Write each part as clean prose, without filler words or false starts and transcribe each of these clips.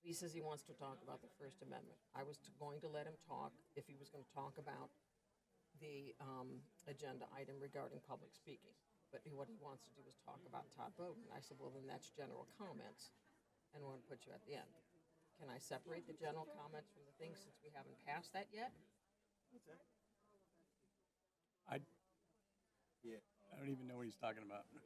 He says he wants to talk about the First Amendment. I was going to let him talk if he was going to talk about the agenda item regarding public speaking. But what he wants to do is talk about Todd Bowden. I said, well, then that's general comments, and we're going to put you at the end. Can I separate the general comments from the things since we haven't passed that yet? What's that? I Yeah. don't even know what he's talking about. So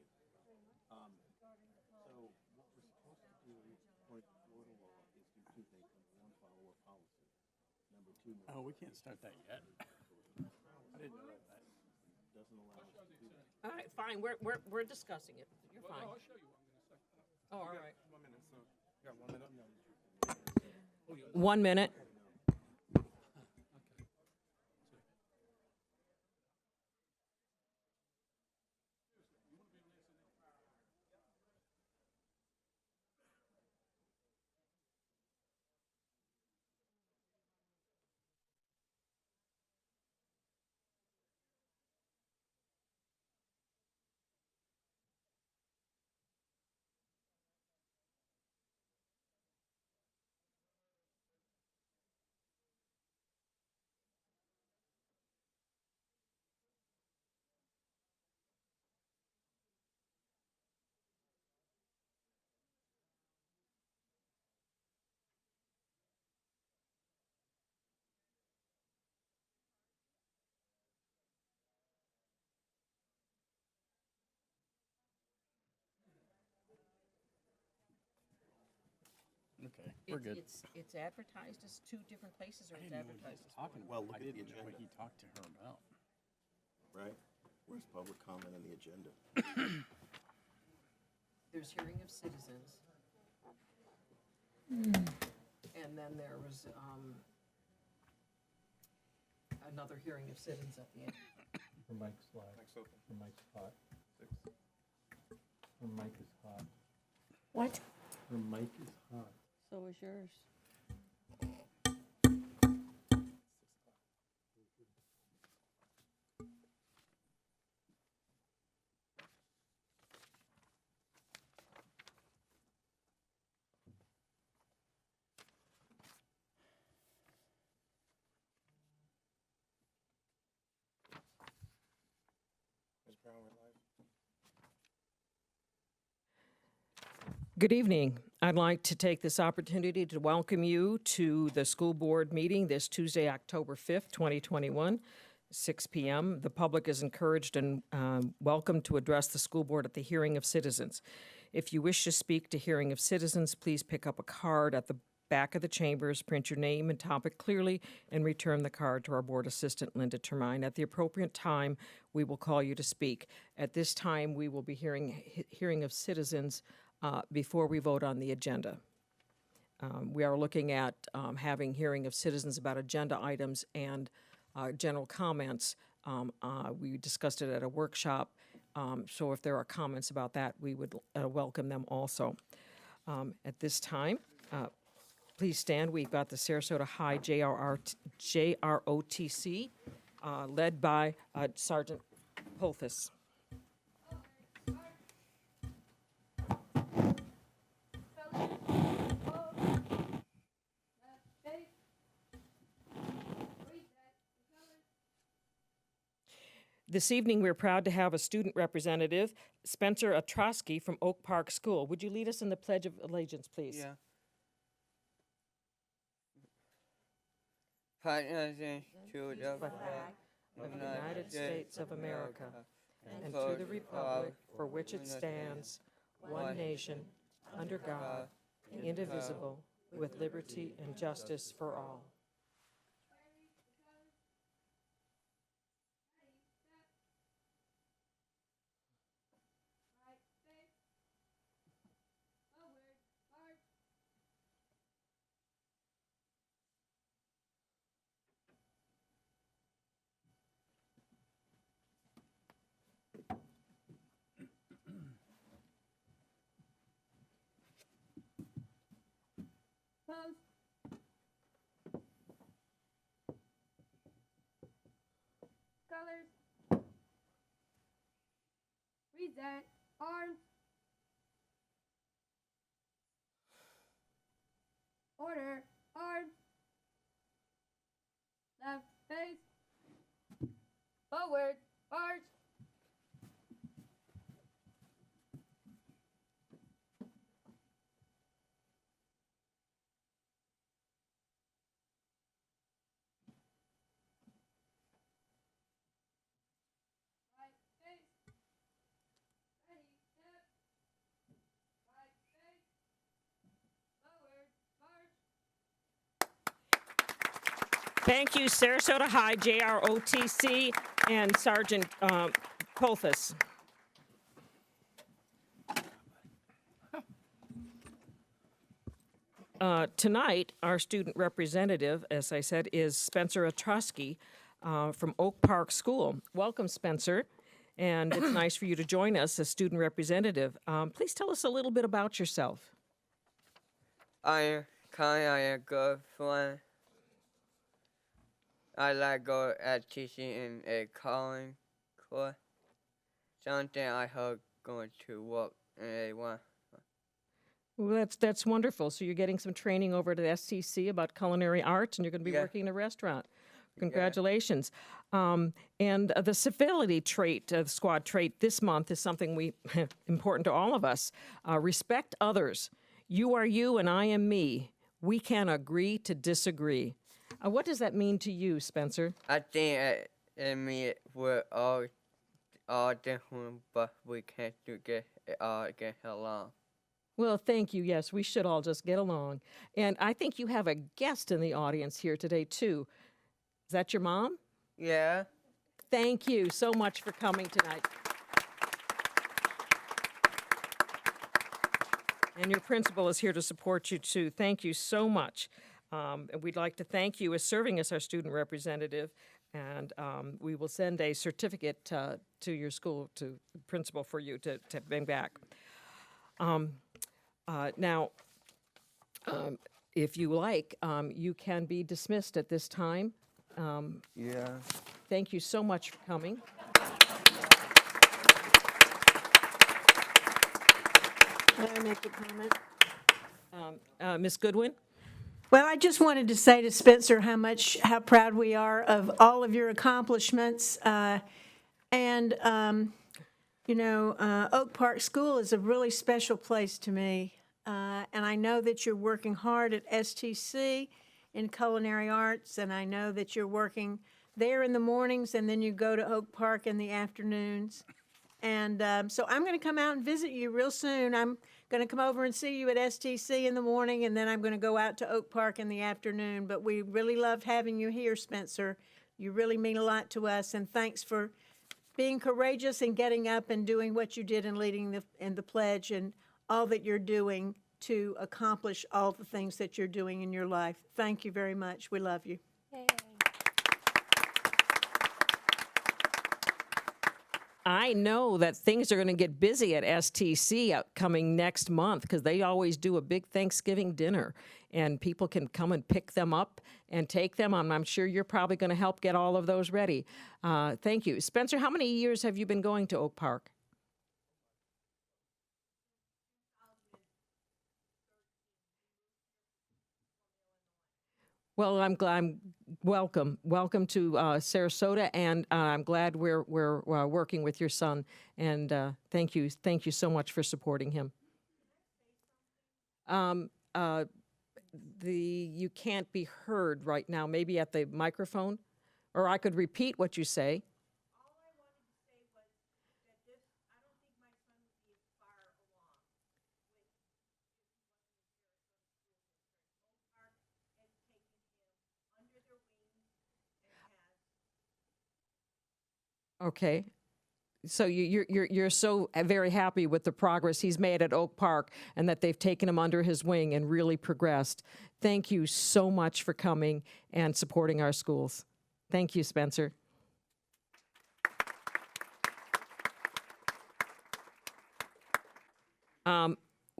what we're supposed to do, according to Florida law, is do two things. Number one, follow a policy. Number two, Oh, we can't start that yet. I didn't know that. doesn't allow us to do that. All right, fine. We're discussing it. You're fine. I'll show you what I'm going to say. Oh, all right. 1 minute, so you got 1 minute? 1 minute. Okay, we're good. It's advertised as two different places, or I it's didn't know what he advertised was as talking Well, about. look I at the didn't know what agenda. he talked to her about. Right? Where's public comment on the agenda? There's hearing of citizens. And then there was another hearing of citizens at the end. Her mic's live. Her mic's hot. Her mic is hot. What? Her mic is hot. So is yours. Ms. Brown, we're live. Good evening. I'd like to take this opportunity to welcome you to the school board meeting this Tuesday, October 5th, 2021, 6 p.m. The public is encouraged and welcome to address the school board at the hearing of citizens. If you wish to speak to hearing of citizens, please pick up a card at the back of the chambers, print your name and topic clearly, and return the card to our board assistant, Linda Termine. At the appropriate time, we will call you to speak. At this time, we will be hearing of citizens before we vote on the agenda. We are looking at having hearing of citizens about agenda items and general comments. We discussed it at a workshop, so if there are comments about that, we would welcome them also. At this time, please stand. We've got the Sarasota High JROTC, led by Sergeant Polthus. This evening, we're proud to have a student representative, Spencer Ostrowski from Oak Park School. Would you lead us in the Pledge of Allegiance, please? Yeah. Pledge to the flag Of the United States of America, and to the republic for which it stands, one nation, under God, indivisible, with liberty and justice for all. Present arms. Order arms. Left face. Forward march. Right face. Ready, step. Right face. Forward march. Thank you, Sarasota High, JROTC, and Sergeant Colthus. Tonight, our student representative, as I said, is Spencer Otrosky from Oak Park School. Welcome, Spencer, and it's nice for you to join us as student representative. Please tell us a little bit about yourself. I am kind. I am good friend. I like go at teaching in a calling course. Something I hope going to work in a one. Well, that's wonderful. So you're getting some training over at the SCC about culinary arts, and you're going to be Yeah. working in a restaurant. Congratulations. And the civility trait, squad trait this month is something important to all of us. Respect others. You are you and I am me. We can agree to disagree. What does that mean to you, Spencer? I think in me we're all different, but we can't get along. Well, thank you. Yes, we should all just get along. And I think you have a guest in the audience here today, too. Is that your mom? Yeah. Thank you so much for coming tonight. And your principal is here to support you, too. Thank you so much. And we'd like to thank you as serving as our student representative. And we will send a certificate to your school, to the principal, for you to bring back. Now, if you like, you can be dismissed at this time. Yeah. Thank you so much for coming. May I make a comment? Ms. Goodwin? Well, I just wanted to say to Spencer how proud we are of all of your accomplishments. Oak Park School is a really special place to me. And I know that you're working hard at STC in culinary arts, and I know that you're working there in the mornings, and then you go to Oak Park in the afternoons. And so I'm going to come out and visit you real soon. I'm going to come over and see you at STC in the morning, and then I'm going to go out to Oak Park in the afternoon. But we really loved having you here, Spencer. You really mean a lot to us, and thanks for being courageous and getting up and doing what you did and leading the pledge and all that you're doing to accomplish all the things that you're doing in your life. Thank you very much. We love you. I know that things are going to get busy at STC coming next month because they always do a big Thanksgiving dinner, and people can come and pick them up and take them. I'm sure you're probably going to help get all of those ready. Thank you. Spencer, how many years have you been going to Oak Park? Well, I'm glad. Welcome to Sarasota, and I'm glad we're working with your son. And thank you so much for supporting him. You can't be heard right now. Maybe at the microphone, or I could repeat what you say. Okay. So you're so very happy with the progress he's made at Oak Park and that they've taken him under his wing and really progressed. Thank you so much for coming and supporting our schools. Thank you, Spencer.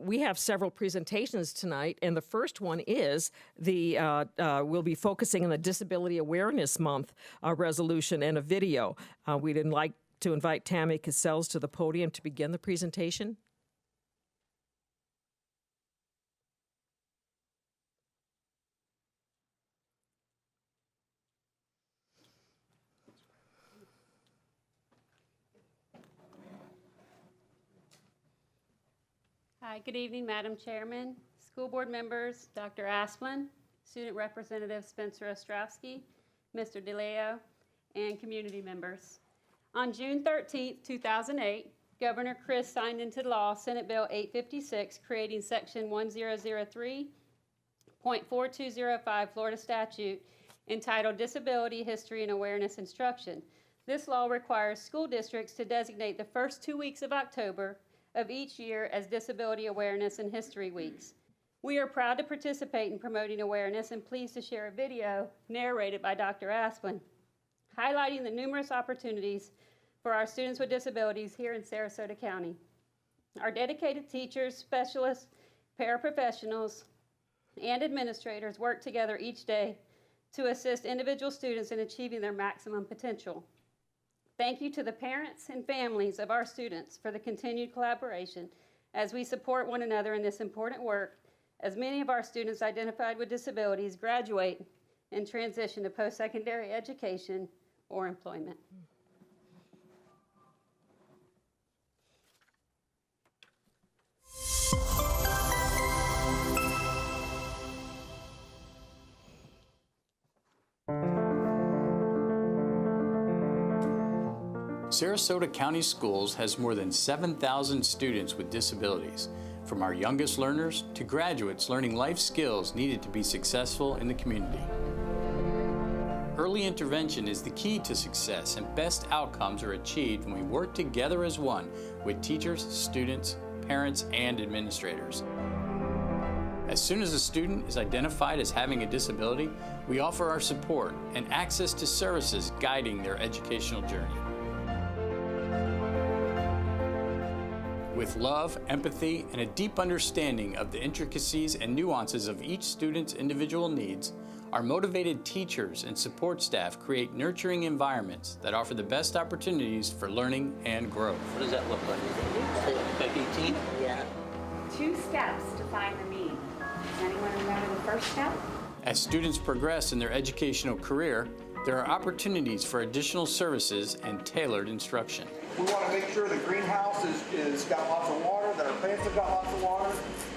We have several presentations tonight, and the first one is we'll be focusing on the Disability Awareness Month resolution and a video. We'd like to invite Tammy Cassels to the podium to begin the presentation. Hi, good evening, Madam Chairman, school board members, Dr. Asplin, Student Representative Spencer Ostrowski, Mr. DeLeo, and community members. On June 13, 2008, Governor Chris signed into law Senate Bill 856, creating Section 1003.4205 Florida statute entitled Disability History and Awareness Instruction. This law requires school districts to designate the first 2 weeks of October of each year as Disability Awareness and History Weeks. We are proud to participate in promoting awareness and pleased to share a video narrated by Dr. Asplin, highlighting the numerous opportunities for our students with disabilities here in Sarasota County. Our dedicated teachers, specialists, paraprofessionals, and administrators work together each day to assist individual students in achieving their maximum potential. Thank you to the parents and families of our students for the continued collaboration as we support one another in this important work, as many of our students identified with disabilities graduate and transition to post-secondary education or employment. Sarasota County Schools has more than 7,000 students with disabilities, from our youngest learners to graduates learning life skills needed to be successful in the community. Early intervention is the key to success, and best outcomes are achieved when we work together as one with teachers, students, parents, and administrators. As soon as a student is identified as having a disability, we offer our support and access to services guiding their educational journey. With love, empathy, and a deep understanding of the intricacies and nuances of each student's individual needs, our motivated teachers and support staff create nurturing environments that offer the best opportunities for learning and growth. What does that look like? Like 18? Yeah. 2 steps to find the mean. Does anyone remember the first step? As students progress in their educational career, there are opportunities for additional services and tailored instruction. We want to make sure the greenhouse is got lots of water, that our plants have got lots of water,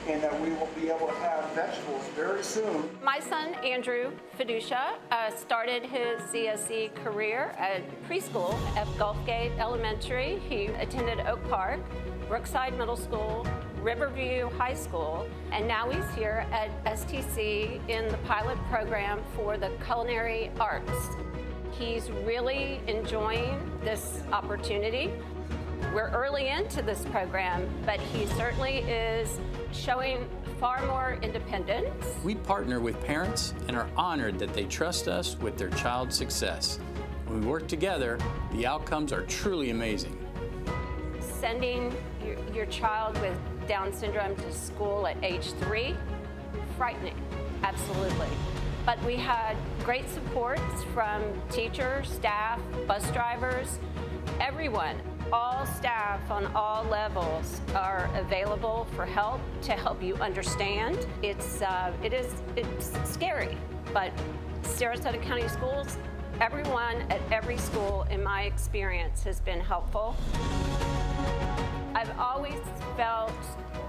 and that we will be able to have vegetables very soon. My son, Andrew Fiducia, started his CSE career at preschool at Gulfgate Elementary. He attended Oak Park, Brookside Middle School, Riverview High School, and now he's here at STC in the pilot program for the culinary arts. He's really enjoying this opportunity. We're early into this program, but he certainly is showing far more independence. We partner with parents and are honored that they trust us with their child's success. When we work together, the outcomes are truly amazing. Sending your child with Down syndrome to school at age 3, frightening, absolutely. But we had great supports from teachers, staff, bus drivers, everyone. All staff on all levels are available for help to help you understand. It's scary, but Sarasota County Schools, everyone at every school in my experience has been helpful. I've always felt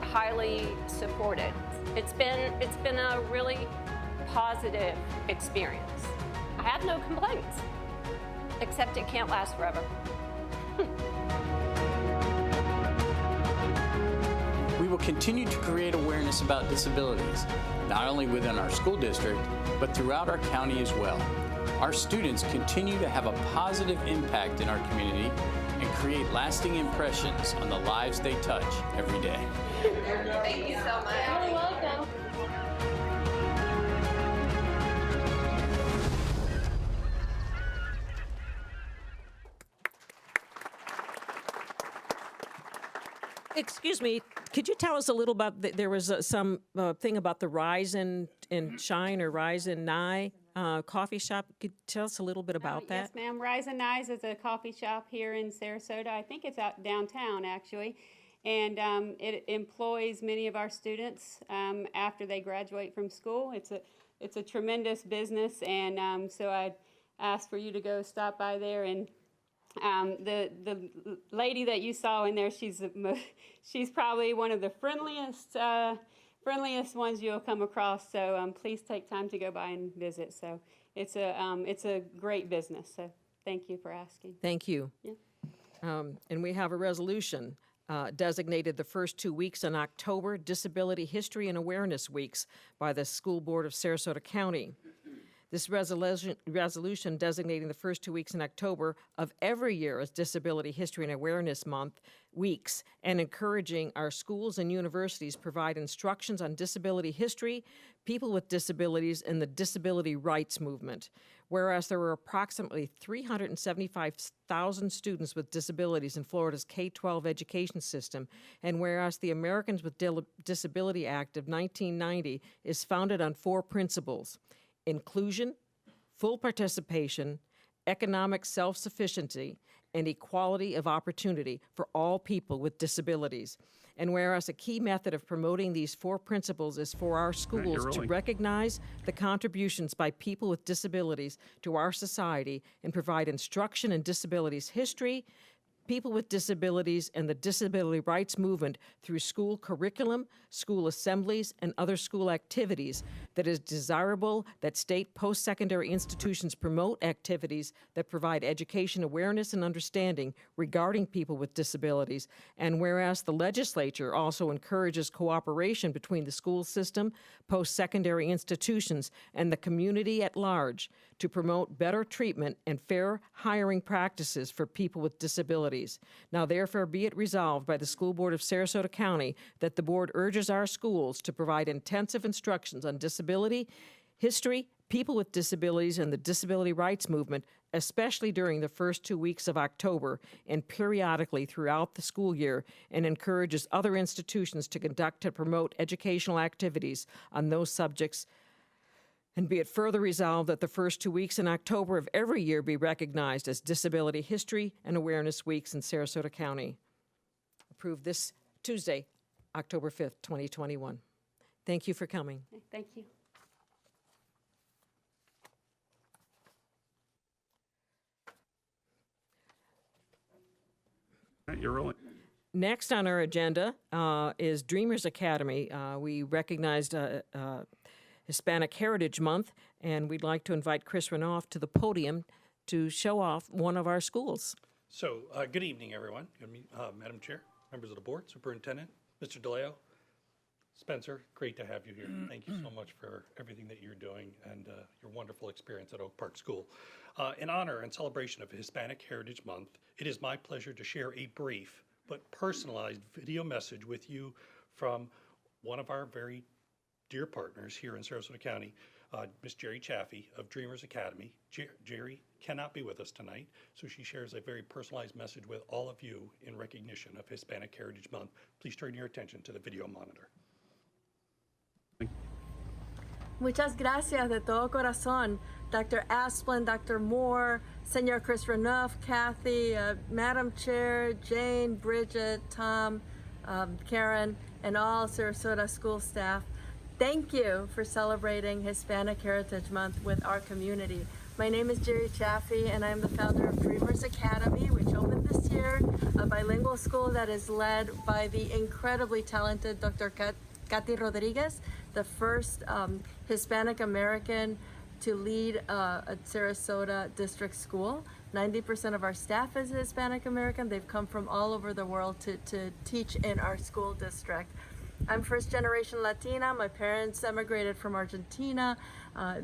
highly supported. It's been a really positive experience. I have no complaints, except it can't last forever. We will continue to create awareness about disabilities, not only within our school district, but throughout our county as well. Our students continue to have a positive impact in our community and create lasting impressions on the lives they touch every day. Thank you so much. You're welcome. Excuse me, could you tell us a little about, there was some thing about the Rise and Shine or Rise and Nye? coffee shop. Could you tell us a little bit about that? Yes, ma'am. Rise and Eyes is a coffee shop here in Sarasota. I think it's out downtown, actually. And it employs many of our students after they graduate from school. It's a tremendous business, and so I asked for you to go stop by there. And the lady that you saw in there, she's probably one of the friendliest ones you'll come across. So please take time to go by and visit. So it's a great business. So thank you for asking. Thank you. Yeah. And we have a resolution designated the first 2 weeks in October Disability History and Awareness Weeks by the School Board of Sarasota County. This resolution designating the first 2 weeks in October of every year as Disability History and Awareness Month weeks, and encouraging our schools and universities provide instructions on disability history, people with disabilities, and the disability rights movement. Whereas there were approximately 375,000 students with disabilities in Florida's K-12 education system, and whereas the Americans with Disability Act of 1990 is founded on 4 principles: inclusion, full participation, economic self-sufficiency, and equality of opportunity for all people with disabilities. And whereas a key method of promoting these 4 principles is for our schools to recognize the contributions by people with disabilities to our society and provide instruction in disabilities history, people with disabilities, and the disability rights movement through school curriculum, school assemblies, and other school activities, that is desirable that state post-secondary institutions promote activities that provide education awareness and understanding regarding people with disabilities. And whereas the legislature also encourages cooperation between the school system, post-secondary institutions, and the community at large to promote better treatment and fair hiring practices for people with disabilities. Now therefore be it resolved by the School Board of Sarasota County that the board urges our schools to provide intensive instructions on disability, history, people with disabilities, and the disability rights movement, especially during the first 2 weeks of October and periodically throughout the school year, and encourages other institutions to conduct and promote educational activities on those subjects. And be it further resolved that the first 2 weeks in October of every year be recognized as Disability History and Awareness Weeks in Sarasota County. Approved this Tuesday, October 5th, 2021. Thank you for coming. Thank you. You're rolling. Next on our agenda is Dreamers Academy. We recognized Hispanic Heritage Month, and we'd like to invite Chris Renoff to the podium to show off one of our schools. So, good evening, everyone. Madam Chair, members of the board, Superintendent, Mr. DeLeo, Spencer, great to have you here. Thank you so much for everything that you're doing and your wonderful experience at Oak Park School. In honor and celebration of Hispanic Heritage Month, it is my pleasure to share a brief but personalized video message with you from one of our very dear partners here in Sarasota County, Miss Jerry Chaffee of Dreamers Academy. Jerry cannot be with us tonight, so she shares a very personalized message with all of you in recognition of Hispanic Heritage Month. Please turn your attention to the video monitor. Muchas gracias de todo corazón, Dr. Asplin, Dr. Moore, Senor Chris Renoff, Kathy, Madam Chair, Jane, Bridget, Tom, Karen, and all Sarasota school staff. Thank you for celebrating Hispanic Heritage Month with our community. My name is Jerry Chaffee, and I'm the founder of Dreamers Academy, which opened this year, a bilingual school that is led by the incredibly talented Dr. Katy Rodriguez, the first Hispanic American to lead a Sarasota district school. 90% of our staff is Hispanic American. They've come from all over the world to teach in our school district. I'm first generation Latina. My parents emigrated from Argentina.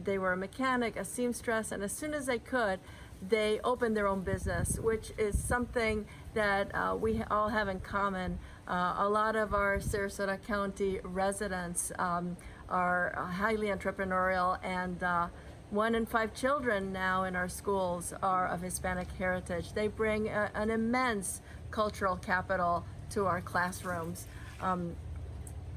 They were a mechanic, a seamstress, and as soon as they could, they opened their own business, which is something that we all have in common. A lot of our Sarasota County residents are highly entrepreneurial, and 1 in 5 children now in our schools are of Hispanic heritage. They bring an immense cultural capital to our classrooms.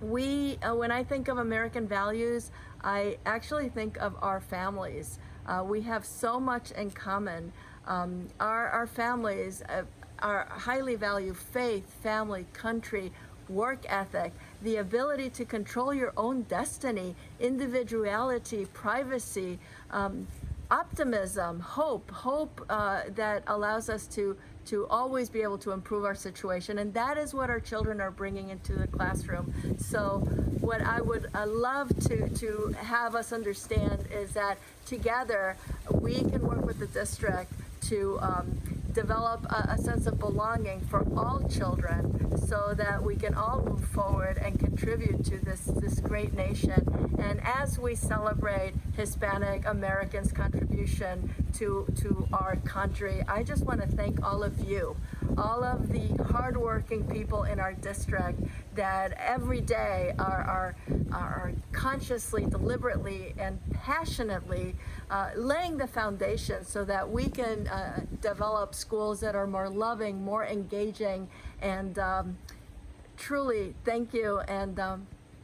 when I think of American values, I actually think of our families. We have so much in common. Our families are highly value faith, family, country, work ethic, the ability to control your own destiny, individuality, privacy, optimism, hope that allows us to always be able to improve our situation. And that is what our children are bringing into the classroom. So what I would love to have us understand is that together we can work with the district to develop a sense of belonging for all children so that we can all move forward and contribute to this great nation. And as we celebrate Hispanic Americans' contribution to our country, I just want to thank all of you, all of the hardworking people in our district that every day are consciously, deliberately, and passionately laying the foundation so that we can develop schools that are more loving, more engaging, and truly thank you, and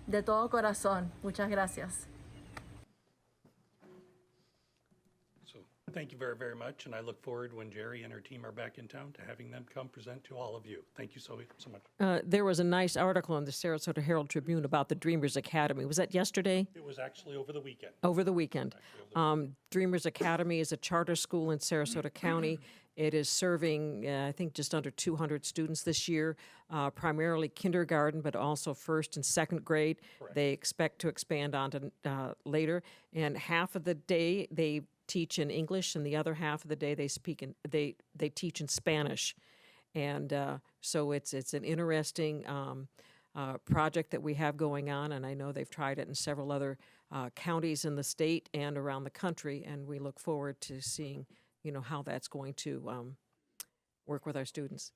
de todo corazón, muchas gracias. So thank you very, very much, and I look forward when Jerry and her team are back in town to having them come present to all of you. Thank you so much. There was a nice article in the Sarasota Herald Tribune about the Dreamers Academy. Was that yesterday? It was actually over the weekend. Over the weekend. Dreamers Academy is a charter school in Sarasota County. It is serving, I think, just under 200 students this year, primarily kindergarten, but also first and second grade. Correct. They expect to expand on to later. And half of the day they teach in English, and the other half of the day they teach in Spanish. And so it's an interesting project that we have going on, and I know they've tried it in several other counties in the state and around the country, and we look forward to seeing how that's going to work with our students.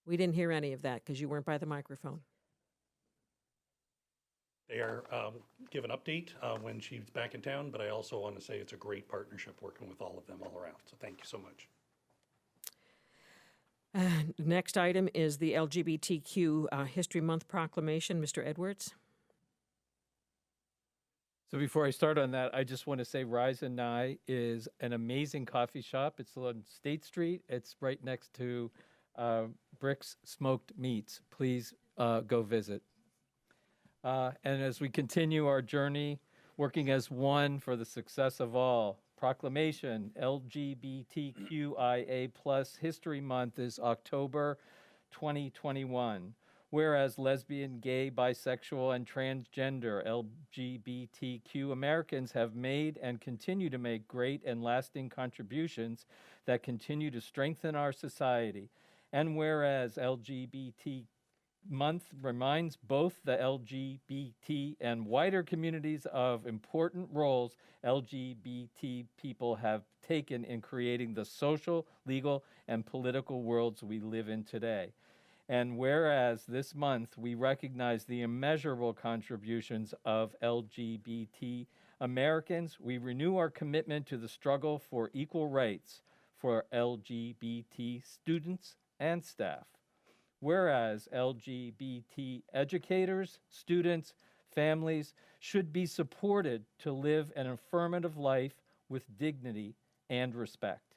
We didn't hear any of that because you weren't by the microphone. They are give an update when she's back in town, but I also want to say it's a great partnership working with all of them all around. So thank you so much. Next item is the LGBTQ History Month proclamation. Mr. Edwards. So before I start on that, I just want to say Rise and Nye is an amazing coffee shop. It's on State Street. It's right next to Brick's Smoked Meats. Please go visit. And as we continue our journey, working as one for the success of all, proclamation, LGBTQIA+ History Month is October 2021. Whereas lesbian, gay, bisexual, and transgender LGBTQ Americans have made and continue to make great and lasting contributions that continue to strengthen our society. And whereas LGBT Month reminds both the LGBT and wider communities of important roles LGBT people have taken in creating the social, legal, and political worlds we live in today. And whereas this month we recognize the immeasurable contributions of LGBT Americans, we renew our commitment to the struggle for equal rights for LGBT students and staff. Whereas LGBT educators, students, families should be supported to live an affirmative life with dignity and respect.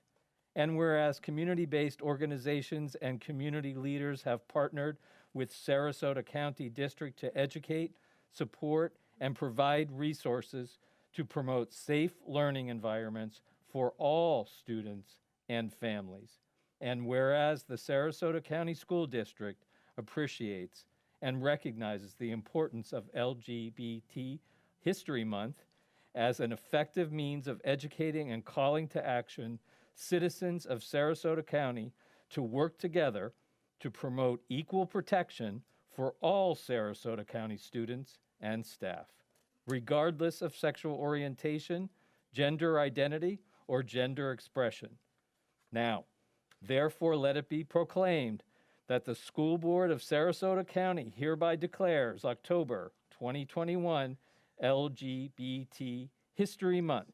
And whereas community-based organizations and community leaders have partnered with Sarasota County District to educate, support, and provide resources to promote safe learning environments for all students and families. And whereas the Sarasota County School District appreciates and recognizes the importance of LGBT History Month as an effective means of educating and calling to action citizens of Sarasota County to work together to promote equal protection for all Sarasota County students and staff, regardless of sexual orientation, gender identity, or gender expression. Now, therefore, let it be proclaimed that the School Board of Sarasota County hereby declares October 2021 LGBT History Month.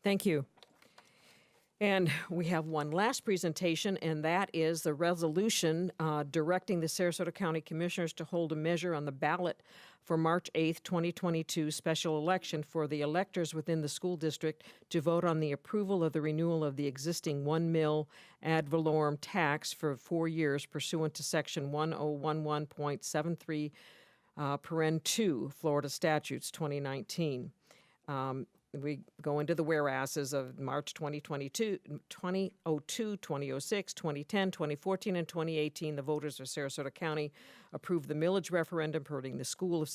Thank you. And we have one last presentation, and that is the resolution directing the Sarasota County Commissioners to hold a measure on the ballot for March 8th, 2022 special election for the electors within the school district to vote on the approval of the renewal of the existing 1 mil ad valorem tax for 4 years pursuant to Section 1011.73, paren 2, Florida Statutes 2019. We go into the whereases of March 2022, 2002, 2006, 2010, 2014, and 2018. The voters of Sarasota County approved the millage referendum permitting the School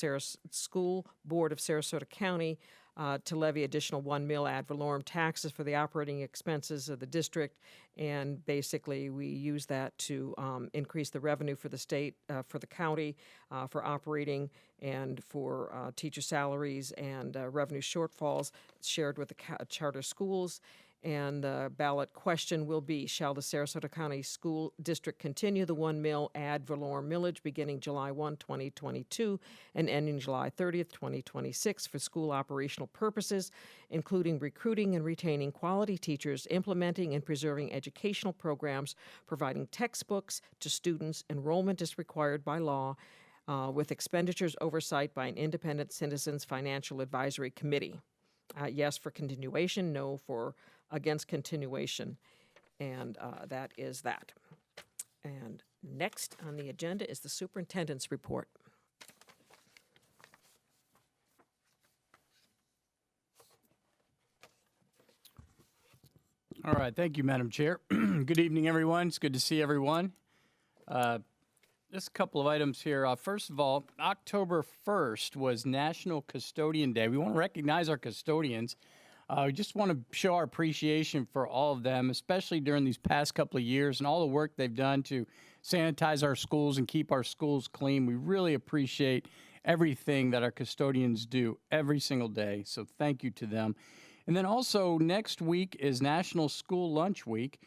Board of Sarasota County to levy additional 1 mil ad valorem taxes for the operating expenses of the district. And basically, we use that to increase the revenue for the state, for the county, for operating and for teacher salaries and revenue shortfalls shared with the charter schools. And the ballot question will be, shall the Sarasota County School District continue the 1 mil ad valorem millage beginning July 1, 2022 and ending July 30th, 2026 for school operational purposes, including recruiting and retaining quality teachers, implementing and preserving educational programs, providing textbooks to students, enrollment is required by law, with expenditures oversight by an independent Citizens Financial Advisory Committee. Yes for continuation, no for against continuation, and that is that. And next on the agenda is the superintendent's report. All right, thank you, Madam Chair. Good evening, everyone. It's good to see everyone. Just a couple of items here. First of all, October 1st was National Custodian Day. We want to recognize our custodians. We just want to show our appreciation for all of them, especially during these past couple of years and all the work they've done to sanitize our schools and keep our schools clean. We really appreciate everything that our custodians do every single day, so thank you to them. And then also next week is National School Lunch Week.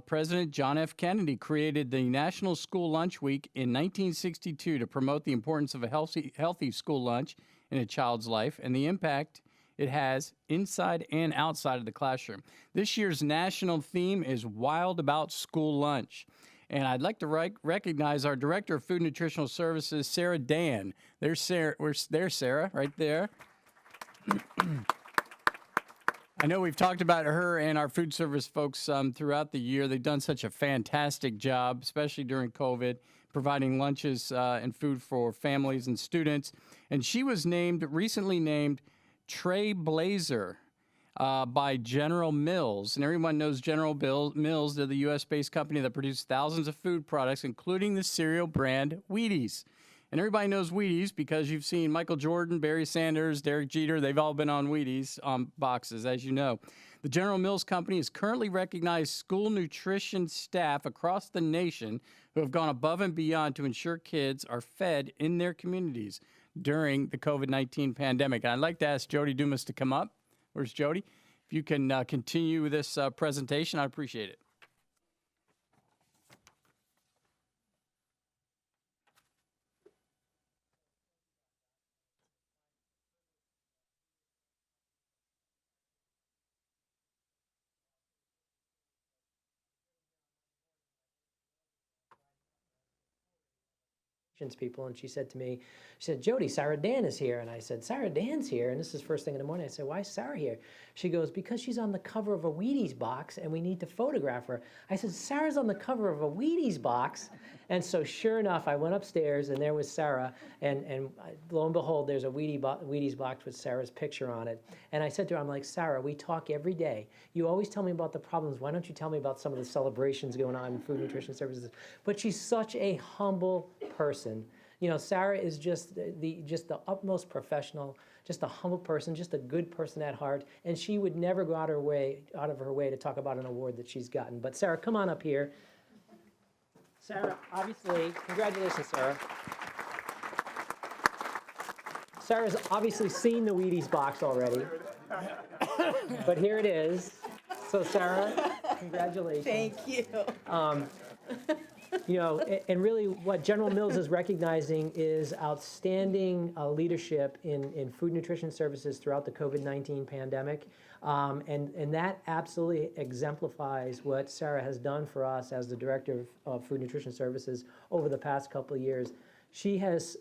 President John F. Kennedy created the National School Lunch Week in 1962 to promote the importance of a healthy school lunch in a child's life and the impact it has inside and outside of the classroom. This year's national theme is Wild About School Lunch. And I'd like to recognize our Director of Food and Nutritional Services, Sarah Dan. There's Sarah, Sarah, right there. I know we've talked about her and our food service folks throughout the year. They've done such a fantastic job, especially during COVID, providing lunches and food for families and students. And she was recently named Trailblazer by General Mills. And everyone knows General Mills. They're the U.S.-based company that produces thousands of food products, including the cereal brand Wheaties. And everybody knows Wheaties because you've seen Michael Jordan, Barry Sanders, Derek Jeter. They've all been on Wheaties boxes, as you know. The General Mills Company has currently recognized school nutrition staff across the nation who have gone above and beyond to ensure kids are fed in their communities during the COVID-19 pandemic. And I'd like to ask Jody Dumas to come up. Where's Jody? If you can continue this presentation, I'd appreciate it. people, and she said to me, she said, Jody, Sarah Dan is here. And I said, Sarah Dan's here? And this is first thing in the morning. I said, why is Sarah here? She goes, because she's on the cover of a Wheaties box and we need to photograph her. I said, Sarah's on the cover of a Wheaties box? And so sure enough, I went upstairs and there was Sarah, and lo and behold, there's a Wheaties box with Sarah's picture on it. And I said to her, I'm like, Sarah, we talk every day. You always tell me about the problems. Why don't you tell me about some of the celebrations going on in food nutrition services? But she's such a humble person. You know, Sarah is just the utmost professional, just a humble person, just a good person at heart, and she would never go out of her way to talk about an award that she's gotten. But Sarah, come on up here. Sarah, obviously, congratulations, Sarah. Sarah's obviously seen the Wheaties box already, but here it is. So Sarah, congratulations. Thank you. You know, and really what General Mills is recognizing is outstanding leadership in food nutrition services throughout the COVID-19 pandemic. And that absolutely exemplifies what Sarah has done for us as the Director of Food Nutrition Services over the past couple of years. She has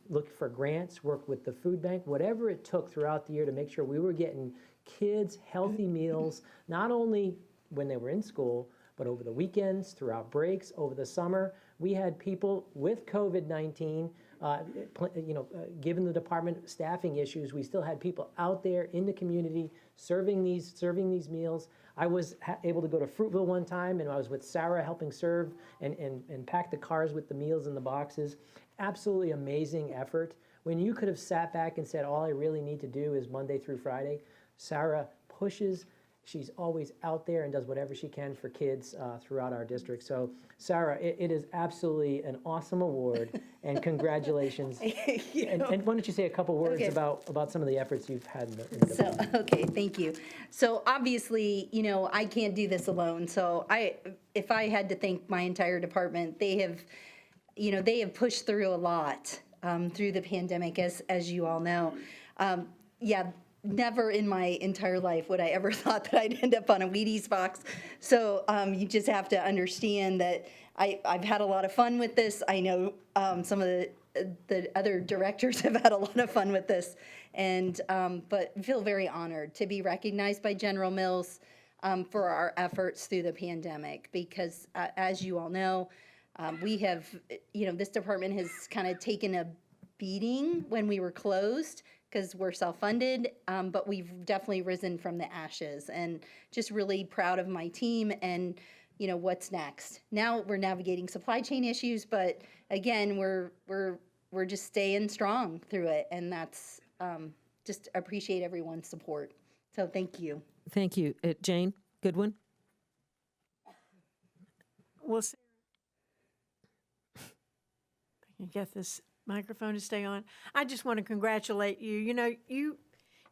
looked for grants, worked with the food bank, whatever it took throughout the year to make sure we were getting kids healthy meals, not only when they were in school, but over the weekends, throughout breaks, over the summer. We had people with COVID-19, given the department staffing issues, we still had people out there in the community serving these meals. I was able to go to Fruitville one time, and I was with Sarah helping serve and pack the cars with the meals in the boxes. Absolutely amazing effort. When you could have sat back and said, all I really need to do is Monday through Friday, Sarah pushes. She's always out there and does whatever she can for kids throughout our district. So, Sarah, it is absolutely an awesome award, and congratulations. And why don't you say a couple words about some of the efforts you've had in the department? Okay, thank you. So obviously, I can't do this alone. So if I had to thank my entire department, they have pushed through a lot through the pandemic, as you all know. Never in my entire life would I ever thought that I'd end up on a Wheaties box. So you just have to understand that I've had a lot of fun with this. I know some of the other directors have had a lot of fun with this, and but feel very honored to be recognized by General Mills for our efforts through the pandemic, because as you all know, we have, this department has kind of taken a beating when we were closed, because we're self-funded, but we've definitely risen from the ashes, and just really proud of my team and what's next. Now we're navigating supply chain issues, but again, we're just staying strong through it, and that's just appreciate everyone's support. So thank you. Thank you. Jane Goodwin? Well, Sarah, I can get this microphone to stay on. I just want to congratulate you.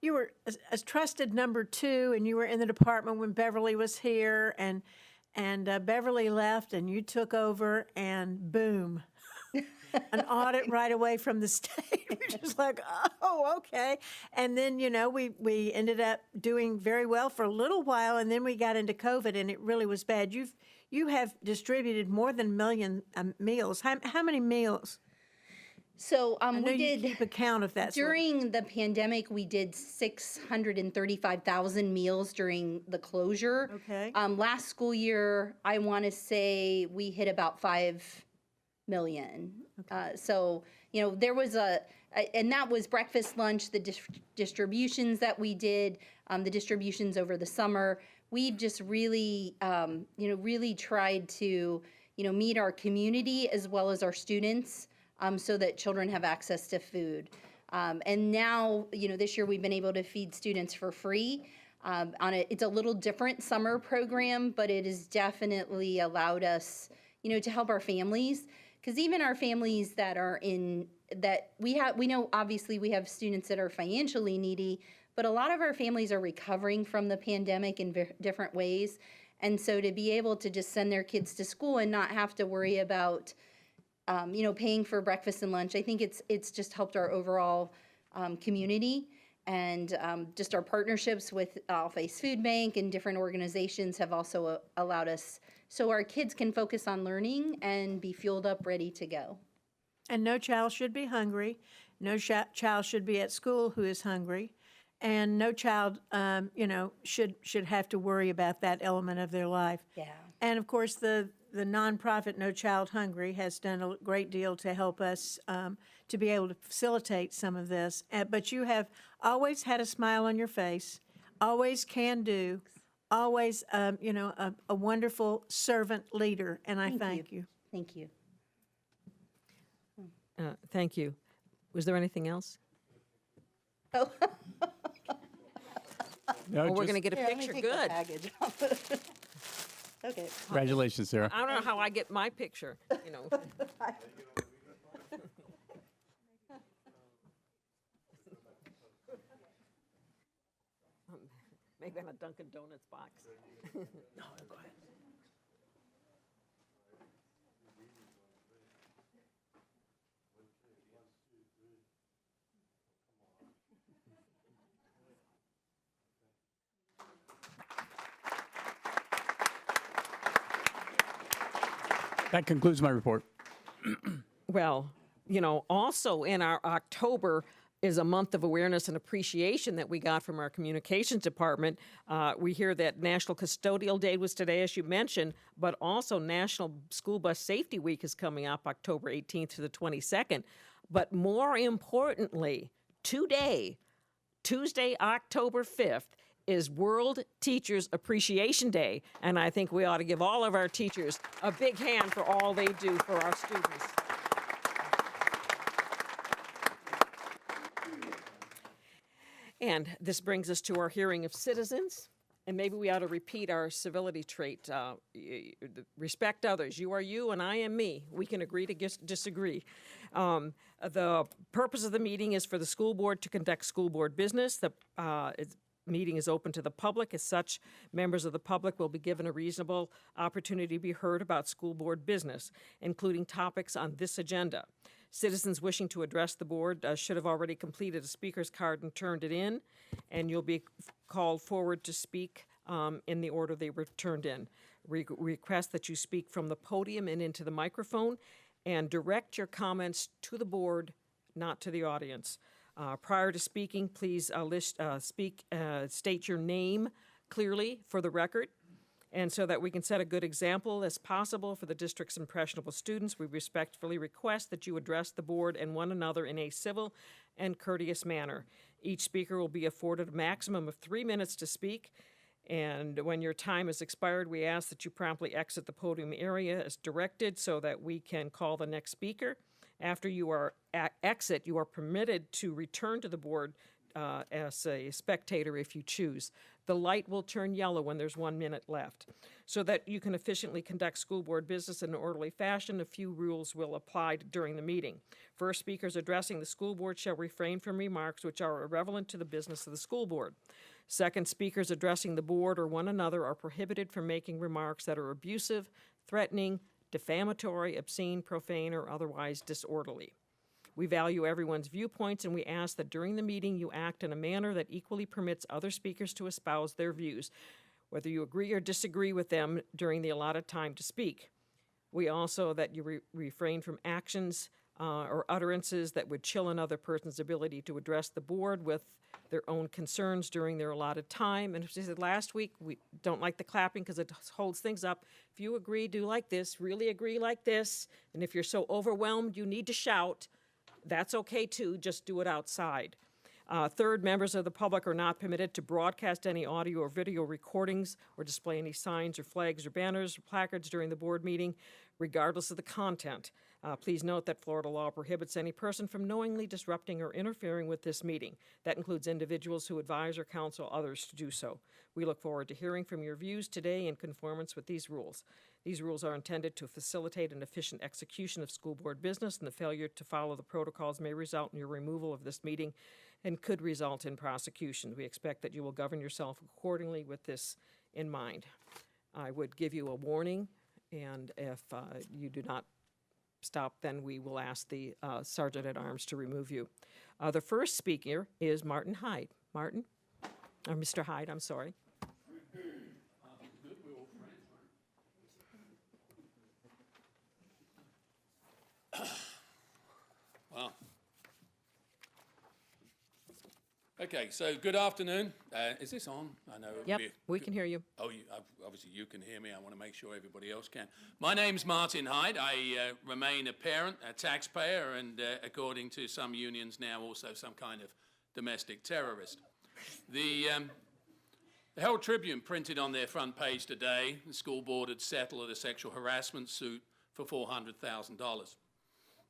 You were a trusted number 2, and you were in the department when Beverly was here, and Beverly left, and you took over, and boom, an audit right away from the state. We're just like, oh, okay. And then we ended up doing very well for a little while, and then we got into COVID, and it really was bad. You have distributed more than 1 million meals. How many meals? So we did keep a count of that. During the pandemic, we did 635,000 meals during the closure. Okay. Last school year, I want to say we hit about 5 million. Okay. So there was and that was breakfast, lunch, the distributions that we did, the distributions over the summer. We've just really, really tried to, meet our community as well as our students. So that children have access to food. And now, this year we've been able to feed students for free. It's a little different summer program, but it has definitely allowed us, to help our families. Because even our families that are we know obviously we have students that are financially needy, but a lot of our families are recovering from the pandemic in different ways. And so to be able to just send their kids to school and not have to worry about paying for breakfast and lunch, I think it's just helped our overall community, and just our partnerships with Face Food Bank and different organizations have also allowed us so our kids can focus on learning and be fueled up, ready to go. And no child should be hungry. No child should be at school who is hungry, and no child, should have to worry about that element of their life. Yeah. And of course, the nonprofit No Child Hungry has done a great deal to help us to be able to facilitate some of this. But you have always had a smile on your face, always can do, always, a wonderful servant leader, and I thank you. Thank you. Thank you. Was there anything else? Oh. No, we're going to get a picture. Good. Okay. Congratulations, Sarah. I don't know how I get my picture, Maybe on a Dunkin' Donuts box. No, go ahead. That concludes my report. Well, you know, also in our October is a month of awareness and appreciation that we got from our communications department. We hear that National Custodial Day was today, as you mentioned, but also National School Bus Safety Week is coming up October 18th to the 22nd. But more importantly, today, Tuesday, October 5th, is World Teachers Appreciation Day, and I think we ought to give all of our teachers a big hand for all they do for our students. And this brings us to our hearing of citizens, and maybe we ought to repeat our civility trait. Respect others. You are you and I am me. We can agree to disagree. The purpose of the meeting is for the school board to conduct school board business. The meeting is open to the public. As such, members of the public will be given a reasonable opportunity to be heard about school board business, including topics on this agenda. Citizens wishing to address the board should have already completed a speaker's card and turned it in, and you'll be called forward to speak in the order they were turned in. Request that you speak from the podium and into the microphone, and direct your comments to the board, not to the audience. Prior to speaking, please state your name clearly for the record. And so that we can set a good example as possible for the district's impressionable students, we respectfully request that you address the board and one another in a civil and courteous manner. Each speaker will be afforded a maximum of 3 minutes to speak. And when your time has expired, we ask that you promptly exit the podium area as directed so that we can call the next speaker. After you are exit, you are permitted to return to the board as a spectator if you choose. The light will turn yellow when there's 1 minute left. So that you can efficiently conduct school board business in an orderly fashion, a few rules will apply during the meeting. First, speakers addressing the school board shall refrain from remarks which are irrelevant to the business of the school board. Second, speakers addressing the board or one another are prohibited from making remarks that are abusive, threatening, defamatory, obscene, profane, or otherwise disorderly. We value everyone's viewpoints, and we ask that during the meeting you act in a manner that equally permits other speakers to espouse their views, whether you agree or disagree with them during the allotted time to speak. We also that you refrain from actions or utterances that would chill another person's ability to address the board with their own concerns during their allotted time. And as I said last week, we don't like the clapping because it holds things up. If you agree, do like this, really agree like this, and if you're so overwhelmed you need to shout, that's okay too, just do it outside. Third, members of the public are not permitted to broadcast any audio or video recordings or display any signs or flags or banners or placards during the board meeting, regardless of the content. Please note that Florida law prohibits any person from knowingly disrupting or interfering with this meeting. That includes individuals who advise or counsel others to do so. We look forward to hearing from your views today in conformance with these rules. These rules are intended to facilitate an efficient execution of school board business, and the failure to follow the protocols may result in your removal of this meeting and could result in prosecution. We expect that you will govern yourself accordingly with this in mind. I would give you a warning, and if you do not stop, then we will ask the Sergeant at Arms to remove you. The first speaker is Martin Hyde. Martin? Or Mr. Hyde, I'm sorry. Wow. Okay, so good afternoon. Is this on? I know. Yep, we can hear you. Oh, obviously you can hear me. I want to make sure everybody else can. My name's Martin Hyde. I remain a parent, a taxpayer, and according to some unions now also some kind of domestic terrorist. The Herald Tribune printed on their front page today, the school board had settled a sexual harassment suit for $400,000.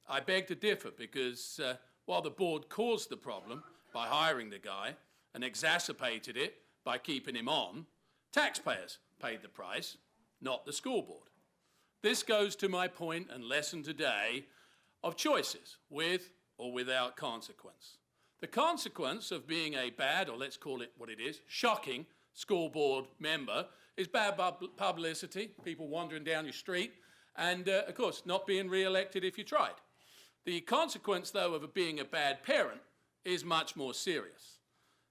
I beg to differ because while the board caused the problem by hiring the guy and exacerbated it by keeping him on, taxpayers paid the price, not the school board. This goes to my point and lesson today of choices with or without consequence. The consequence of being a bad, or let's call it what it is, shocking school board member is bad publicity, people wandering down your street, and of course not being re-elected if you tried. The consequence, though, of being a bad parent is much more serious.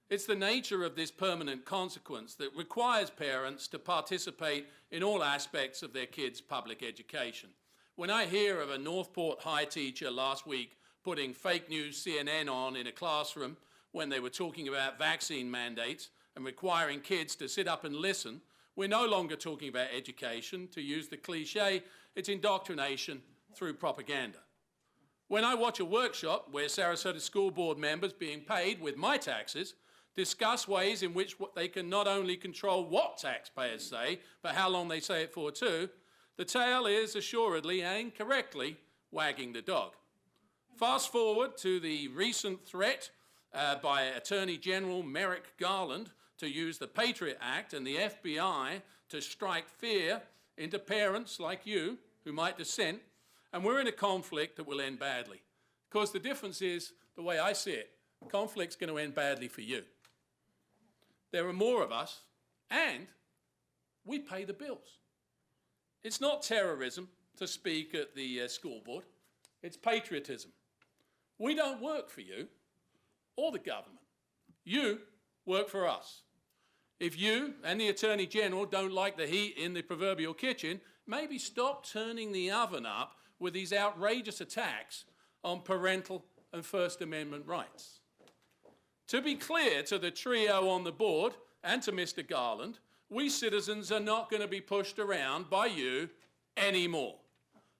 It's the nature of this permanent consequence that requires parents to participate in all aspects of their kids' public education, When I hear of a Northport High teacher last week putting fake news CNN on in a classroom when they were talking about vaccine mandates and requiring kids to sit up and listen, we're no longer talking about education. To use the cliche, it's indoctrination through propaganda. When I watch a workshop where Sarasota School Board members being paid with my taxes discuss ways in which they can not only control what taxpayers say, but how long they say it for too, the tail is assuredly and correctly wagging the dog. Fast forward to the recent threat by Attorney General Merrick Garland to use the Patriot Act and the FBI to strike fear into parents like you who might dissent, and we're in a conflict that will end badly. Of course, the difference is, the way I see it, conflict's going to end badly for you. There are more of us, and we pay the bills. It's not terrorism to speak at the school board. It's patriotism. We don't work for you or the government. You work for us. If you and the Attorney General don't like the heat in the proverbial kitchen, maybe stop turning the oven up with these outrageous attacks on parental and First Amendment rights. To be clear to the trio on the board and to Mr. Garland, we citizens are not going to be pushed around by you anymore.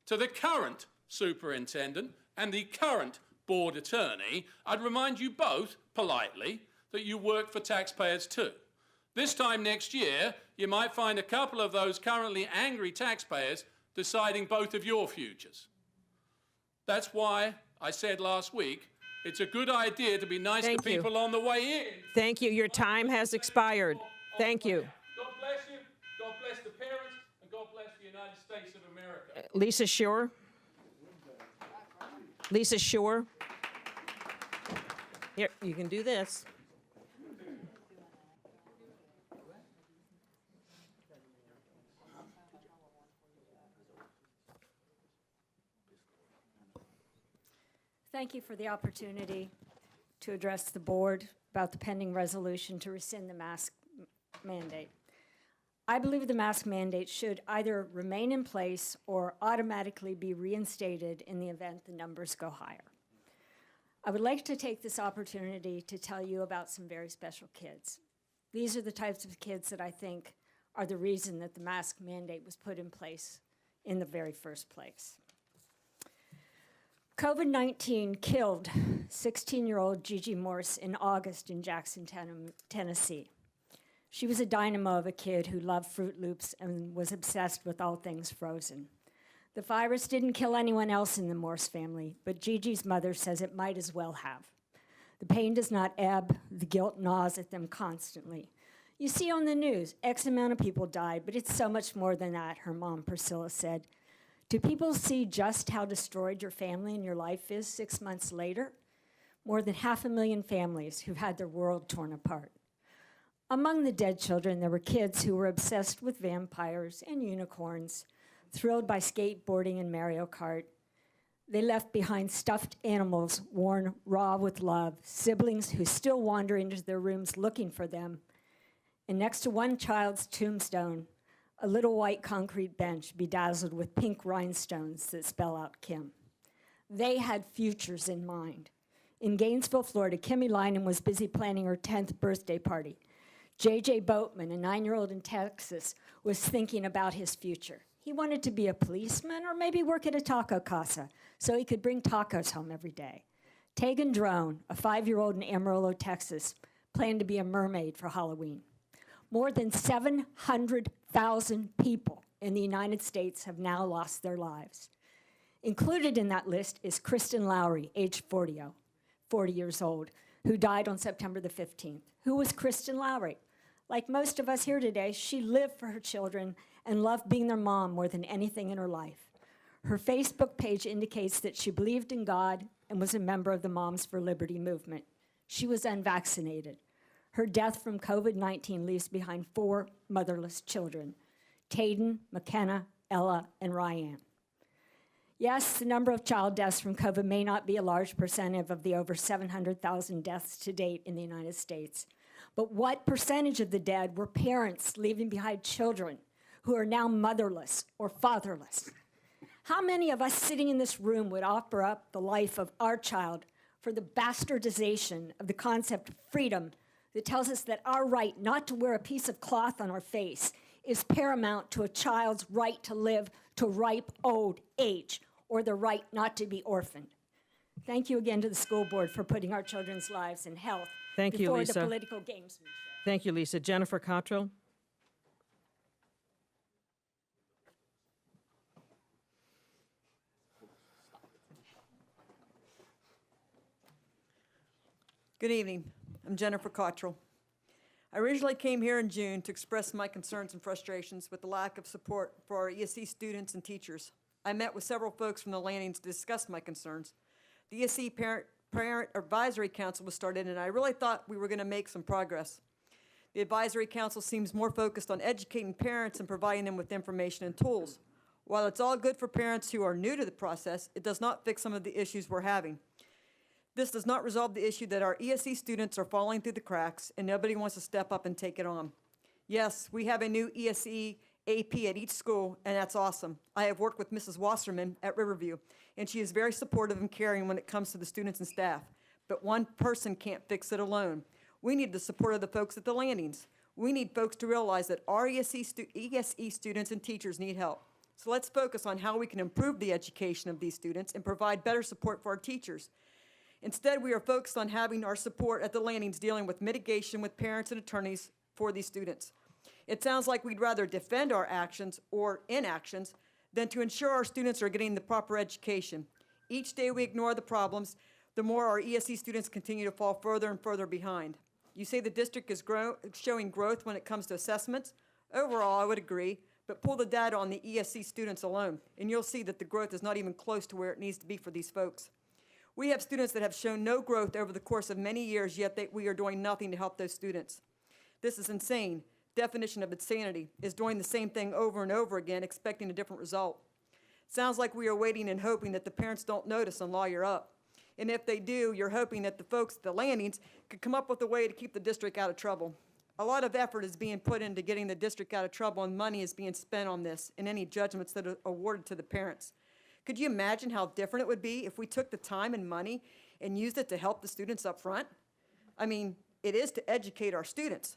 To the current superintendent and the current board attorney, I'd remind you both, politely, that you work for taxpayers too. This time next year, you might find a couple of those currently angry taxpayers deciding both of your futures. That's why I said last week, it's a good idea to be nice to people on the way in. Thank you. Your time has expired. Thank you. God bless you, God bless the parents, and God bless the United States of America. Lisa Shore. Lisa Shore. Here, you can do this. Thank you for the opportunity to address the board about the pending resolution to rescind the mask mandate. I believe the mask mandate should either remain in place or automatically be reinstated in the event the numbers go higher. I would like to take this opportunity to tell you about some very special kids. These are the types of kids that I think are the reason that the mask mandate was put in place in the very first place. COVID-19 killed 16-year-old Gigi Morse in August in Jackson, Tennessee. She was a dynamo of a kid who loved Fruit Loops and was obsessed with all things frozen. The virus didn't kill anyone else in the Morse family, but Gigi's mother says it might as well have. The pain does not ebb, the guilt gnaws at them constantly. You see on the news, X amount of people died, but it's so much more than that, her mom Priscilla said. Do people see just how destroyed your family and your life is 6 months later? More than 500,000 families who've had their world torn apart. Among the dead children, there were kids who were obsessed with vampires and unicorns, thrilled by skateboarding and Mario Kart. They left behind stuffed animals worn raw with love, siblings who still wander into their rooms looking for them. And next to one child's tombstone, a little white concrete bench bedazzled with pink rhinestones that spell out Kim. They had futures in mind. In Gainesville, Florida, Kimmy Lynam was busy planning her 10th birthday party. J.J. Boatman, a 9-year-old in Texas, was thinking about his future. He wanted to be a policeman or maybe work at a taco casa so he could bring tacos home every day. Tegan Drone, a 5-year-old in Amarillo, Texas, planned to be a mermaid for Halloween. More than 700,000 people in the United States have now lost their lives. Included in that list is Kristen Lowry, age 40 years old, who died on September the 15th. Who was Kristen Lowry? Like most of us here today, she lived for her children and loved being their mom more than anything in her life. Her Facebook page indicates that she believed in God and was a member of the Moms for Liberty movement. She was unvaccinated. Her death from COVID-19 leaves behind 4 motherless children, Tayden, McKenna, Ella, and Ryan. Yes, the number of child deaths from COVID may not be a large percentage of the over 700,000 deaths to date in the United States. But what percentage of the dead were parents leaving behind children who are now motherless or fatherless? How many of us sitting in this room would offer up the life of our child for the bastardization of the concept of freedom that tells us that our right not to wear a piece of cloth on our face is paramount to a child's right to live to ripe old age, or the right not to be orphaned? Thank you again to the school board for putting our children's lives and health Thank you, before Lisa. the political gamesmanship. Thank you, Lisa. Jennifer Cottrell? Good evening. I'm Jennifer Cottrell. I originally came here in June to express my concerns and frustrations with the lack of support for our ESC students and teachers. I met with several folks from the landings to discuss my concerns. The ESC Parent Advisory Council was started, and I really thought we were going to make some progress. The Advisory Council seems more focused on educating parents and providing them with information and tools. While it's all good for parents who are new to the process, it does not fix some of the issues we're having. This does not resolve the issue that our ESC students are falling through the cracks and nobody wants to step up and take it on. Yes, we have a new ESC AP at each school, and that's awesome. I have worked with Mrs. Wasserman at Riverview, and she is very supportive and caring when it comes to the students and staff. But one person can't fix it alone. We need the support of the folks at the landings. We need folks to realize that our ESE students and teachers need help. So let's focus on how we can improve the education of these students and provide better support for our teachers. Instead, we are focused on having our support at the landings dealing with mitigation with parents and attorneys for these students. It sounds like we'd rather defend our actions or inactions than to ensure our students are getting the proper education. Each day we ignore the problems, the more our ESE students continue to fall further and further behind. You say the district is showing growth when it comes to assessments. Overall, I would agree, but pull the data on the ESC students alone, and you'll see that the growth is not even close to where it needs to be for these folks. We have students that have shown no growth over the course of many years, yet we are doing nothing to help those students. This is insane. Definition of insanity is doing the same thing over and over again, expecting a different result. Sounds like we are waiting and hoping that the parents don't notice and lawyer up. And if they do, you're hoping that the folks at the landings could come up with a way to keep the district out of trouble. A lot of effort is being put into getting the district out of trouble, and money is being spent on this and any judgments that are awarded to the parents. Could you imagine how different it would be if we took the time and money and used it to help the students up front? I mean, it is to educate our students.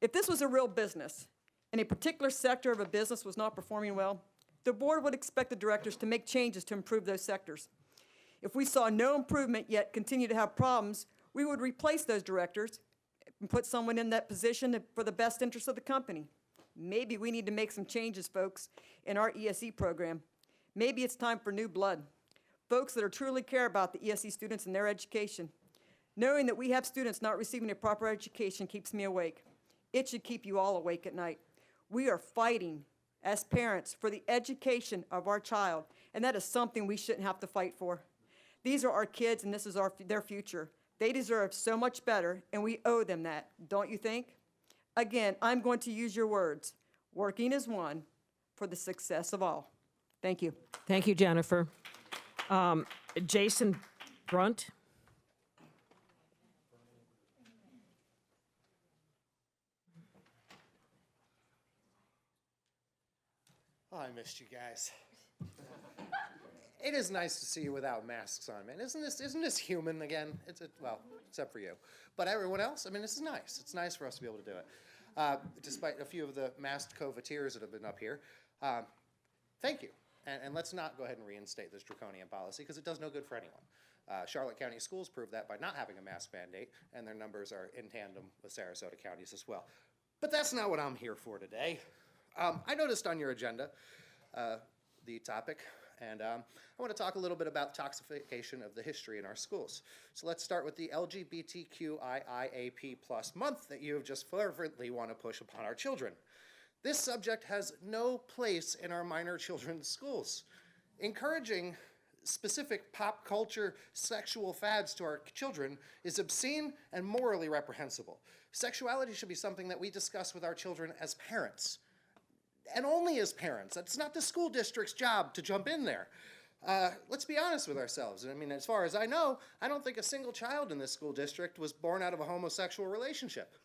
If this was a real business and a particular sector of a business was not performing well, the board would expect the directors to make changes to improve those sectors. If we saw no improvement yet continue to have problems, we would replace those directors and put someone in that position for the best interest of the company. Maybe we need to make some changes, folks, in our ESE program. Maybe it's time for new blood, folks that truly care about the ESE students and their education. Knowing that we have students not receiving a proper education keeps me awake. It should keep you all awake at night. We are fighting as parents for the education of our child, and that is something we shouldn't have to fight for. These are our kids, and this is their future. They deserve so much better, and we owe them that, don't you think? Again, I'm going to use your words. Working as one for the success of all. Thank you. Thank you, Jennifer. Jason Brunt? Oh, I missed you guys. It is nice to see you without masks on, man. Isn't this human again? Well, except for you. But everyone else, I mean, this is nice. It's nice for us to be able to do it. Despite a few of the masked coveteers that have been up here. Thank you. And let's not go ahead and reinstate this draconian policy because it does no good for anyone. Charlotte County Schools proved that by not having a mask mandate, and their numbers are in tandem with Sarasota County's as well. But that's not what I'm here for today. I noticed on your agenda the topic, and I want to talk a little bit about toxification of the history in our schools. So let's start with the LGBTQIAP+ month that you have just fervently want to push upon our children. This subject has no place in our minor children's schools. Encouraging specific pop culture sexual fads to our children is obscene and morally reprehensible. Sexuality should be something that we discuss with our children as parents, and only as parents. It's not the school district's job to jump in there. Let's be honest with ourselves. I mean, as far as I know, I don't think a single child in this school district was born out of a homosexual relationship.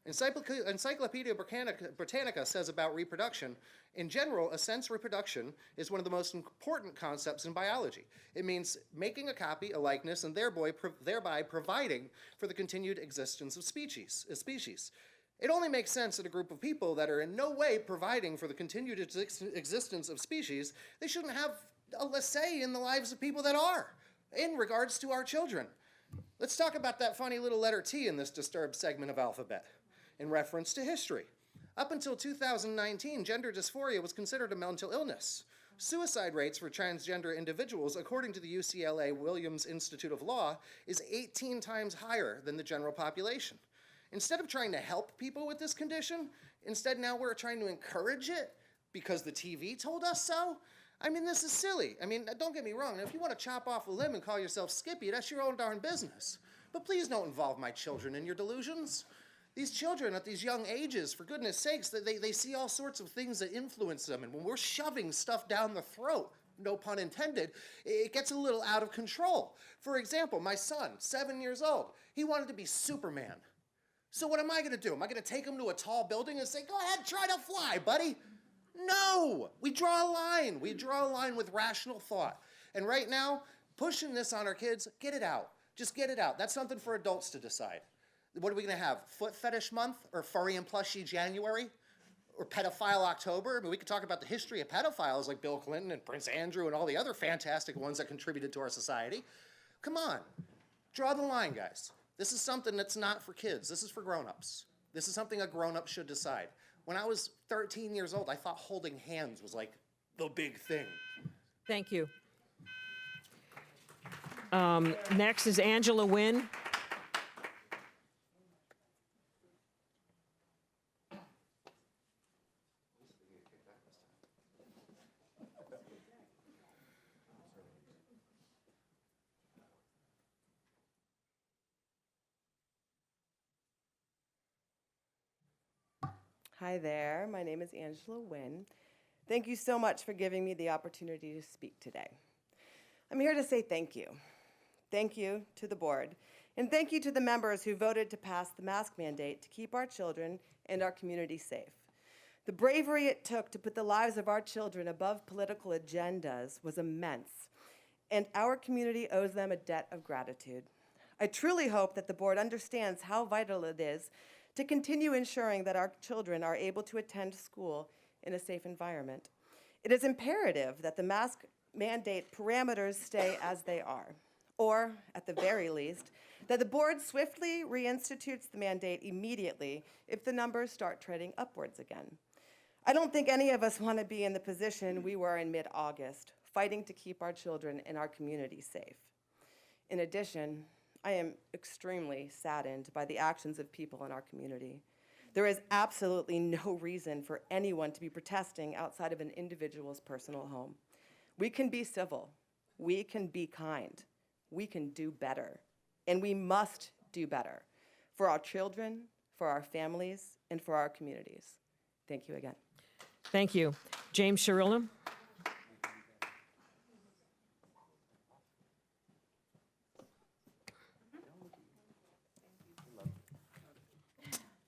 Encyclopedia Britannica says about reproduction, in general, a sense reproduction is one of the most important concepts in biology. It means making a copy, a likeness, and thereby providing for the continued existence of species. It only makes sense that a group of people that are in no way providing for the continued existence of species, they shouldn't have a say in the lives of people that are, in regards to our children. Let's talk about that funny little letter T in this disturbed segment of alphabet, in reference to history. Up until 2019, gender dysphoria was considered a mental illness. Suicide rates for transgender individuals, according to the UCLA Williams Institute of Law, is 18 times higher than the general population. Instead of trying to help people with this condition, instead now we're trying to encourage it because the TV told us so? I mean, this is silly. I mean, don't get me wrong. If you want to chop off a limb and call yourself Skippy, that's your own darn business. But please don't involve my children in your delusions. These children at these young ages, for goodness sakes, they see all sorts of things that influence them. And when we're shoving stuff down the throat, no pun intended, it gets a little out of control. For example, my son, 7 years old, he wanted to be Superman. So what am I gonna do? Am I gonna take him to a tall building and say, go ahead, try to fly, buddy? No, we draw a line. We draw a line with rational thought. And right now, pushing this on our kids, get it out. Just get it out. That's something for adults to decide. What are we gonna have? Foot fetish month or furry and plushy January? Or pedophile October? I mean, we could talk about the history of pedophiles like Bill Clinton and Prince Andrew and all the other fantastic ones that contributed to our society. Come on, draw the line, guys. This is something that's not for kids. This is for grown-ups. This is something a grown-up should decide. When I was 13 years old, I thought holding hands was like the big thing. Thank you. Next is Angela Nguyen. Hi there, my name is Angela Nguyen. Thank you so much for giving me the opportunity to speak today. I'm here to say thank you. Thank you to the board, and thank you to the members who voted to pass the mask mandate to keep our children and our community safe. The bravery it took to put the lives of our children above political agendas was immense, and our community owes them a debt of gratitude. I truly hope that the board understands how vital it is to continue ensuring that our children are able to attend school in a safe environment. It is imperative that the mask mandate parameters stay as they are, or, at the very least, that the board swiftly reinstitutes the mandate immediately if the numbers start trending upwards again. I don't think any of us want to be in the position we were in mid-August, fighting to keep our children and our community safe. In addition, I am extremely saddened by the actions of people in our community. There is absolutely no reason for anyone to be protesting outside of an individual's personal home. We can be civil, we can be kind, we can do better, and we must do better for our children, for our families, and for our communities. Thank you again. Thank you. James Cirillo.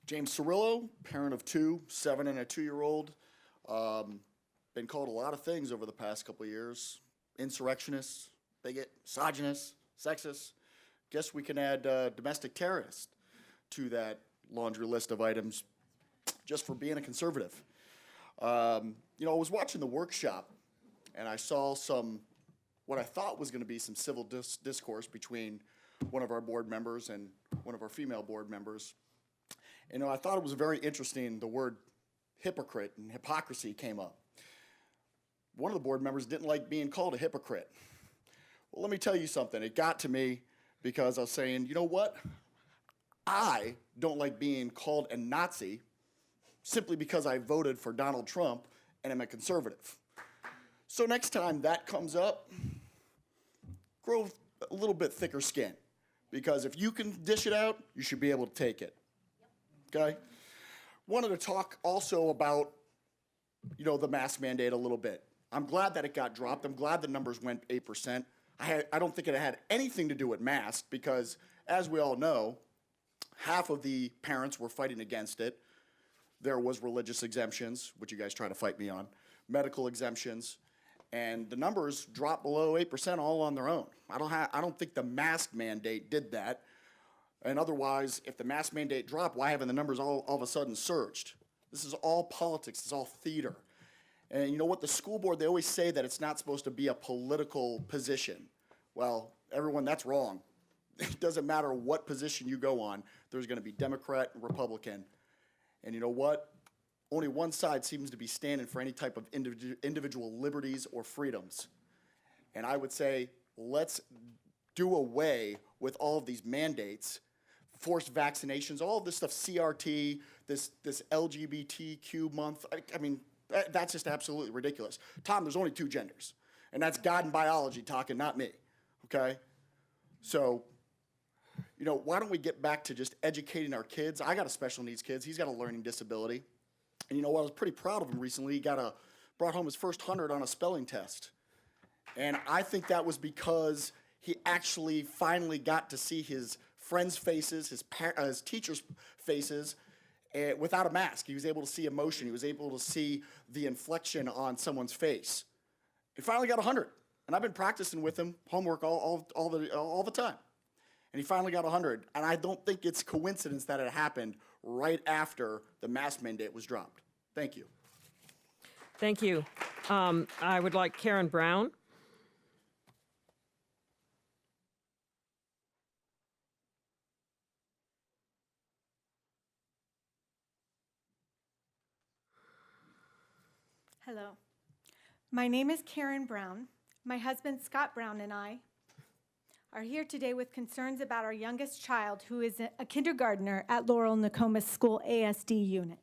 James Cirillo, parent of two, 7 and a 2-year-old. Been called a lot of things over the past couple of years. Insurrectionist, bigot, misogynist, sexist. Guess we can add domestic terrorist to that laundry list of items just for being a conservative. I was watching the workshop and I saw what I thought was going to be some civil discourse between one of our board members and one of our female board members. And I thought it was very interesting, the word hypocrite and hypocrisy came up. One of the board members didn't like being called a hypocrite. Well, let me tell you something. It got to me because I was saying, you know what? I don't like being called a Nazi simply because I voted for Donald Trump and I'm a conservative. So next time that comes up, grow a little bit thicker skin, because if you can dish it out, you should be able to take it. Okay? Wanted to talk also about, the mask mandate a little bit. I'm glad that it got dropped. I'm glad the numbers went 8%. I don't think it had anything to do with masks because, as we all know, half of the parents were fighting against it. There was religious exemptions, which you guys try to fight me on, medical exemptions, and the numbers dropped below 8% all on their own. I don't think the mask mandate did that. And otherwise, if the mask mandate dropped, why haven't the numbers all of a sudden surged? This is all politics. It's all theater. And you know what? The school board, they always say that it's not supposed to be a political position. Well, everyone, that's wrong. It doesn't matter what position you go on. There's going to be Democrat and Republican. And you know what? Only one side seems to be standing for any type of individual liberties or freedoms. And I would say, let's do away with all of these mandates, forced vaccinations, all of this stuff, CRT, this LGBTQ month. I mean, that's just absolutely ridiculous. Tom, there's only two genders, and that's God and biology talking, not me, okay? So, you know, why don't we get back to just educating our kids? I got a special needs kid. He's got a learning disability. And you know what? I was pretty proud of him recently. He brought home his first 100 on a spelling test. And I think that was because he actually finally got to see his friends' faces, his teachers' faces, without a mask. He was able to see emotion. He was able to see the inflection on someone's face. He finally got 100. And I've been practicing with him, homework all the time. And he finally got 100. And I don't think it's coincidence that it happened right after the mask mandate was dropped. Thank you. Thank you. I would like Karen Brown. Hello. My name is Karen Brown. My husband, Scott Brown, and I are here today with concerns about our youngest child, who is a kindergartner at Laurel Nokomis School ASD unit.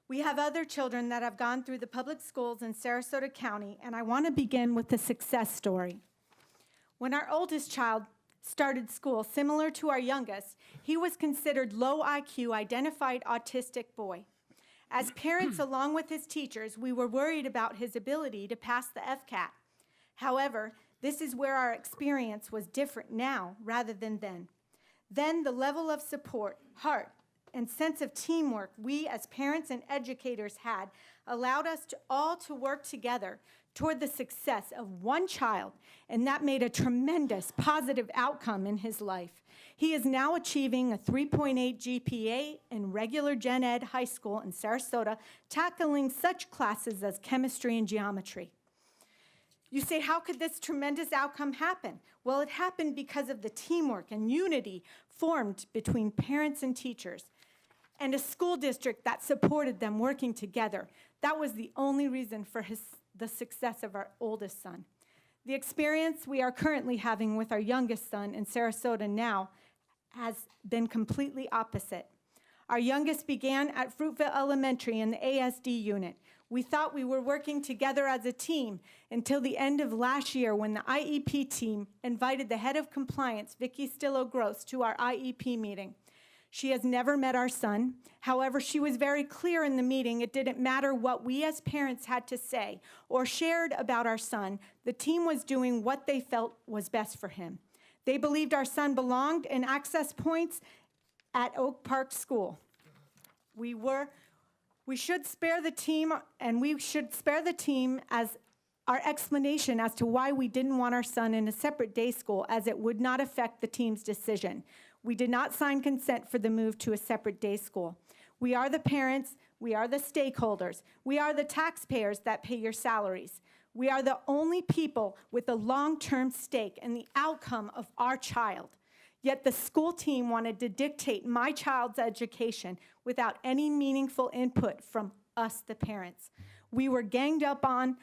We have other children that have gone through the public schools in Sarasota County, and I want to begin with the success story. When our oldest child started school, similar to our youngest, he was considered low IQ, identified autistic boy. As parents, along with his teachers, we were worried about his ability to pass the FCAT. However, this is where our experience was different now rather than then. Then the level of support, heart, and sense of teamwork we as parents and educators had allowed us all to work together toward the success of one child, and that made a tremendous positive outcome in his life. He is now achieving a 3.8 GPA in regular gen ed high school in Sarasota, tackling such classes as chemistry and geometry. You say, how could this tremendous outcome happen? Well, it happened because of the teamwork and unity formed between parents and teachers, and a school district that supported them working together. That was the only reason for the success of our oldest son. The experience we are currently having with our youngest son in Sarasota now has been completely opposite. Our youngest began at Fruitville Elementary in the ASD unit. We thought we were working together as a team until the end of last year when the IEP team invited the head of compliance, Vicki Stillo-Gross, to our IEP meeting. She has never met our son. However, she was very clear in the meeting it didn't matter what we as parents had to say or shared about our son. The team was doing what they felt was best for him. They believed our son belonged in access points at Oak Park School. We should spare the team, and we should spare the team as our explanation as to why we didn't want our son in a separate day school, as it would not affect the team's decision. We did not sign consent for the move to a separate day school. We are the parents, we are the stakeholders, we are the taxpayers that pay your salaries. We are the only people with a long-term stake in the outcome of our child. Yet the school team wanted to dictate my child's education without any meaningful input from us, the parents. We were ganged up on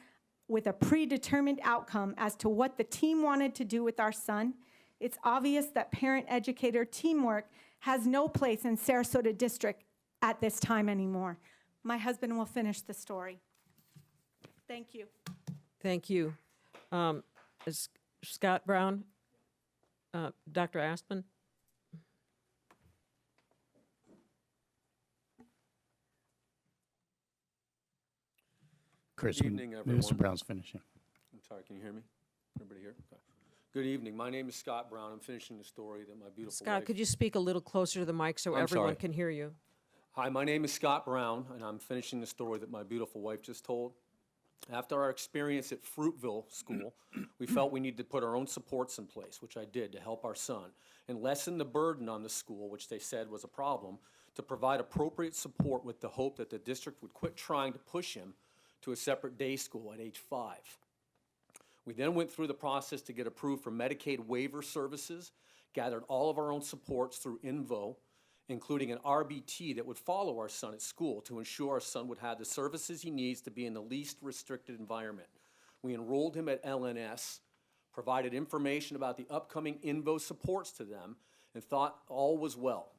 with a predetermined outcome as to what the team wanted to do with our son. It's obvious that parent-educator teamwork has no place in Sarasota District at this time anymore. My husband will finish the story. Thank you. Thank you. Scott Brown, Dr. Aspen? Chris, Good evening, everyone. Mr. Brown's finishing. I'm sorry, can you hear me? Everybody here? Okay. Good evening. My name is Scott Brown. I'm finishing the story that my beautiful Scott, wife... could you speak a little closer to the mic so I'm everyone sorry. can hear you? Hi, my name is Scott Brown, and I'm finishing the story that my beautiful wife just told. After our experience at Fruitville School, we felt we needed to put our own supports in place, which I did to help our son, and lessen the burden on the school, which they said was a problem, to provide appropriate support with the hope that the district would quit trying to push him to a separate day school at age 5. We then went through the process to get approved for Medicaid waiver services, gathered all of our own supports through INVO, including an RBT that would follow our son at school to ensure our son would have the services he needs to be in the least restricted environment. We enrolled him at LNS, provided information about the upcoming INVO supports to them, and thought all was well.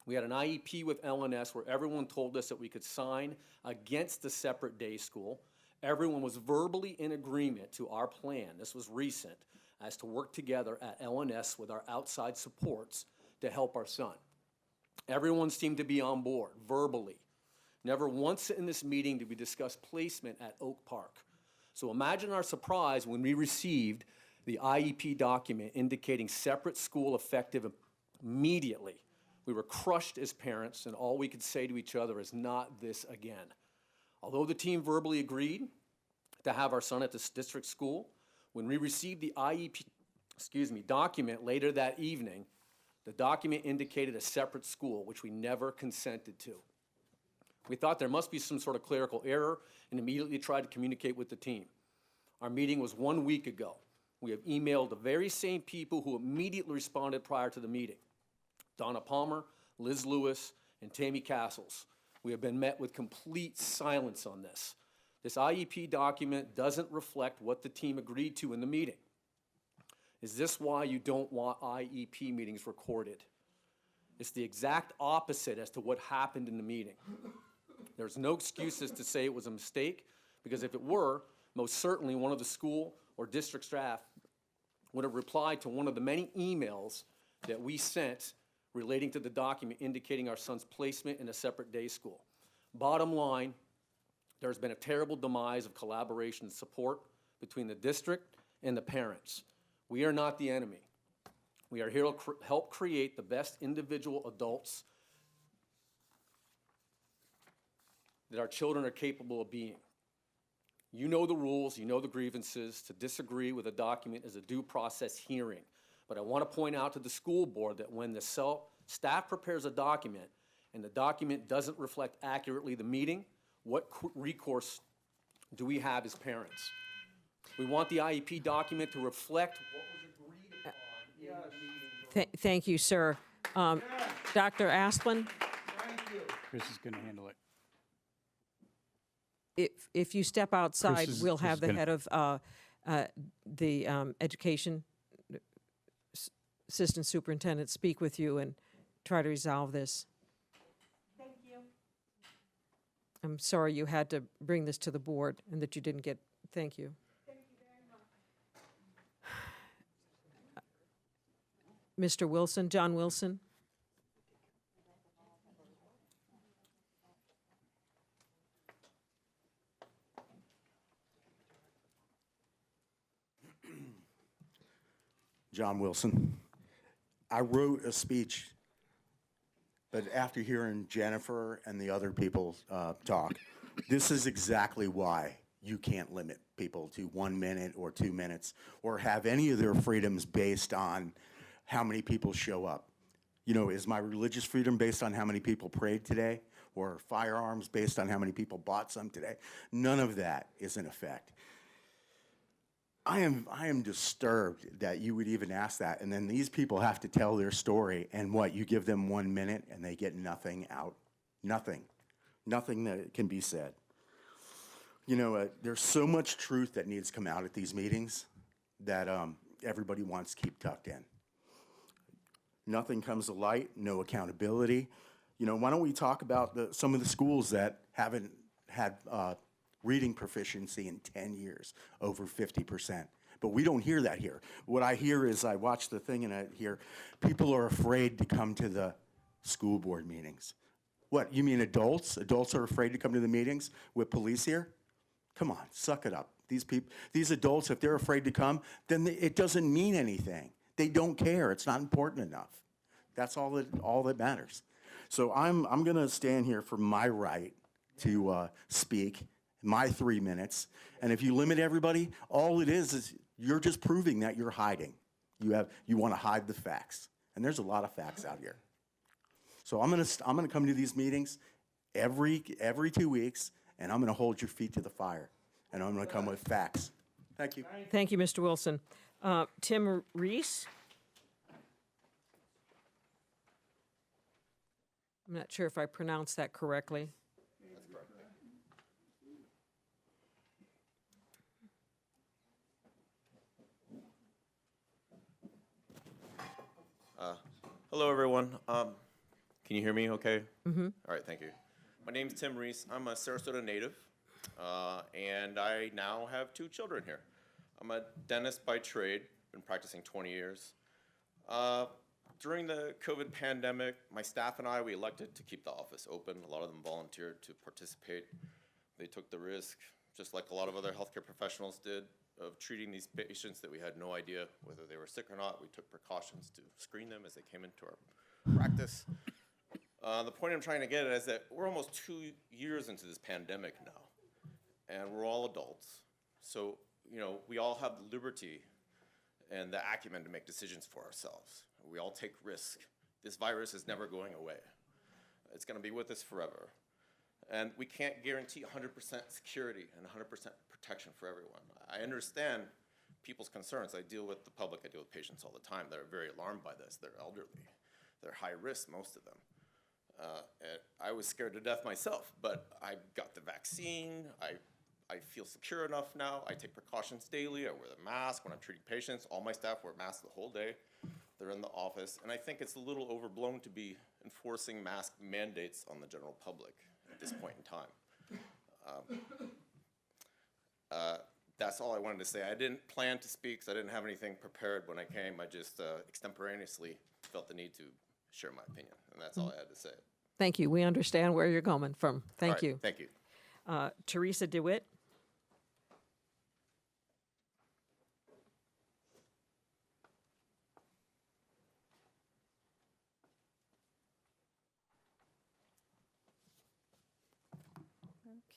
We had an IEP with LNS where everyone told us that we could sign against the separate day school. Everyone was verbally in agreement to our plan, this was recent, as to work together at LNS with our outside supports to help our son. Everyone seemed to be on board, verbally. Never once in this meeting did we discuss placement at Oak Park. So imagine our surprise when we received the IEP document indicating separate school effective immediately. We were crushed as parents, and all we could say to each other is, not this again. Although the team verbally agreed to have our son at this district school, when we received the IEP document later that evening, the document indicated a separate school, which we never consented to. We thought there must be some sort of clerical error and immediately tried to communicate with the team. Our meeting was 1 week ago. We have emailed the very same people who immediately responded prior to the meeting: Donna Palmer, Liz Lewis, and Tammy Castles. We have been met with complete silence on this. This IEP document doesn't reflect what the team agreed to in the meeting. Is this why you don't want IEP meetings recorded? It's the exact opposite as to what happened in the meeting. There's no excuses to say it was a mistake, because if it were, most certainly one of the school or district staff would have replied to one of the many emails that we sent relating to the document indicating our son's placement in a separate day school. Bottom line, there's been a terrible demise of collaboration and support between the district and the parents. We are not the enemy. We are here to help create the best individual adults that our children are capable of being. You know the rules, you know the grievances. To disagree with a document is a due process hearing. But I want to point out to the school board that when the staff prepares a document and the document doesn't reflect accurately the meeting, what recourse do we have as parents? We want the IEP document to reflect what was agreed upon in the meeting. Thank you, sir. Dr. Asplin? Chris is going to handle it. If you step outside, we'll Chris have is the gonna- head of the education assistant superintendent speak with you and try to resolve this. Thank you. I'm sorry you had to bring this to the board and that you didn't get, thank you. Thank you very much. Mr. Wilson, John Wilson? John Wilson. I wrote a speech, but after hearing Jennifer and the other people talk, this is exactly why you can't limit people to 1 minute or 2 minutes or have any of their freedoms based on how many people show up. You know, is my religious freedom based on how many people prayed today, or firearms based on how many people bought some today? None of that is in effect. I am disturbed that you would even ask that, and then these people have to tell their story, and what, you give them 1 minute and they get nothing out? Nothing that can be said. You know, there's so much truth that needs to come out at these meetings that everybody wants to keep tucked in. Nothing comes to light, no accountability. You know, why don't we talk about some of the schools that haven't had reading proficiency in 10 years, over 50%. But we don't hear that here. What I hear is, I watch the thing and I hear people are afraid to come to the school board meetings. What, you mean adults? Adults are afraid to come to the meetings with police here? Come on, suck it up. These adults, if they're afraid to come, then it doesn't mean anything. They don't care. It's not important enough. That's all that matters. So I'm going to stand here for my right to speak, my 3 minutes. And if you limit everybody, all it is you're just proving that you're hiding. You want to hide the facts. And there's a lot of facts out here. So I'm gonna come to these meetings every 2 weeks, and I'm gonna hold your feet to the fire, and I'm gonna come with facts. Thank you. Thank you, Mr. Wilson. Tim Reese? I'm not sure if I pronounced that correctly. Hello, everyone. Can you hear me okay? Mm-hmm. All right, thank you. My name's Tim Reese. I'm a Sarasota native, and I now have 2 children here. I'm a dentist by trade, been practicing 20 years. During the COVID pandemic, my staff and I, we elected to keep the office open. A lot of them volunteered to participate. They took the risk, just like a lot of other healthcare professionals did, of treating these patients that we had no idea whether they were sick or not. We took precautions to screen them as they came into our practice. The point I'm trying to get at is that we're almost 2 years into this pandemic now, and we're all adults. So, we all have the liberty and the acumen to make decisions for ourselves. We all take risk. This virus is never going away. It's going to be with us forever. And we can't guarantee 100% security and 100% protection for everyone. I understand people's concerns. I deal with the public, I deal with patients all the time that are very alarmed by this. They're elderly. They're high risk, most of them. I was scared to death myself, but I got the vaccine. I feel secure enough now. I take precautions daily. I wear the mask when I'm treating patients. All my staff wear masks the whole day. They're in the office. And I think it's a little overblown to be enforcing mask mandates on the general public at this point in time. That's all I wanted to say. I didn't plan to speak because I didn't have anything prepared when I came. I just extemporaneously felt the need to share my opinion, and that's all I had to say. Thank you. We understand where you're coming from. Thank All right, you. Thank you. Teresa DeWitt?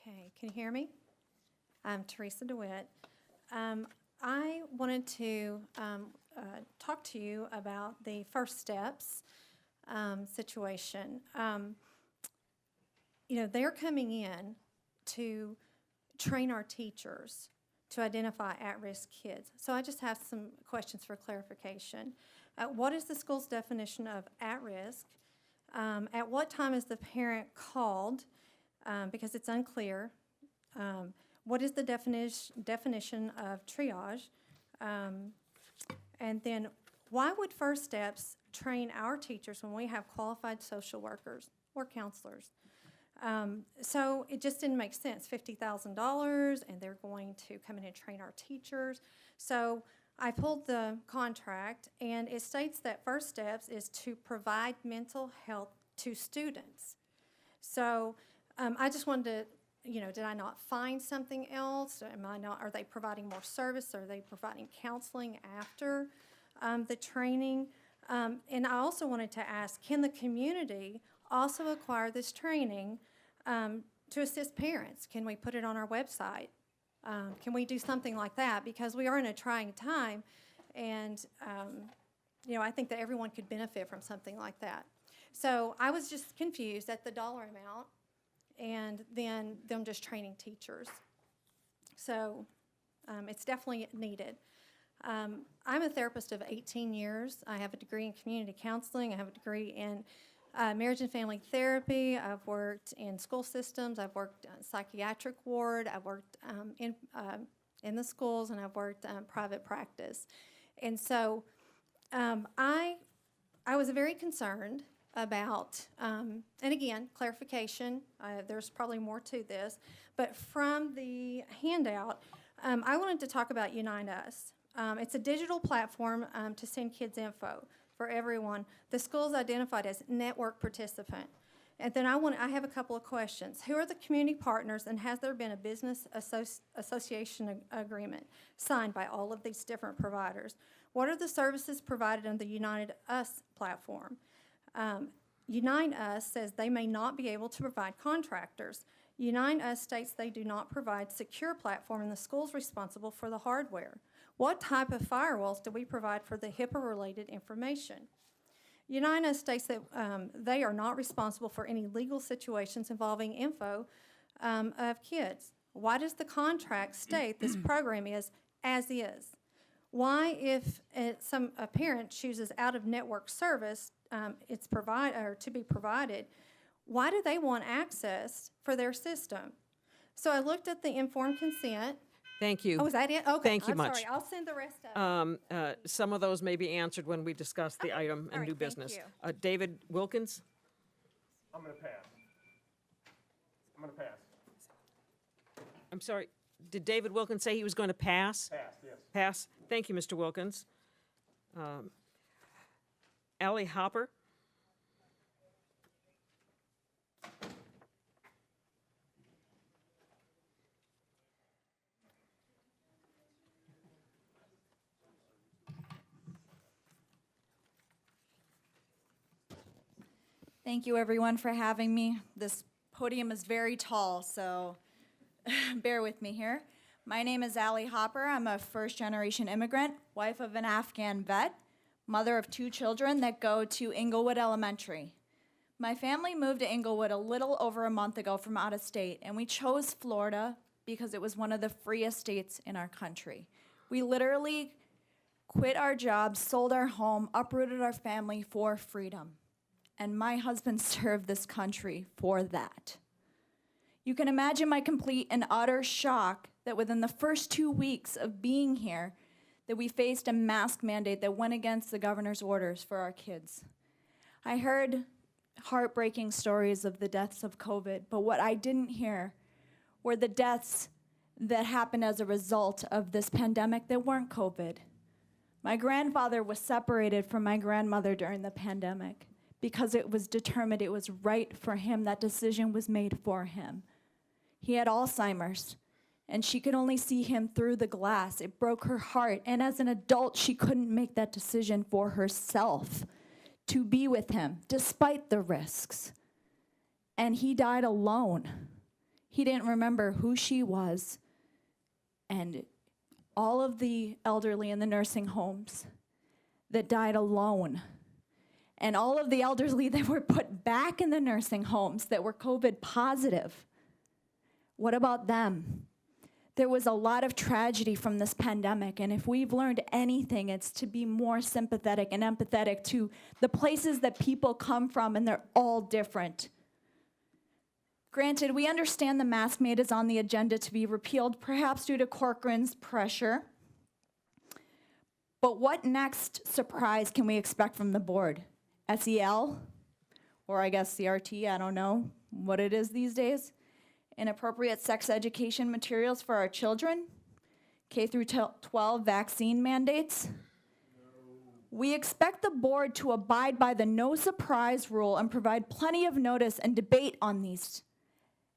Okay, can you hear me? I'm Teresa DeWitt. I wanted to talk to you about the First Steps situation. They're coming in to train our teachers to identify at-risk kids. So I just have some questions for clarification. What is the school's definition of at-risk? At what time is the parent called? Because it's unclear. What is the definition of triage? And then why would First Steps train our teachers when we have qualified social workers or counselors? So it just didn't make sense, $50,000, and they're going to come in and train our teachers. So I pulled the contract, and it states that First Steps is to provide mental health to students. So I just wanted to, did I not find something else? Are they providing more service? Are they providing counseling after the training? And I also wanted to ask, can the community also acquire this training to assist parents? Can we put it on our website? Can we do something like that? Because we are in a trying time, and I think that everyone could benefit from something like that. So I was just confused at the dollar amount, and then them just training teachers. So it's definitely needed. I'm a therapist of 18 years. I have a degree in community counseling. I have a degree in marriage and family therapy. I've worked in school systems. I've worked in psychiatric ward. I've worked in the schools, and I've worked private practice. And so I was very concerned about, and again, clarification, there's probably more to this, but from the handout, I wanted to talk about Unite Us. It's a digital platform to send kids info for everyone. The school's identified as network participant. And then I have a couple of questions. Who are the community partners, and has there been a business association agreement signed by all of these different providers? What are the services provided on the United Us platform? Unite Us says they may not be able to provide contractors. Unite Us states they do not provide secure platform, and the school's responsible for the hardware. What type of firewalls do we provide for the HIPAA-related information? Unite Us states that they are not responsible for any legal situations involving info of kids. Why does the contract state this program is as is? Why, if a parent chooses out-of-network service to be provided, why do they want access for their system? So I looked at the informed consent. Thank you. Oh, is that it? Okay. Thank you I'm much. sorry. I'll send the rest of it. Some of those may be answered when we discuss the item All and right, new thank business. you. David Wilkins? I'm gonna pass. I'm gonna pass. I'm sorry, did David Wilkins say he was going to pass? Pass, yes. Pass. Thank you, Mr. Wilkins. Ally Hopper? Thank you, everyone, for having me. This podium is very tall, so bear with me here. My name is Ally Hopper. I'm a first-generation immigrant, wife of an Afghan vet, mother of 2 children that go to Inglewood Elementary. My family moved to Inglewood a little over a month ago from out of state, and we chose Florida because it was one of the freest states in our country. We literally quit our jobs, sold our home, uprooted our family for freedom. And my husband served this country for that. You can imagine my complete and utter shock that within the first 2 weeks of being here, that we faced a mask mandate that went against the governor's orders for our kids. I heard heartbreaking stories of the deaths of COVID, but what I didn't hear were the deaths that happened as a result of this pandemic that weren't COVID. My grandfather was separated from my grandmother during the pandemic because it was determined it was right for him. That decision was made for him. He had Alzheimer's, and she could only see him through the glass. It broke her heart, and as an adult, she couldn't make that decision for herself to be with him, despite the risks. And he died alone. He didn't remember who she was, and all of the elderly in the nursing homes that died alone, and all of the elderly that were put back in the nursing homes that were COVID positive. What about them? There was a lot of tragedy from this pandemic, and if we've learned anything, it's to be more sympathetic and empathetic to the places that people come from, and they're all different. Granted, we understand the mask mandate is on the agenda to be repealed, perhaps due to Corcoran's pressure. But what next surprise can we expect from the board? SEL, or I guess CRT, I don't know what it is these days. Inappropriate sex education materials for our children, K through 12 vaccine mandates. We expect the board to abide by the no surprise rule and provide plenty of notice and debate on these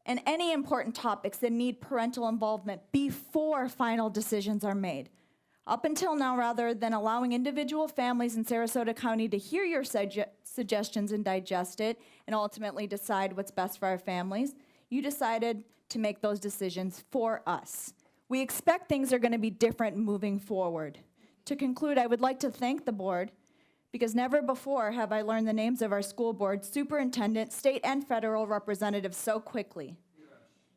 and any important topics that need parental involvement before final decisions are made. Up until now, rather than allowing individual families in Sarasota County to hear your suggestions and digest it and ultimately decide what's best for our families, you decided to make those decisions for us. We expect things are going to be different moving forward. To conclude, I would like to thank the board because never before have I learned the names of our school board, superintendent, state and federal representatives so quickly.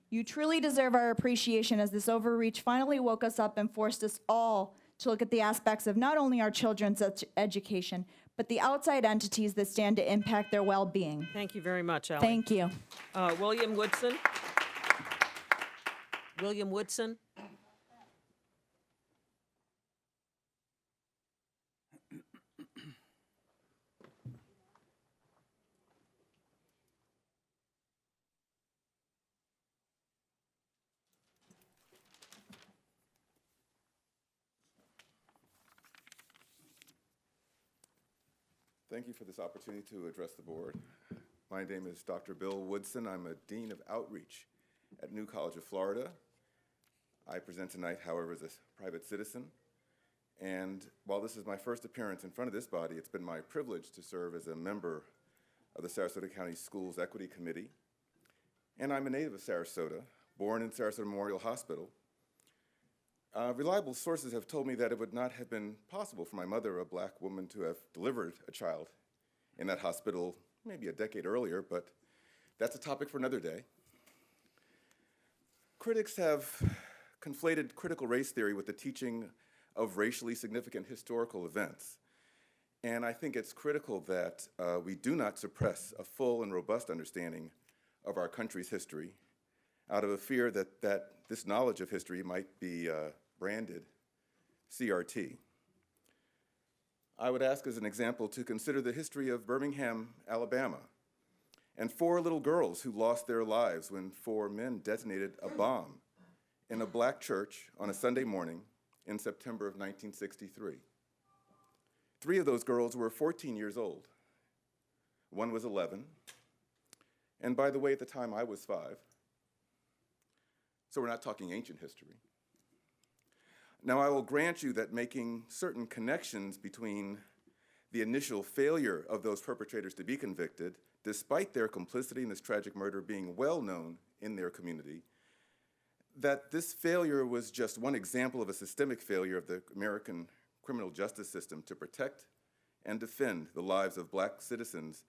You truly deserve our appreciation as this overreach finally woke us up and forced us all to look at the aspects of not only our children's education, but the outside entities that stand to impact their well-being. Thank you very much, Ally. Thank you. William Woodson? William Woodson? Thank you for this opportunity to address the board. My name is Dr. Bill Woodson. I'm a Dean of Outreach at New College of Florida. I present tonight, however, as a private citizen. And while this is my first appearance in front of this body, it's been my privilege to serve as a member of the Sarasota County Schools Equity Committee. And I'm a native of Sarasota, born in Sarasota Memorial Hospital. Reliable sources have told me that it would not have been possible for my mother, a black woman, to have delivered a child in that hospital maybe a decade earlier, but that's a topic for another day. Critics have conflated critical race theory with the teaching of racially significant historical events. And I think it's critical that we do not suppress a full and robust understanding of our country's history out of a fear that this knowledge of history might be branded CRT. I would ask as an example to consider the history of Birmingham, Alabama, and 4 little girls who lost their lives when 4 men detonated a bomb in a black church on a Sunday morning in September of 1963. 3 of those girls were 14 years old. 1 was 11. And by the way, at the time I was 5. So we're not talking ancient history. Now, I will grant you that making certain connections between the initial failure of those perpetrators to be convicted, despite their complicity in this tragic murder being well known in their community, that this failure was just one example of a systemic failure of the American criminal justice system to protect and defend the lives of black citizens,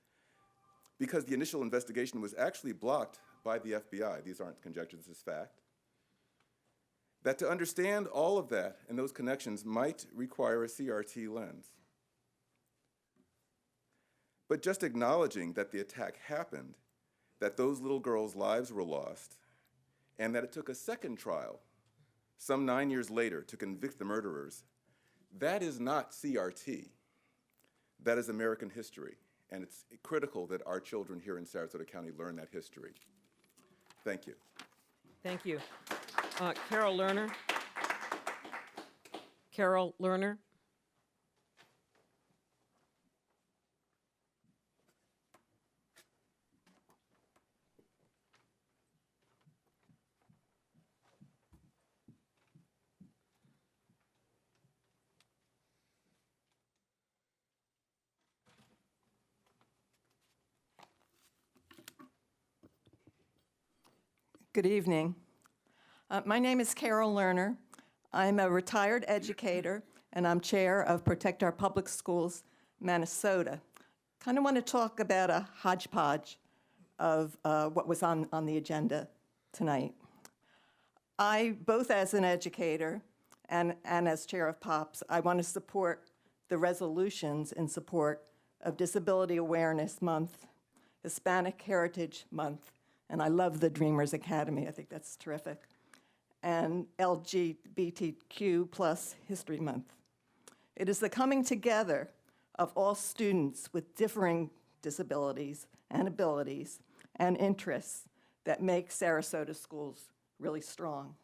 because the initial investigation was actually blocked by the FBI. These aren't conjecture, this is fact. That to understand all of that and those connections might require a CRT lens. But just acknowledging that the attack happened, that those little girls' lives were lost, and that it took a second trial, some 9 years later, to convict the murderers, that is not CRT. That is American history, and it's critical that our children here in Sarasota County learn that history. Thank you. Thank you. Carol Lerner. Carol Lerner. Good evening. My name is Carol Lerner. I'm a retired educator, and I'm chair of Protect Our Public Schools, Minnesota. Kind of want to talk about a hodgepodge of what was on the agenda tonight. I, both as an educator and as chair of POPS, I want to support the resolutions in support of Disability Awareness Month, Hispanic Heritage Month, and I love the Dreamers Academy. I think that's terrific. And LGBTQ plus History Month. It is the coming together of all students with differing disabilities and abilities and interests that make Sarasota schools really strong.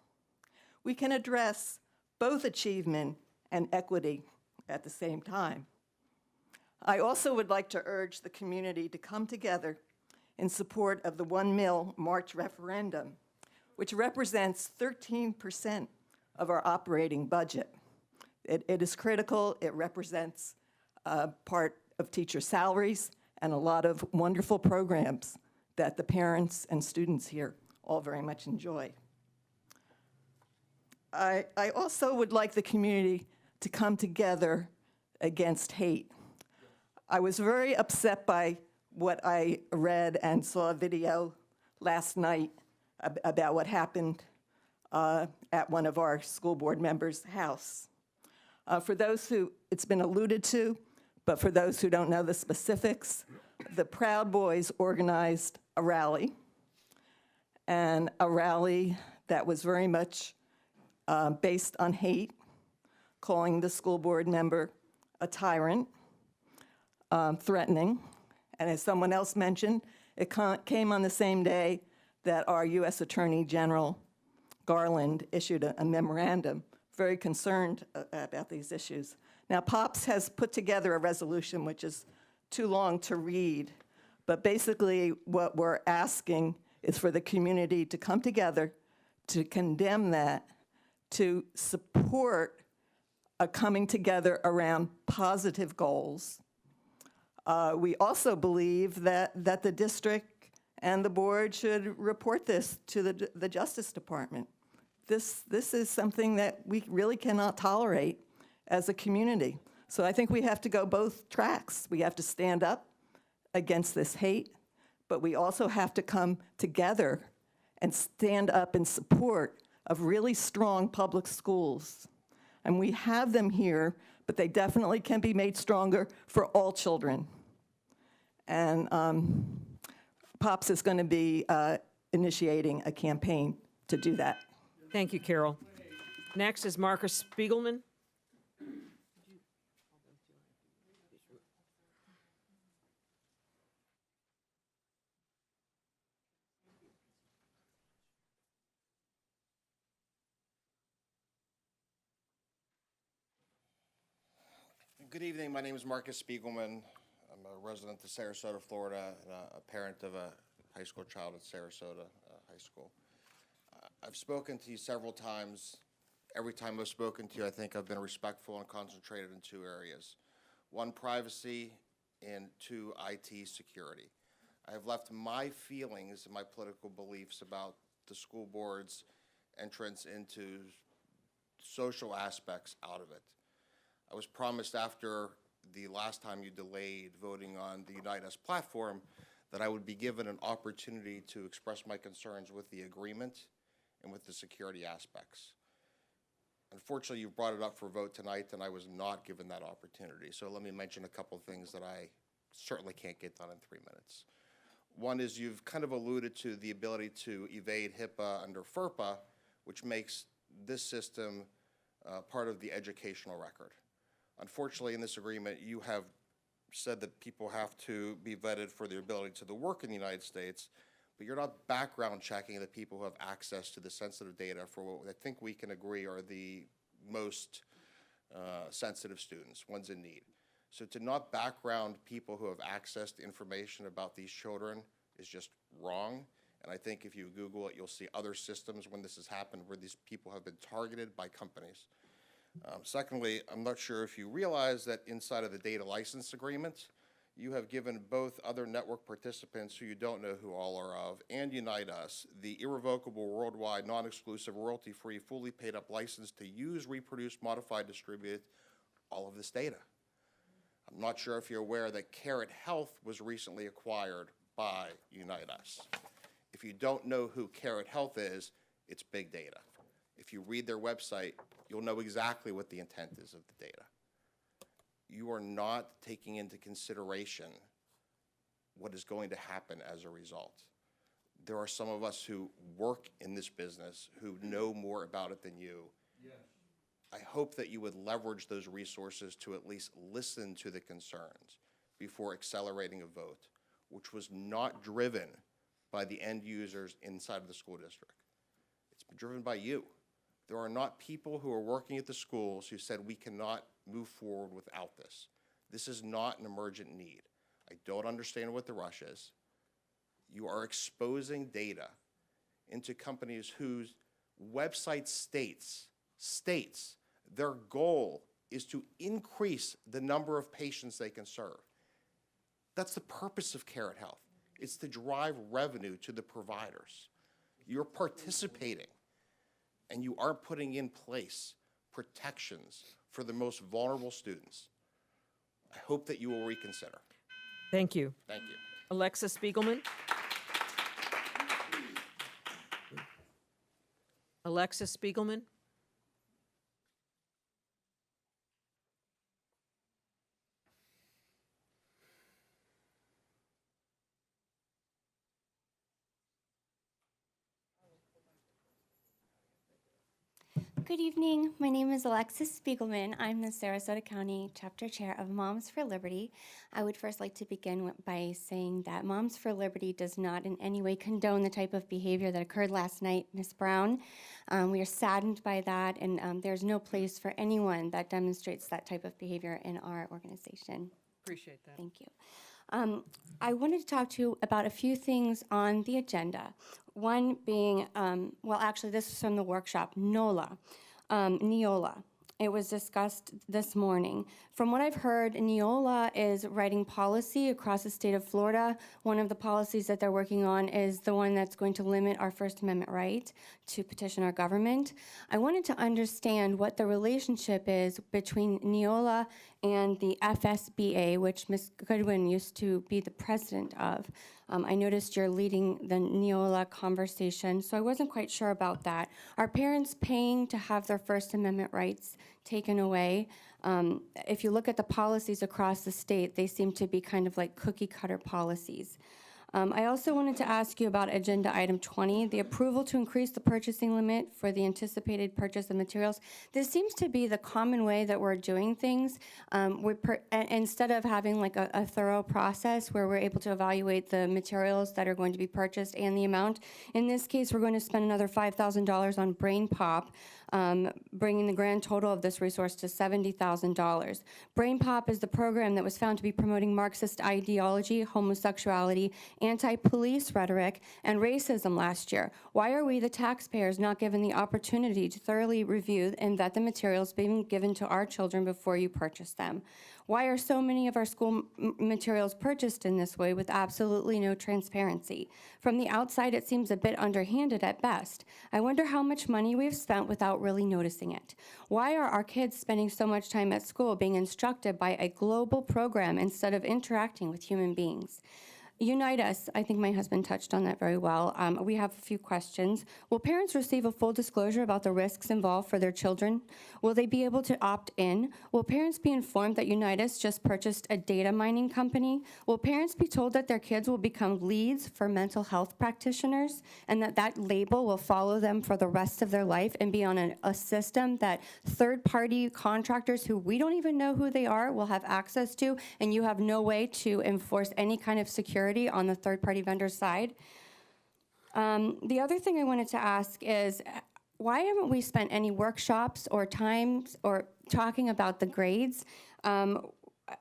We can address both achievement and equity at the same time. I also would like to urge the community to come together in support of the 1 mil March referendum, which represents 13% of our operating budget. It is critical. It represents part of teacher salaries and a lot of wonderful programs that the parents and students here all very much enjoy. I also would like the community to come together against hate. I was very upset by what I read and saw a video last night about what happened at one of our school board members' house. For those who, it's been alluded to, but for those who don't know the specifics, the Proud Boys organized a rally, and a rally that was very much based on hate, calling the school board member a tyrant, threatening. And as someone else mentioned, it came on the same day that our U.S. Attorney General Garland issued a memorandum, very concerned about these issues. Now, POPS has put together a resolution which is too long to read, But basically, what we're asking is for the community to come together, to condemn that, to support a coming together around positive goals. We also believe that the district and the board should report this to the Justice Department. This is something that we really cannot tolerate as a community. So I think we have to go both tracks. We have to stand up against this hate, but we also have to come together and stand up in support of really strong public schools. And we have them here, but they definitely can be made stronger for all children. And POPS is going to be initiating a campaign to do that. Thank you, Carol. Next is Marcus Spiegelman. Good evening. My name is Marcus Spiegelman. I'm a resident of Sarasota, Florida, and a parent of a high school child at Sarasota High School. I've spoken to you several times. Every time I've spoken to you, I think I've been respectful and concentrated in two areas. One, privacy, and two, IT security. I have left my feelings and my political beliefs about the school board's entrance into social aspects out of it. I was promised after the last time you delayed voting on the Unite Us platform that I would be given an opportunity to express my concerns with the agreement and with the security aspects. Unfortunately, you brought it up for vote tonight, and I was not given that opportunity. So let me mention a couple of things that I certainly can't get done in 3 minutes. One is you've kind of alluded to the ability to evade HIPAA under FERPA, which makes this system part of the educational record. Unfortunately, in this agreement, you have said that people have to be vetted for their ability to work in the United States, but you're not background checking the people who have access to the sensitive data for what I think we can agree are the most sensitive students, ones in need. So to not background people who have access to information about these children is just wrong. And I think if you Google it, you'll see other systems when this has happened where these people have been targeted by companies. Secondly, I'm not sure if you realize that inside of the data license agreement, you have given both other network participants who you don't know who all are of and Unite Us the irrevocable, worldwide, non-exclusive, royalty-free, fully paid-up license to use, reproduce, modify, distribute all of this data. I'm not sure if you're aware that Carrot Health was recently acquired by Unite Us. If you don't know who Carrot Health is, it's big data. If you read their website, you'll know exactly what the intent is of the data. You are not taking into consideration what is going to happen as a result. There are some of us who work in this business who know more about it than you. Yes. I hope that you would leverage those resources to at least listen to the concerns before accelerating a vote, which was not driven by the end users inside of the school district. It's been driven by you. There are not people who are working at the schools who said we cannot move forward without this. This is not an emergent need. I don't understand what the rush is. You are exposing data into companies whose website states their goal is to increase the number of patients they can serve. That's the purpose of Carrot Health. It's to drive revenue to the providers. You're participating, and you aren't putting in place protections for the most vulnerable students. I hope that you will reconsider. Thank you. Thank you. Alexis Spiegelman. Alexis Spiegelman. Good evening. My name is Alexis Spiegelman. I'm the Sarasota County Chapter Chair of Moms for Liberty. I would first like to begin by saying that Moms for Liberty does not in any way condone the type of behavior that occurred last night, Ms. Brown. We are saddened by that, and there's no place for anyone that demonstrates that type of behavior in our organization. Appreciate that. Thank you. I wanted to talk to you about a few things on the agenda. One being, well, actually, this is from the workshop, Neola. It was discussed this morning. From what I've heard, Neola is writing policy across the state of Florida. One of the policies that they're working on is the one that's going to limit our First Amendment right to petition our government. I wanted to understand what the relationship is between Neola and the FSBA, which Ms. Goodwin used to be the president of. I noticed you're leading the Neola conversation, so I wasn't quite sure about that. Are parents paying to have their First Amendment rights taken away? If you look at the policies across the state, they seem to be kind of like cookie cutter policies. I also wanted to ask you about agenda item 20, the approval to increase the purchasing limit for the anticipated purchase of materials. This seems to be the common way that we're doing things. Instead of having like a thorough process where we're able to evaluate the materials that are going to be purchased and the amount. In this case, we're going to spend another $5,000 on Brain Pop, bringing the grand total of this resource to $70,000. Brain Pop is the program that was found to be promoting Marxist ideology, homosexuality, anti-police rhetoric, and racism last year. Why are we, the taxpayers, not given the opportunity to thoroughly review and vet the materials being given to our children before you purchase them? Why are so many of our school materials purchased in this way with absolutely no transparency? From the outside, it seems a bit underhanded at best. I wonder how much money we've spent without really noticing it. Why are our kids spending so much time at school being instructed by a global program instead of interacting with human beings? Unite Us, I think my husband touched on that very well. We have a few questions. Will parents receive a full disclosure about the risks involved for their children? Will they be able to opt in? Will parents be informed that Unite Us just purchased a data mining company? Will parents be told that their kids will become leads for mental health practitioners and that label will follow them for the rest of their life and be on a system that third-party contractors who we don't even know who they are will have access to, and you have no way to enforce any kind of security on the third-party vendor side? The other thing I wanted to ask is, why haven't we spent any workshops or times or talking about the grades? I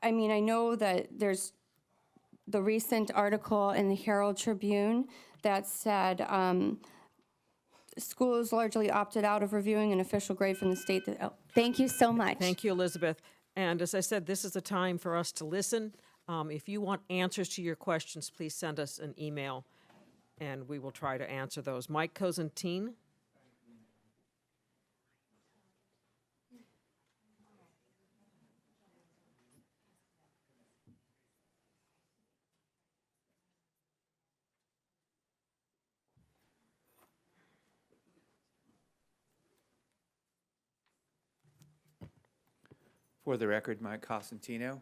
mean, I know that there's the recent article in the Herald Tribune that said schools largely opted out of reviewing an official grade from the state. Thank you so much. Thank you, Elizabeth. And as I said, this is a time for us to listen. If you want answers to your questions, please send us an email, and we will try to answer those. Mike Cosentine? For the record, Mike Cosentino.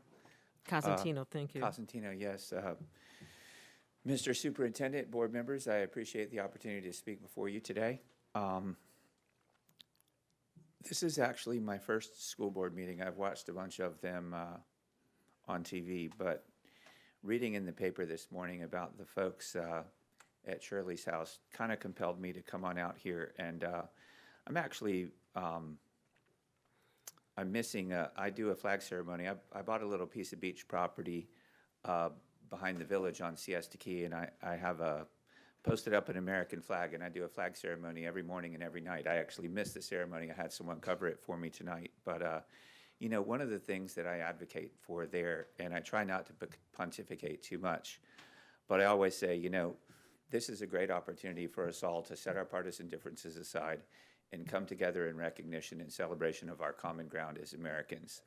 Cosentino, thank you. Cosentino, yes. Mr. Superintendent, board members, I appreciate the opportunity to speak before you today. This is actually my first school board meeting. I've watched a bunch of them on TV, but reading in the paper this morning about the folks at Shirley's house kind of compelled me to come on out here. And I'm actually I'm missing, I do a flag ceremony. I bought a little piece of beach property behind the village on Siesta Key, and I have posted up an American flag, and I do a flag ceremony every morning and every night. I actually missed the ceremony. I had someone cover it for me tonight. But, you know, one of the things that I advocate for there, and I try not to pontificate too much, but I always say, you know, this is a great opportunity for us all to set our partisan differences aside and come together in recognition and celebration of our common ground as Americans.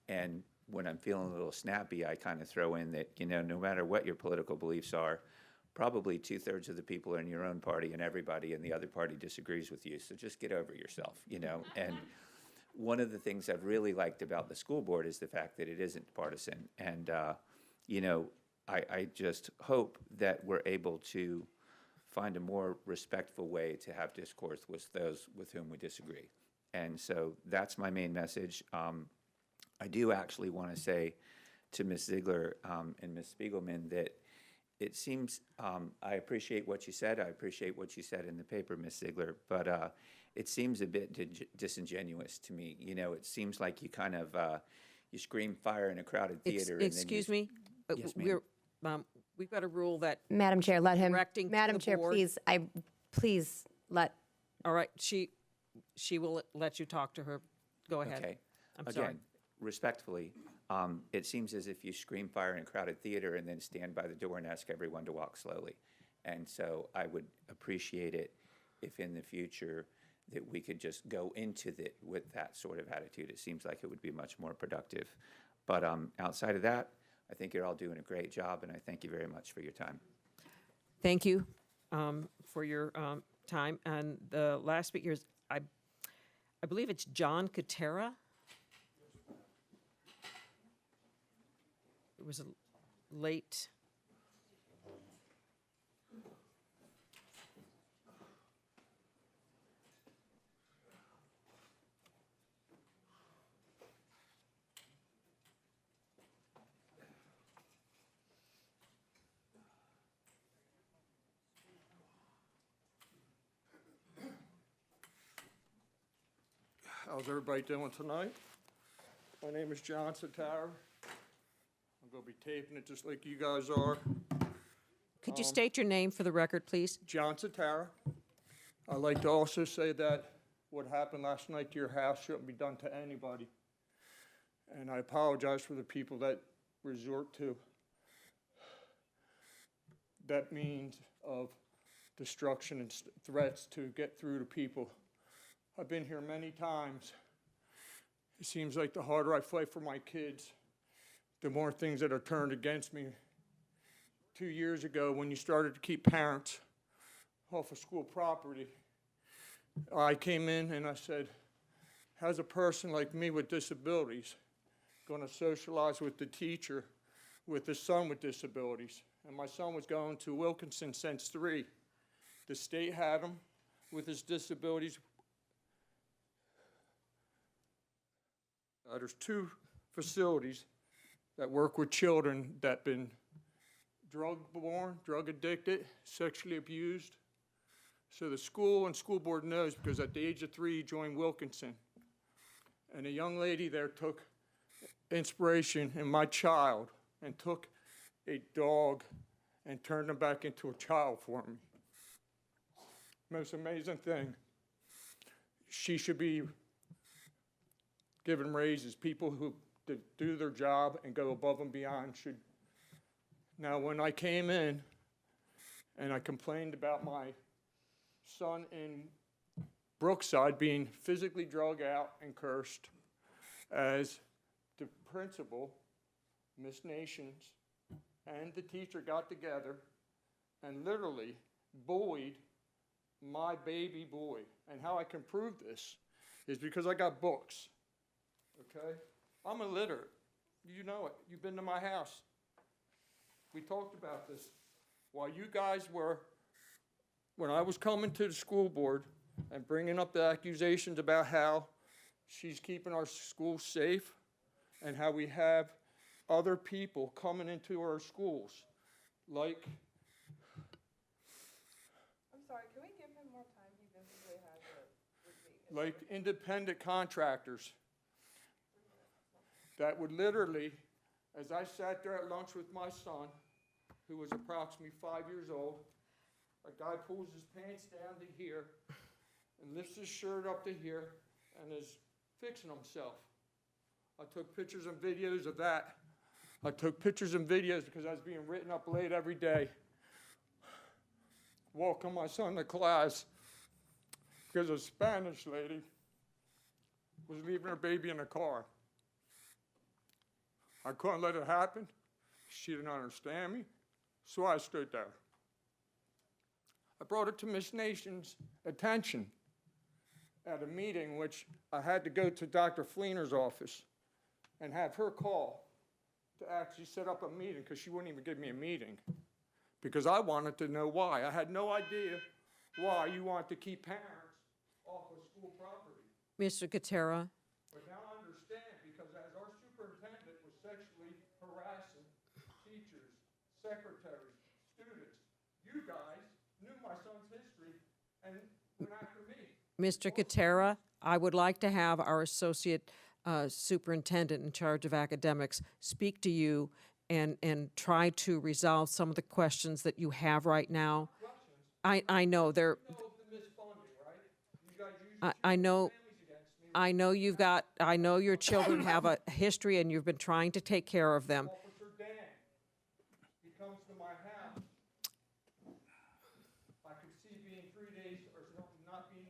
And when I'm feeling a little snappy, I kind of throw in that, you know, no matter what your political beliefs are, probably 2/3 of the people are in your own party and everybody in the other party disagrees with you. So just get over yourself, you know. And one of the things I've really liked about the school board is the fact that it isn't partisan. And, you know, I just hope that we're able to find a more respectful way to have discourse with those with whom we disagree. And so that's my main message. I do actually want to say to Ms. Ziegler and Ms. Spiegelman that it seems, I appreciate what you said. I appreciate what you said in the paper, Ms. Ziegler, but it seems a bit disingenuous to me. You know, it seems like you kind of, you scream fire in a crowded theater. Excuse me? Yes, ma'am. We've got a rule that. Madam Chair, let him. Directing to Madam the Chair, board. please let. All right, she will let you talk to her. Go ahead. Okay. I'm sorry. Again, respectfully, it seems as if you scream fire in a crowded theater and then stand by the door and ask everyone to walk slowly. And so I would appreciate it if in the future that we could just go into it with that sort of attitude. It seems like it would be much more productive. But outside of that, I think you're all doing a great job, and I thank you very much for your time. Thank you for your time. And the last speaker is, I believe it's John Katera. It was a late. How's everybody doing tonight? My name is John Satara. I'm going to be taping it just like you guys are. Could you state your name for the record, please? John Satara. I'd like to also say that what happened last night to your house shouldn't be done to anybody. And I apologize for the people that resort to that means of destruction and threats to get through to people. I've been here many times. It seems like the harder I fight for my kids, the more things that are turned against me. 2 years ago, when you started to keep parents off of school property, I came in and I said, how's a person like me with disabilities going to socialize with the teacher with a son with disabilities? And my son was going to Wilkinson since 3. The state had him with his disabilities. There's 2 facilities that work with children that have been drug-borne, drug-addicted, sexually abused. So the school and school board knows because at the age of 3, he joined Wilkinson. And a young lady there took inspiration in my child and took a dog and turned him back into a child for me. Most amazing thing. She should be given raises. People who do their job and go above and beyond should. Now, when I came in and I complained about my son in Brookside being physically drug out and cursed, as the principal, Miss Nations, and the teacher got together and literally bullied my baby boy. And how I can prove this is because I got books. Okay? I'm illiterate. You know it. You've been to my house. We talked about this. While you guys were, when I was coming to the school board and bringing up the accusations about how she's keeping our schools safe and how we have other people coming into our schools, like. I'm sorry, can we give him more time? He visibly has a Like independent contractors that would literally, as I sat there at lunch with my son, who was approximately 5 years old, a guy pulls his pants down to here and lifts his shirt up to here and is fixing himself. I took pictures and videos of that. I took pictures and videos because I was being written up late every day. Welcome my son to class because a Spanish lady was leaving her baby in a car. I couldn't let it happen. She didn't understand me, so I stood there. I brought it to Miss Nation's attention at a meeting which I had to go to Dr. Fleener's office and have her call to actually set up a meeting because she wouldn't even give me a meeting because I wanted to know why. I had no idea why you want to keep parents off of school property. Mr. Katera, But now I understand because as our superintendent was sexually harassing teachers, secretaries, students, you guys knew my son's history and went after me. Mr. Katera, I would like to have our associate superintendent in charge of academics speak to you and try to resolve some of the questions that you have right now. I know they're, I know, I know you've got, I know your children have a history and you've been trying to take care of them. Officer Dan, he comes to my house. I could see being 3 days or something, not being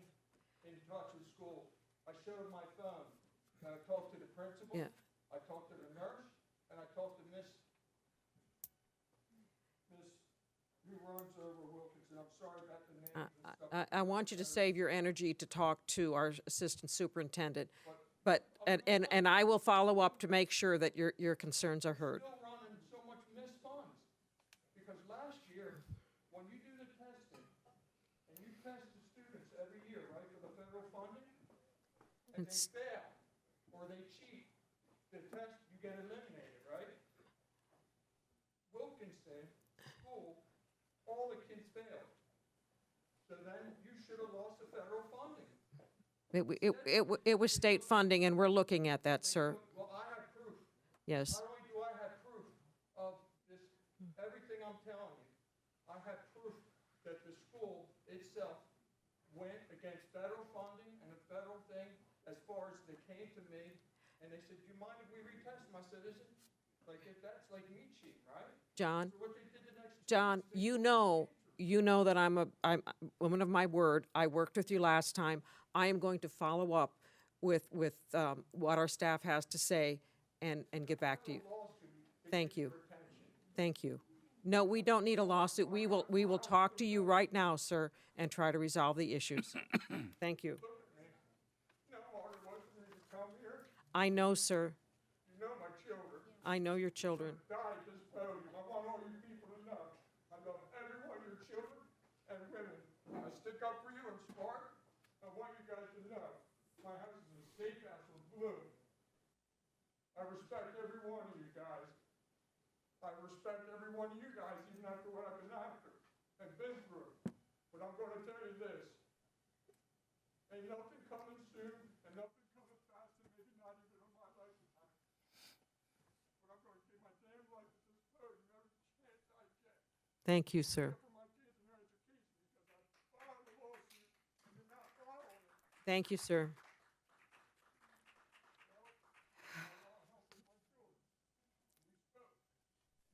in touch with school. I showed him my phone, and I talked to the principal, Yeah. I talked to the nurse, and I talked to Miss who runs over Wilkinson. I'm sorry about the names and stuff. I want you to save your energy to talk to our assistant superintendent, but, and I will follow up to make sure that your concerns are heard. Still running so much missed funds, because last year, when you do the testing, and you test the students every year, right, for the federal funding, and they It's- fail, or they cheat, the test, you get eliminated, right? Wilkinson School, all the kids failed. So then you should have lost the federal funding. It was state funding, and we're looking at that, sir. Well, I have proof. Yes. Not only do I have proof of this, everything I'm telling you, I have proof that the school itself went against federal funding and a federal thing as far as they came to me and they said, do you mind if we retest them? I said, like, if that's like meat cheating, right? John, So what they did the next John, you know that I'm a woman of my word. I worked with you last time. I am going to follow up with what our staff has to say and get back to you. Thank you. Thank you. No, we don't need a lawsuit. We will talk to you right now, sir, and try to resolve the issues. Thank you. No, all it was for me to come here. I know, sir. You know my children. I know your children. Died this podium. I want all you people to know. I love every one of your children and women. I stick up for you and smart. I want you guys to know my house is a state house with blue. I respect every one of you guys. I respect every one of you guys, even after what I've been after and been through. But I'm going to tell you this. Ain't nothing coming soon and nothing coming fast, and maybe not even in my lifetime. But I'm going to give my damn life at this podium every chance I get. Thank you, sir. For my kids and their education, because I filed a lawsuit and you're not following it. Thank you, sir.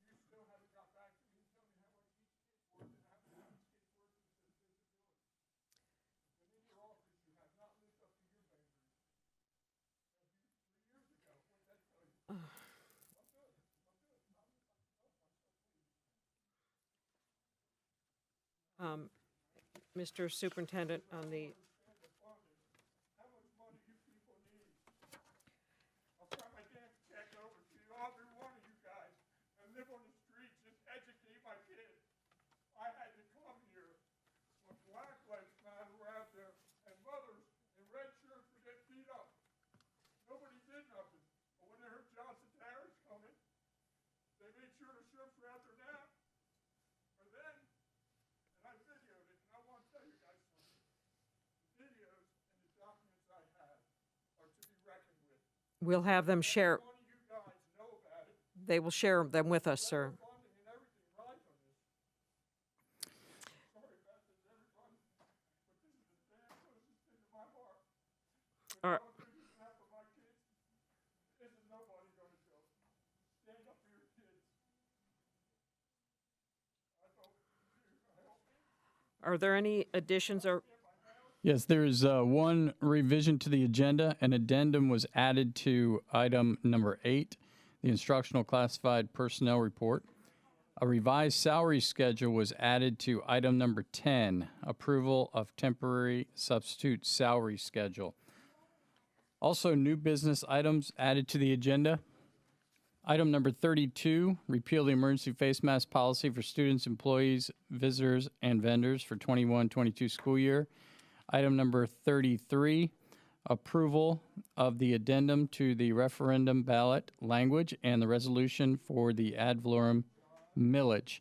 You still haven't got back to me and tell me how much each kid's worth and how much each kid's worth and his disability. And in your office, you have not lived up to your boundaries. 3 years ago, what did that tell you? I'm good. Mr. Superintendent, on the, How much money you people need? I'll try my damn check over to you, every one of you guys, and live on the streets and educate my kids. I had to come here when Black Lives Matter were out there, and mothers in red shirts were getting beat up. Nobody did nothing. But when they heard Johnson Terror's coming, they made sure the shirts were out there now. Or then, and I videoed it, and I want to tell you guys something. The videos and the documents I have are to be reckoned with. we'll have them share, One of you guys know about it. they will share them with us, sir. Funding and everything rides on this. Sorry about this, everybody, but this is the damn closest thing to my heart. All right. If I don't do this now for my kids, isn't nobody gonna do it? Stand up for your kids. I hope you do. I hope. Are there any additions or, Yes, there is one revision to the agenda. An addendum was added to item number 8, the instructional classified personnel report. A revised salary schedule was added to item number 10, approval of temporary substitute salary schedule. Also, new business items added to the agenda. Item number 32, repeal the emergency face mask policy for students, employees, visitors, and vendors for 21-22 school year. Item number 33, approval of the addendum to the referendum ballot language and the resolution for the ad valorem millage.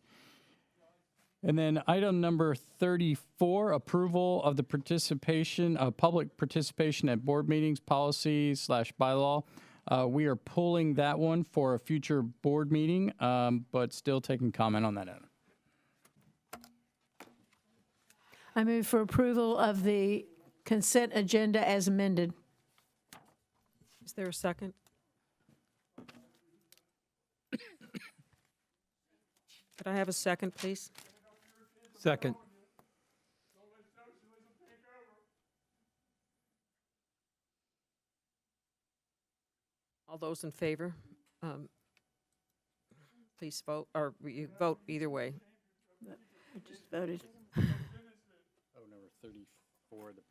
And then item number 34, approval of the participation, public participation at board meetings, policy/bylaw. We are pulling that one for a future board meeting, but still taking comment on that item. I move for approval of the consent agenda as amended. Is there a second? Could I have a second, please? Second. All those in favor, please vote, or you vote either way. I just voted. Oh, number 34, the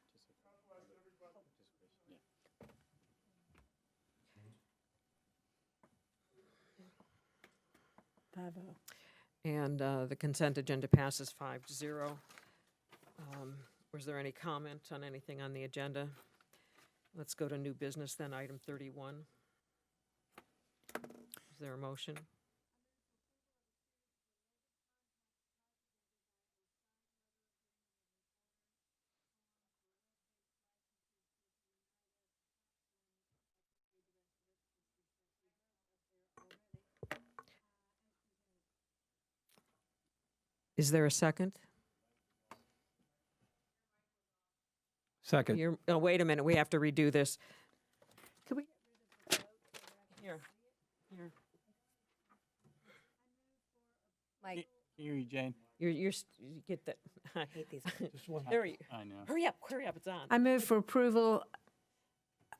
Five oh. And the consent agenda passes 5-0. Was there any comment on anything on the agenda? Let's go to new business then, item 31. Is there a motion? Is there a second? Second. Oh, wait a minute, we have to redo this. Could we? Here. Like, Hear you, Jane. You get that. I hate these. There you. I know. Hurry up, it's on. I move for approval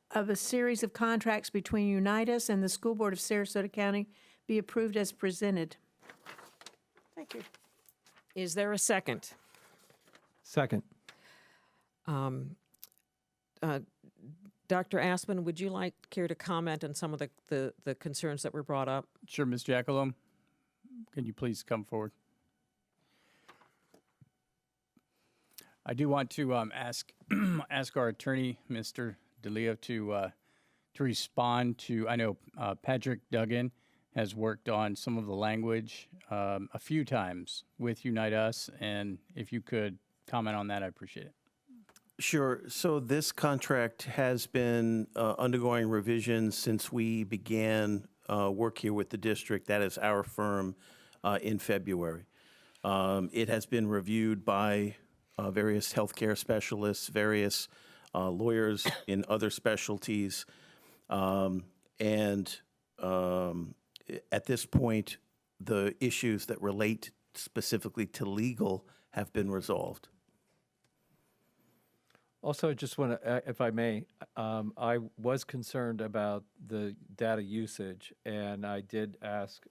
of a series of contracts between Unite Us and the School Board of Sarasota County be approved as presented. Thank you. Is there a second? Second. Dr. Aspen, would you care to comment on some of the concerns that were brought up? Sure, Ms. Jackaloum, can you please come forward? I do want to ask our attorney, Mr. DeLeo, to respond to. I know Patrick Duggan has worked on some of the language a few times with Unite Us, and if you could comment on that, I appreciate it. Sure. So this contract has been undergoing revisions since we began work here with the district. That is our firm in February. It has been reviewed by various healthcare specialists, various lawyers in other specialties, and at this point, the issues that relate specifically to legal have been resolved. Also, I just want to, if I may, I was concerned about the data usage, and I did ask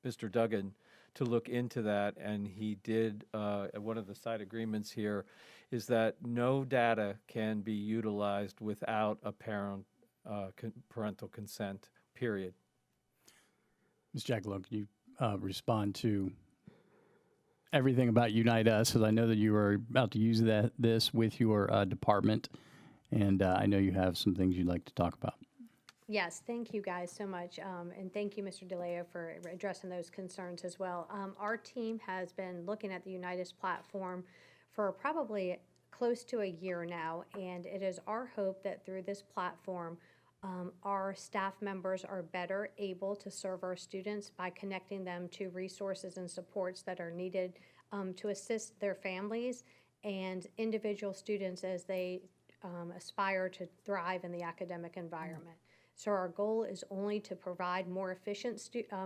Mr. Duggan to look into that, and he did. One of the side agreements here is that no data can be utilized without a parental consent, period. Ms. Jackaloum, can you respond to everything about Unite Us, because I know that you are about to use this with your department, and I know you have some things you'd like to talk about. Yes, thank you guys so much, and thank you, Mr. DeLeo, for addressing those concerns as well. Our team has been looking at the Unite Us platform for probably close to a year now, and it is our hope that through this platform, our staff members are better able to serve our students by connecting them to resources and supports that are needed to assist their families and individual students as they aspire to thrive in the academic environment. So our goal is only to provide more efficient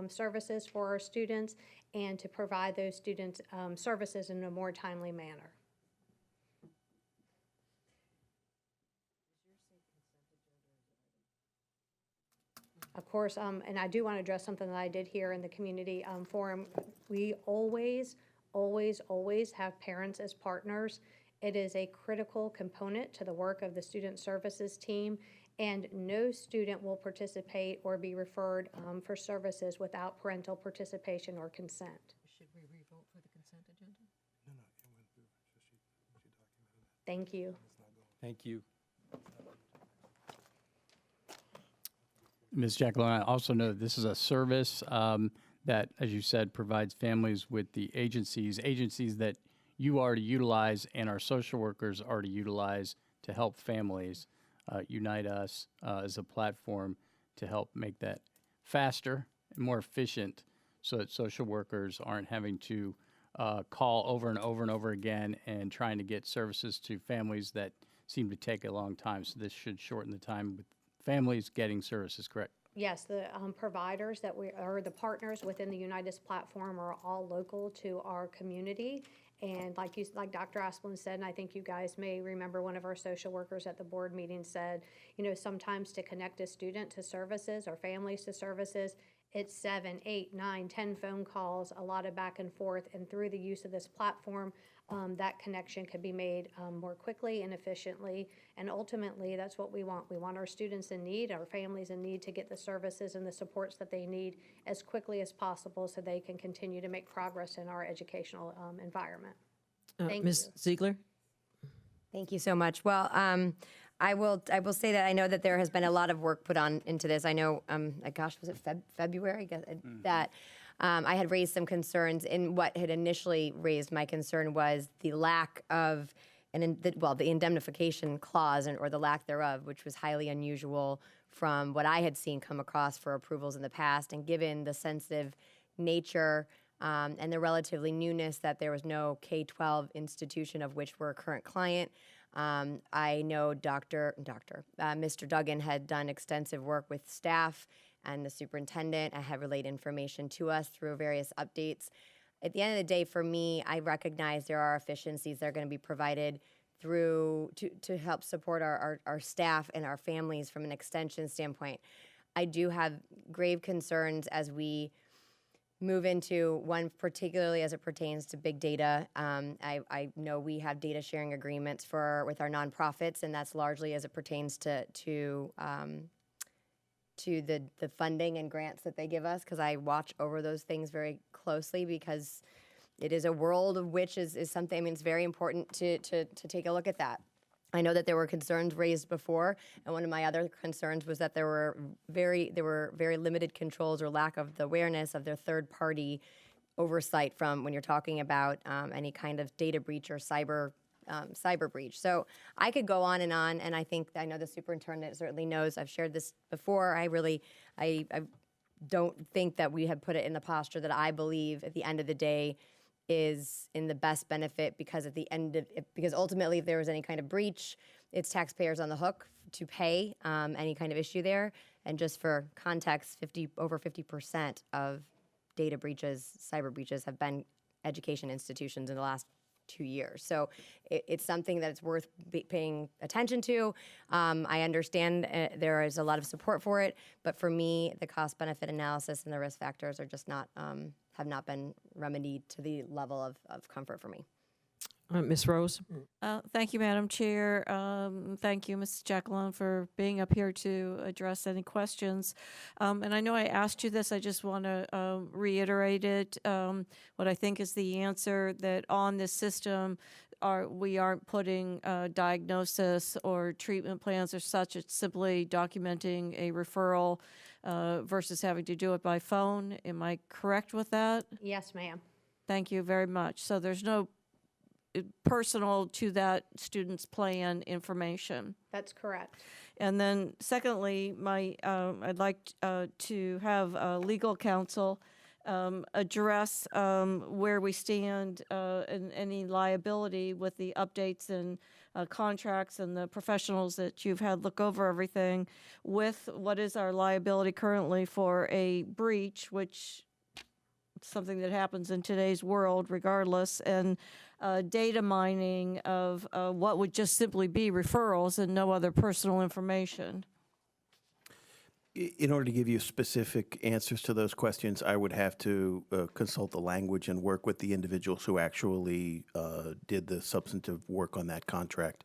services for our students and to provide those students services in a more timely manner. Of course, and I do want to address something that I did here in the community forum. We always have parents as partners. It is a critical component to the work of the student services team, and no student will participate or be referred for services without parental participation or consent. Should we re-vote for the consent agenda? No, it went through. She documented that. Thank you. Thank you. Ms. Jackaloum, I also know that this is a service that, as you said, provides families with the agencies that you already utilize and our social workers already utilize to help families. Unite Us is a platform to help make that faster and more efficient so that social workers aren't having to call over and over and over again and trying to get services to families that seem to take a long time. So this should shorten the time with families getting services, correct? Yes, the providers that we are, the partners within the Unitas platform are all local to our community. And like Dr. Asplund said, and I think you guys may remember one of our social workers at the board meeting said, you know, sometimes to connect a student to services or families to services, it's 7, 8, 9, 10 phone calls, a lot of back and forth, and through the use of this platform, that connection could be made more quickly and efficiently, and ultimately, that's what we want. We want our students in need, our families in need to get the services and the supports that they need as quickly as possible so they can continue to make progress in our educational environment. Thank Ms. Ziegler? Thank you so much. Well, I will say that I know that there has been a lot of work put on into this. I know, gosh, was it February? That I had raised some concerns, and what had initially raised my concern was the lack of, the indemnification clause or the lack thereof, which was highly unusual from what I had seen come across for approvals in the past. And given the sensitive nature and the relatively newness that there was no K-12 institution of which we're a current client, I know Mr. Duggan had done extensive work with staff and the superintendent and had relayed information to us through various updates. At the end of the day, for me, I recognize there are efficiencies that are going to be provided through to help support our staff and our families from an extension standpoint. I do have grave concerns as we move into one, particularly as it pertains to big data. I know we have data sharing agreements with our nonprofits, and that's largely as it pertains to the funding and grants that they give us, because I watch over those things very closely, because it is a world of which is something, I mean, it's very important to take a look at that. I know that there were concerns raised before, and one of my other concerns was that there were very limited controls or lack of the awareness of their third-party oversight from when you're talking about any kind of data breach or cyber breach. So I could go on, and I know the superintendent certainly knows. I've shared this before. I don't think that we have put it in the posture that I believe at the end of the day is in the best benefit, because because ultimately, if there was any kind of breach, it's taxpayers on the hook to pay any kind of issue there. And just for context, over 50% of data breaches, cyber breaches, have been education institutions in the last 2 years. So it's something that it's worth paying attention to. I understand there is a lot of support for it, but for me, the cost-benefit analysis and the risk factors are just not have not been remedied to the level of comfort for me. Ms. Rose? Thank you, Madam Chair. Thank you, Ms. Jacqueline, for being up here to address any questions. And I know I asked you this. I just want to reiterate it. What I think is the answer, that on this system, we aren't putting diagnosis or treatment plans or such. It's simply documenting a referral versus having to do it by phone. Am I correct with that? Yes, ma'am. Thank you very much. So there's no personal to that student's plan information. That's correct. And then secondly, I'd like to have legal counsel address where we stand and any liability with the updates and contracts and the professionals that you've had look over everything, with what is our liability currently for a breach, which is something that happens in today's world regardless, and data mining of what would just simply be referrals and no other personal information. In order to give you specific answers to those questions, I would have to consult the language and work with the individuals who actually did the substantive work on that contract.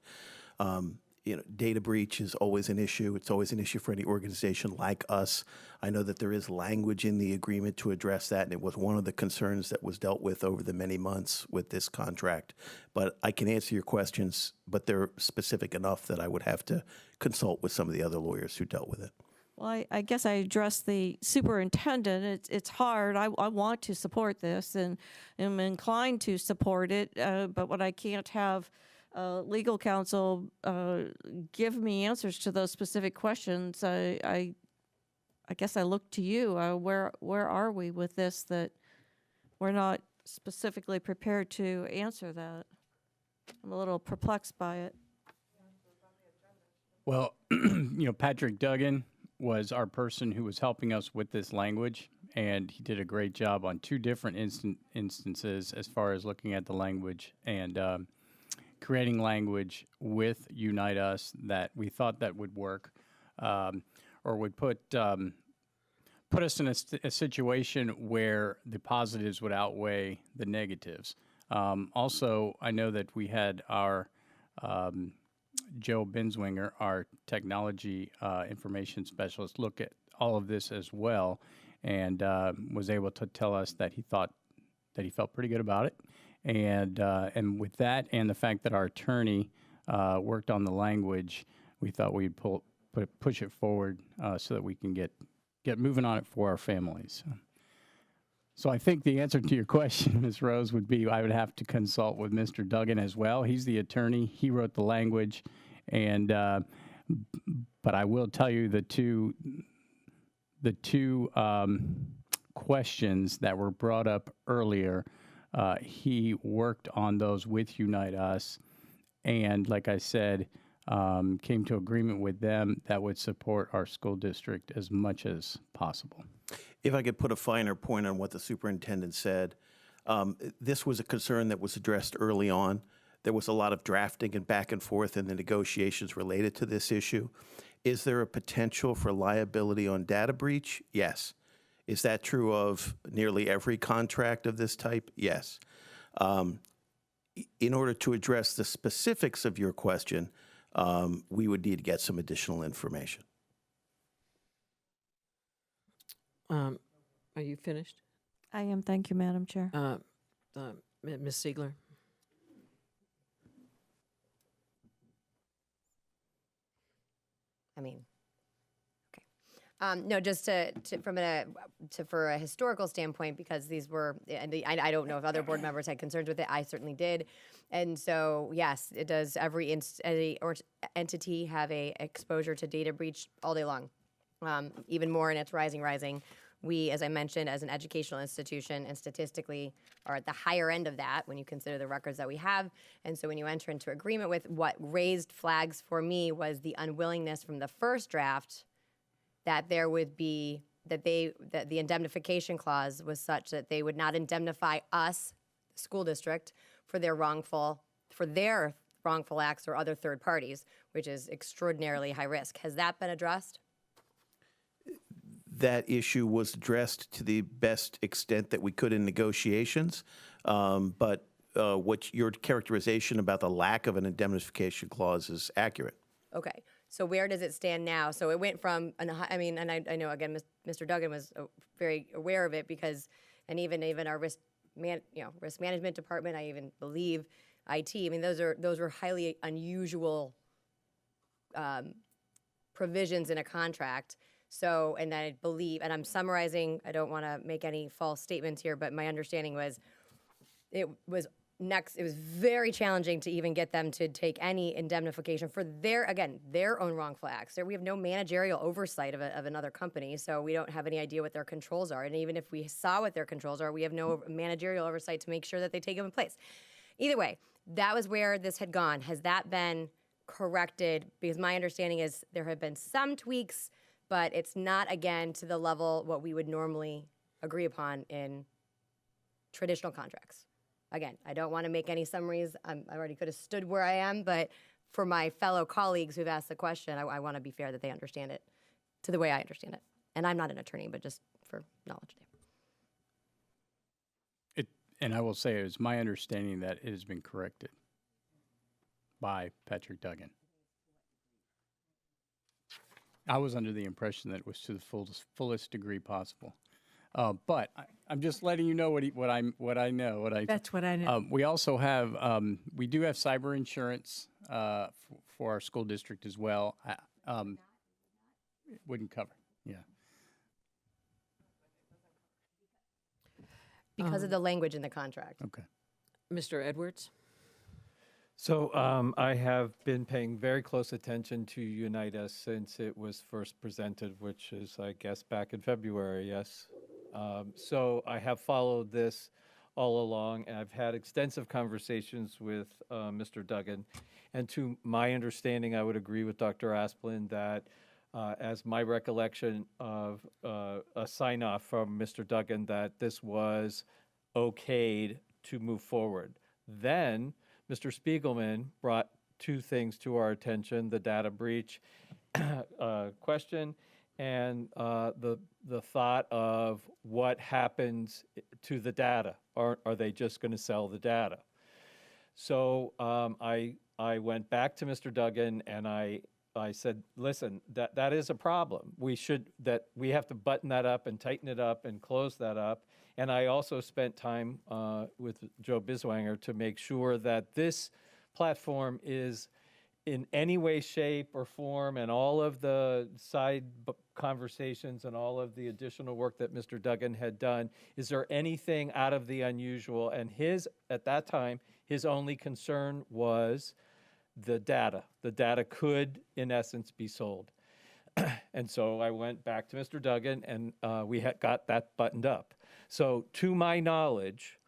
Data breach is always an issue. It's always an issue for any organization like us. I know that there is language in the agreement to address that, and it was one of the concerns that was dealt with over the many months with this contract. But I can answer your questions, but they're specific enough that I would have to consult with some of the other lawyers who dealt with it. Well, I guess I addressed the superintendent. It's hard. I want to support this and am inclined to support it, but what I can't have legal counsel give me answers to those specific questions. I I guess I look to you. Where are we with this that we're not specifically prepared to answer that? I'm a little perplexed by it. Well, Patrick Duggan was our person who was helping us with this language, and he did a great job on two different instances as far as looking at the language and creating language with Unite Us that we thought that would work, or would put us in a situation where the positives would outweigh the negatives. Also, I know that we had our Joe Binswinger, our technology information specialist, look at all of this as well, and was able to tell us that he thought that he felt pretty good about it. And with that, and the fact that our attorney worked on the language, we thought we'd push it forward so that we can get moving on it for our families. So I think the answer to your question, Ms. Rose, would be I would have to consult with Mr. Duggan as well. He's the attorney. He wrote the language, and but I will tell you the two questions that were brought up earlier. He worked on those with Unite Us, and like I said, came to agreement with them that would support our school district as much as possible. If I could put a finer point on what the superintendent said, this was a concern that was addressed early on. There was a lot of drafting and back and forth in the negotiations related to this issue. Is there a potential for liability on data breach? Yes. Is that true of nearly every contract of this type? Yes. In order to address the specifics of your question, we would need to get some additional information. Are you finished? I am. Thank you, Madam Chair. Ms. Siegler? I mean, okay. No, just for a historical standpoint, because these were, and I don't know if other board members had concerns with it. I certainly did. And so, yes, it does. Every entity have a exposure to data breach all day long. Even more, and it's rising. We, as I mentioned, as an educational institution and statistically are at the higher end of that when you consider the records that we have. And so when you enter into agreement with what raised flags for me was the unwillingness from the first draft that there would be, that the indemnification clause was such that they would not indemnify us, the school district, for their wrongful acts or other third parties, which is extraordinarily high risk. Has that been addressed? That issue was addressed to the best extent that we could in negotiations, but what your characterization about the lack of an indemnification clause is accurate. Okay, so where does it stand now? So it went from, and I know again, Mr. Duggan was very aware of it because, and even our risk management department, I even believe IT. I mean, those were highly unusual provisions in a contract. So, and I believe, and I'm summarizing, I don't want to make any false statements here, but my understanding was it was very challenging to even get them to take any indemnification for their own wrongful acts. We have no managerial oversight of another company, so we don't have any idea what their controls are. And even if we saw what their controls are, we have no managerial oversight to make sure that they take them in place. Either way, that was where this had gone. Has that been corrected? Because my understanding is there have been some tweaks, but it's not, again, to the level what we would normally agree upon in traditional contracts. Again, I don't want to make any summaries. I already could have stood where I am, but for my fellow colleagues who've asked the question, I want to be fair that they understand it to the way I understand it. And I'm not an attorney, but just for knowledge. And I will say it is my understanding that it has been corrected by Patrick Duggan. I was under the impression that it was to the fullest degree possible. But I'm just letting you know what I know. That's what I know. We also have we do have cyber insurance for our school district as well. It wouldn't cover, yeah. Because of the language in the contract. Okay. Mr. Edwards? So I have been paying very close attention to Unite Us since it was first presented, which is, I guess, back in February, yes. So I have followed this all along, and I've had extensive conversations with Mr. Duggan. And to my understanding, I would agree with Dr. Asplin that as my recollection of a sign-off from Mr. Duggan that this was okayed to move forward. Then Mr. Spiegelman brought two things to our attention: the data breach question and the thought of what happens to the data. Are they just going to sell the data? So I went back to Mr. Duggan and I said, listen, that is a problem. We have to button that up and tighten it up and close that up. And I also spent time with Joe Biswanger to make sure that this platform is in any way, shape, or form, and all of the side conversations and all of the additional work that Mr. Duggan had done, is there anything out of the unusual? And at that time, his only concern was the data. The data could, in essence, be sold. And so I went back to Mr. Duggan, and we had got that buttoned up. So to my knowledge,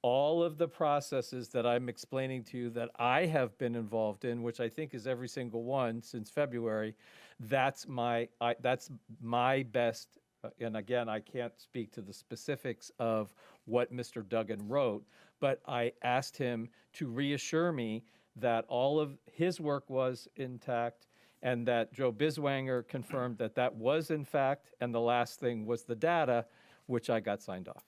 all of the processes that I'm explaining to you that I have been involved in, which I think is every single one since February, that's my best. And again, I can't speak to the specifics of what Mr. Duggan wrote, but I asked him to reassure me that all of his work was intact and that Joe Biswanger confirmed that that was in fact, and the last thing was the data, which I got signed off.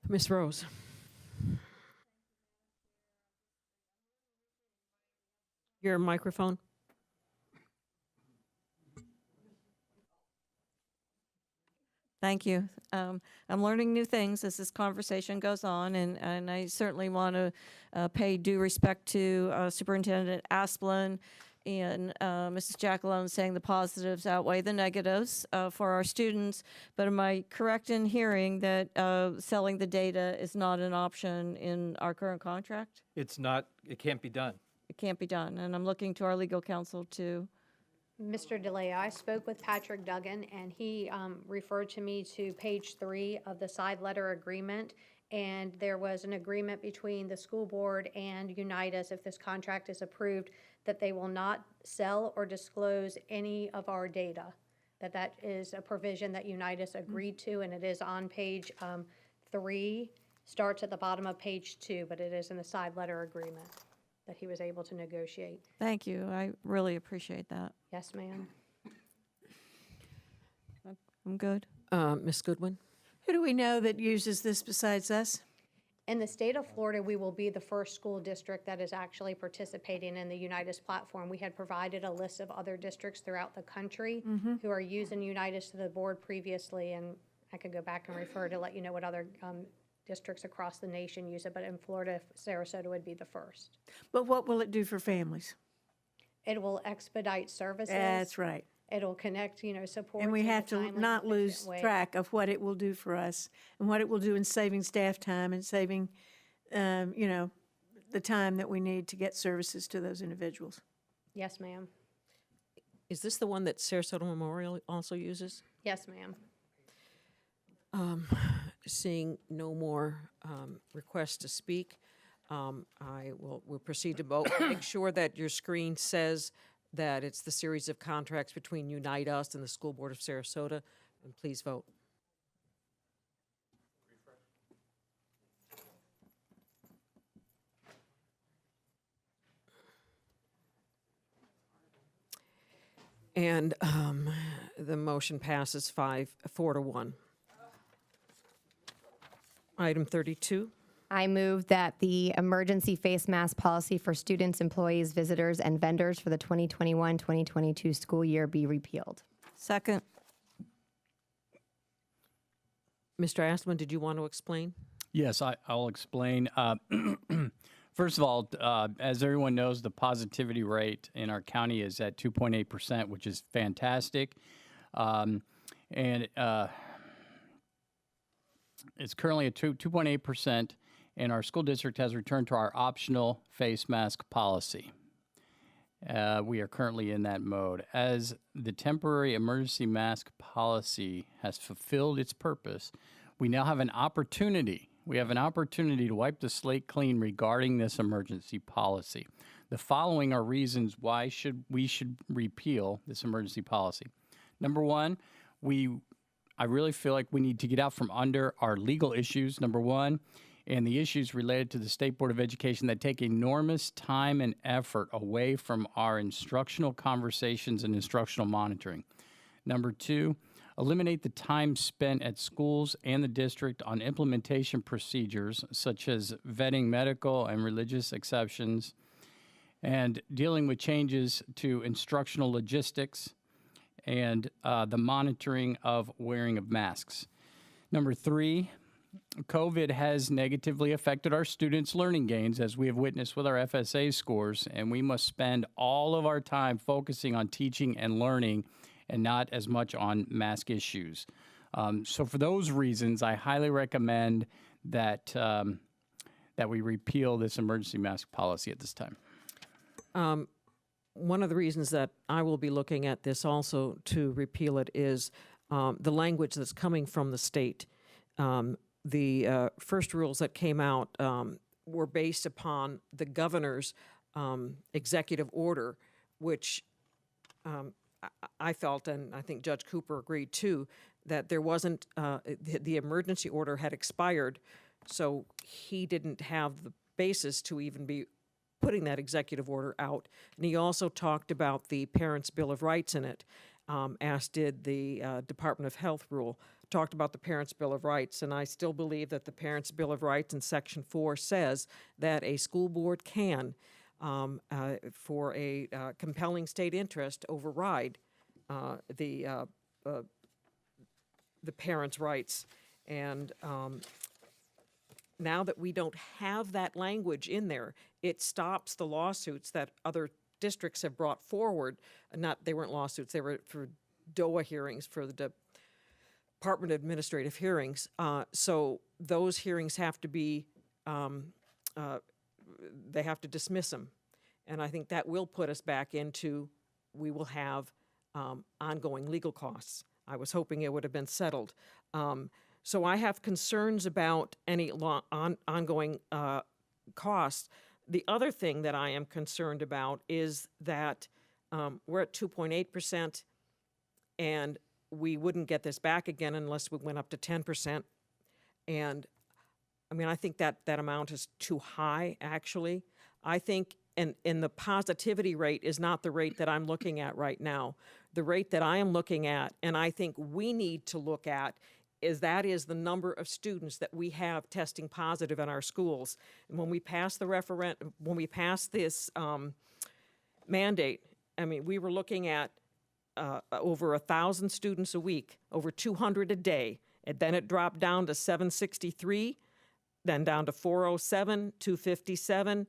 Ms. Rose. Your microphone. Thank you. I'm learning new things as this conversation goes on, and I certainly want to pay due respect to Superintendent Asplin and Mrs. Jackalone saying the positives outweigh the negatives for our students. But am I correct in hearing that selling the data is not an option in our current contract? It's not, it can't be done. It can't be done, and I'm looking to our legal counsel to. Mr. DeLay, I spoke with Patrick Duggan, and he referred to me to page 3 of the side letter agreement, and there was an agreement between the school board and Unite Us, if this contract is approved, that they will not sell or disclose any of our data, that is a provision that Unite Us agreed to, and it is on page 3, starts at the bottom of page 2, but it is in the side letter agreement that he was able to negotiate. Thank you. I really appreciate that. Yes, ma'am. I'm good. Ms. Goodwin? Who do we know that uses this besides us? In the state of Florida, we will be the first school district that is actually participating in the Unite Us platform. We had provided a list of other districts throughout the country who are using Unite Us to the board previously, and I could go back and refer to let you know what other districts across the nation use it, but in Florida, Sarasota would be the first. But what will it do for families? It will expedite services. That's right. It'll connect, support. And we in a have to timely, not lose efficient way. track of what it will do for us and what it will do in saving staff time and saving, the time that we need to get services to those individuals. Yes, ma'am. Is this the one that Sarasota Memorial also uses? Yes, ma'am. Seeing no more requests to speak, we'll proceed to vote. Make sure that your screen says that it's the series of contracts between Unite Us and the School Board of Sarasota, and please vote. And the motion passes 4-1. Item 32. I move that the emergency face mask policy for students, employees, visitors, and vendors for the 2021-2022 school year be repealed. Second. Mr. Asplin, did you want to explain? Yes, I'll explain. First of all, as everyone knows, the positivity rate in our county is at 2.8%, which is fantastic. And it's currently at 2.8%, and our school district has returned to our optional face mask policy. We are currently in that mode. As the temporary emergency mask policy has fulfilled its purpose, we now have an opportunity. We have an opportunity to wipe the slate clean regarding this emergency policy. The following are reasons why we should repeal this emergency policy. Number one, I really feel like we need to get out from under our legal issues, number one, and the issues related to the State Board of Education that take enormous time and effort away from our instructional conversations and instructional monitoring. Number two, eliminate the time spent at schools and the district on implementation procedures such as vetting medical and religious exceptions and dealing with changes to instructional logistics and the monitoring of wearing of masks. Number three, COVID has negatively affected our students' learning gains, as we have witnessed with our FSA scores, and we must spend all of our time focusing on teaching and learning and not as much on mask issues. So for those reasons, I highly recommend that, that we repeal this emergency mask policy at this time. One of the reasons that I will be looking at this also to repeal it is the language that's coming from the state. The first rules that came out were based upon the governor's executive order, which I felt, and I think Judge Cooper agreed too, that there wasn't, the emergency order had expired, so he didn't have the basis to even be putting that executive order out. And he also talked about the Parents' Bill of Rights in it, as did the Department of Health rule, talked about the Parents' Bill of Rights. And I still believe that the Parents' Bill of Rights in Section 4 says that a school board can, for a compelling state interest, override the parents' rights. And now that we don't have that language in there, it stops the lawsuits that other districts have brought forward. They weren't lawsuits, they were for DOA hearings, for the Department of Administrative hearings. So those hearings have to be, they have to dismiss them. And I think that will put us back into, we will have ongoing legal costs. I was hoping it would have been settled. So I have concerns about any ongoing costs. The other thing that I am concerned about is that we're at 2.8%, and we wouldn't get this back again unless we went up to 10%. And I mean, I think that that amount is too high, actually. I think, and the positivity rate is not the rate that I'm looking at right now. The rate that I am looking at, and I think we need to look at, is the number of students that we have testing positive in our schools. And when we pass the referendum, when we pass this mandate, I mean, we were looking at over 1,000 students a week, over 200 a day, and then it dropped down to 763, then down to 407, 257.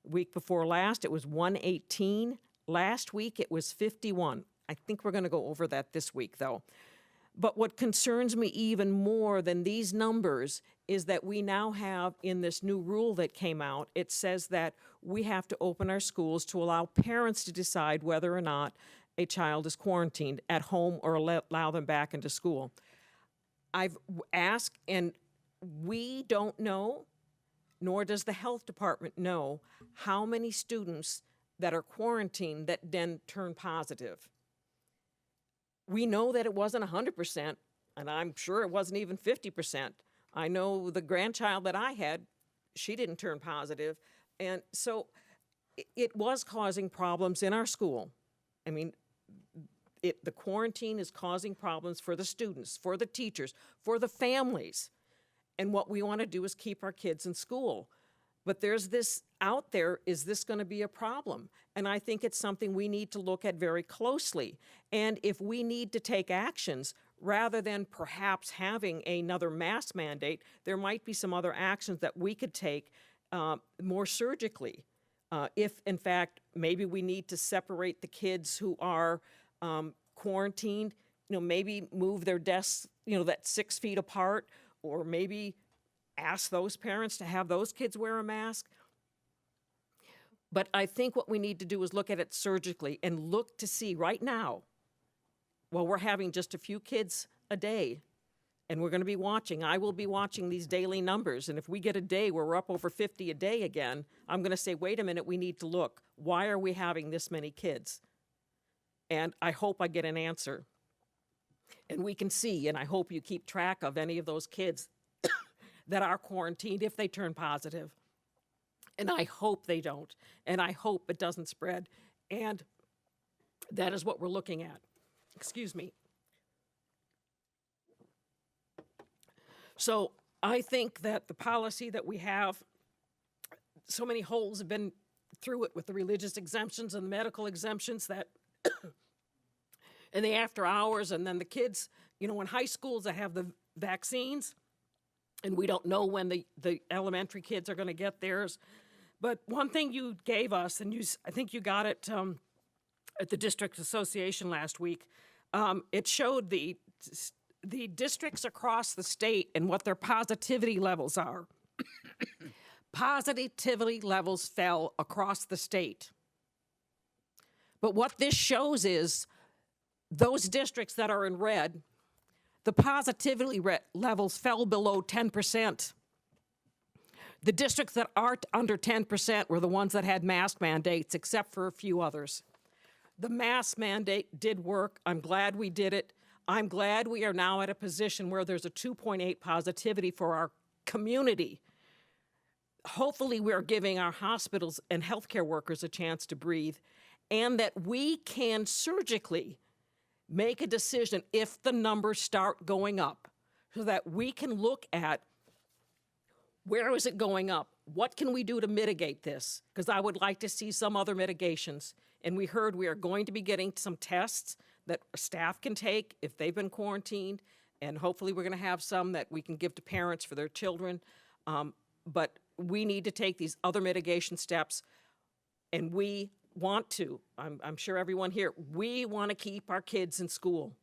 Week before last, it was 118. Last week, it was 51. I think we're going to go over that this week, though. But what concerns me even more than these numbers is that we now have, in this new rule that came out, it says that we have to open our schools to allow parents to decide whether or not a child is quarantined at home or allow them back into school. I've asked, and we don't know, nor does the health department know, how many students that are quarantined that then turn positive. We know that it wasn't 100%, and I'm sure it wasn't even 50%. I know the grandchild that I had, she didn't turn positive. And so it was causing problems in our school. I mean, the quarantine is causing problems for the students, for the teachers, for the families. And what we want to do is keep our kids in school. But there's this out there, is this going to be a problem? And I think it's something we need to look at very closely. And if we need to take actions, rather than perhaps having another mask mandate, there might be some other actions that we could take more surgically. If, in fact, maybe we need to separate the kids who are quarantined, maybe move their desks, that 6 feet apart, or maybe ask those parents to have those kids wear a mask. But I think what we need to do is look at it surgically and look to see right now, while we're having just a few kids a day, and we're going to be watching. I will be watching these daily numbers, and if we get a day where we're up over 50 a day again, I'm going to say, wait a minute, we need to look. Why are we having this many kids? And I hope I get an answer. And we can see, and I hope you keep track of any of those kids that are quarantined if they turn positive. And I hope they don't. And I hope it doesn't spread. And that is what we're looking at. Excuse me. So I think that the policy that we have, so many holes have been through it with the religious exemptions and the medical exemptions that, and the after hours, and then the kids, you know, in high schools that have the vaccines, and we don't know when the elementary kids are going to get theirs. But one thing you gave us, and I think you got it at the district association last week, it showed the districts across the state and what their positivity levels are. Positivity levels fell across the state. But what this shows is those districts that are in red, the positivity levels fell below 10%. The districts that aren't under 10% were the ones that had mask mandates, except for a few others. The mask mandate did work. I'm glad we did it. I'm glad we are now at a position where there's a 2.8 positivity for our community. Hopefully we're giving our hospitals and healthcare workers a chance to breathe, and that we can surgically make a decision if the numbers start going up, so that we can look at where is it going up? What can we do to mitigate this? Because I would like to see some other mitigations. And we heard we are going to be getting some tests that staff can take if they've been quarantined, and hopefully we're going to have some that we can give to parents for their children. But we need to take these other mitigation steps, and we want to. I'm sure everyone here, we want to keep our kids in school.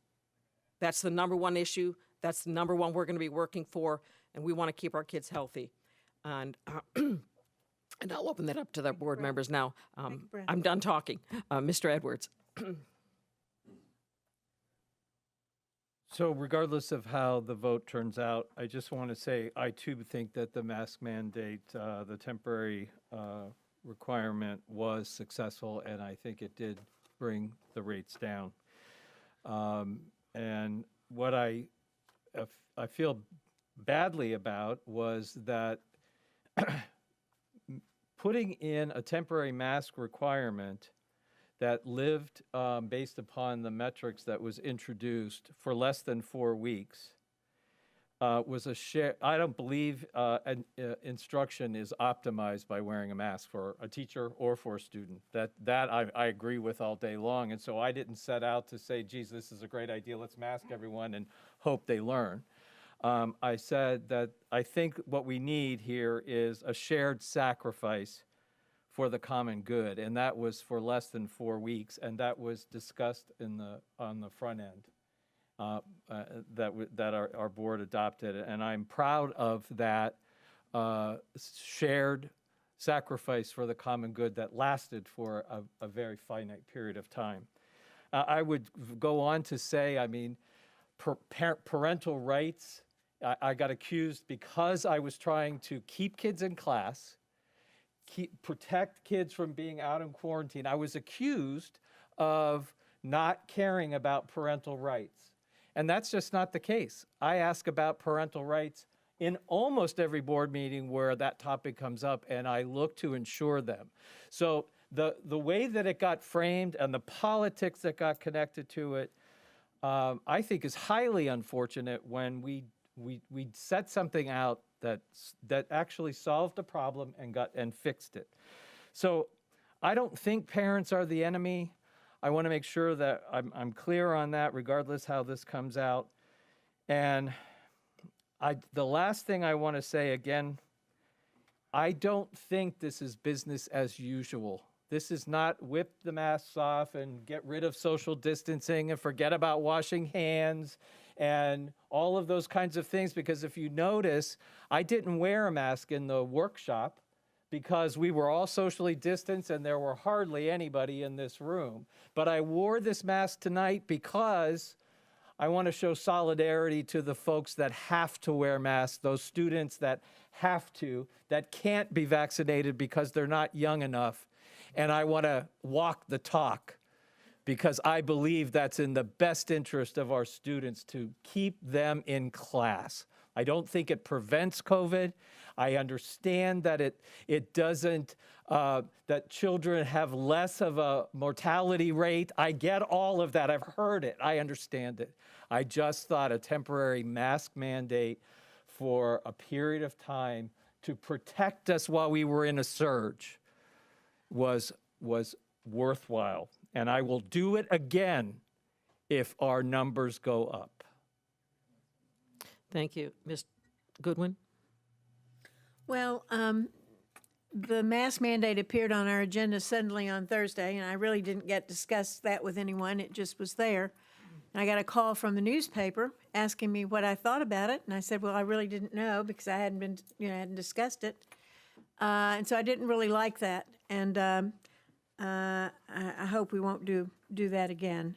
That's the number one issue. That's the number one we're going to be working for, and we want to keep our kids healthy. And and I'll open that up to the board members now. I'm done talking. Mr. Edwards. So regardless of how the vote turns out, I just want to say I too think that the mask mandate, the temporary requirement was successful, and I think it did bring the rates down. And what I feel badly about was that putting in a temporary mask requirement that lived based upon the metrics that was introduced for less than 4 weeks was a share. I don't believe instruction is optimized by wearing a mask for a teacher or for a student. That I agree with all day long. And so I didn't set out to say, geez, this is a great idea, let's mask everyone and hope they learn. I said that I think what we need here is a shared sacrifice for the common good, and that was for less than 4 weeks, and that was discussed on the front end that our board adopted, and I'm proud of that shared sacrifice for the common good that lasted for a very finite period of time. I would go on to say, I mean, parental rights. I got accused because I was trying to keep kids in class, protect kids from being out in quarantine. I was accused of not caring about parental rights. And that's just not the case. I ask about parental rights in almost every board meeting where that topic comes up, and I look to ensure them. So the way that it got framed and the politics that got connected to it, I think is highly unfortunate when we set something out that actually solved a problem and fixed it. So I don't think parents are the enemy. I want to make sure that I'm clear on that, regardless how this comes out. And the last thing I want to say again, I don't think this is business as usual. This is not whip the masks off and get rid of social distancing and forget about washing hands and all of those kinds of things. Because if you notice, I didn't wear a mask in the workshop because we were all socially distanced and there were hardly anybody in this room. But I wore this mask tonight because I want to show solidarity to the folks that have to wear masks, those students that have to, that can't be vaccinated because they're not young enough. And I want to walk the talk because I believe that's in the best interest of our students to keep them in class. I don't think it prevents COVID. I understand that it doesn't, that children have less of a mortality rate. I get all of that. I've heard it. I understand it. I just thought a temporary mask mandate for a period of time to protect us while we were in a surge was worthwhile. And I will do it again if our numbers go up. Thank you. Ms. Goodwin? Well, the mask mandate appeared on our agenda suddenly on Thursday, and I really didn't get to discuss that with anyone. It just was there. And I got a call from the newspaper asking me what I thought about it, and I said, well, I really didn't know because I hadn't discussed it. And so I didn't really like that, and I hope we won't do that again.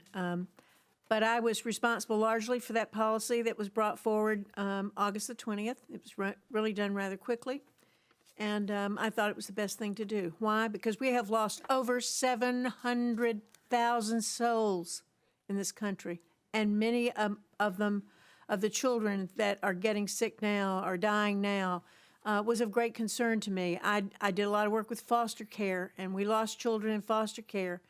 But I was responsible largely for that policy that was brought forward August the 20th. It was really done rather quickly, and I thought it was the best thing to do. Why? Because we have lost over 700,000 souls in this country, and many of them, of the children that are getting sick now, are dying now, was of great concern to me. I did a lot of work with foster care, and we lost children in foster care.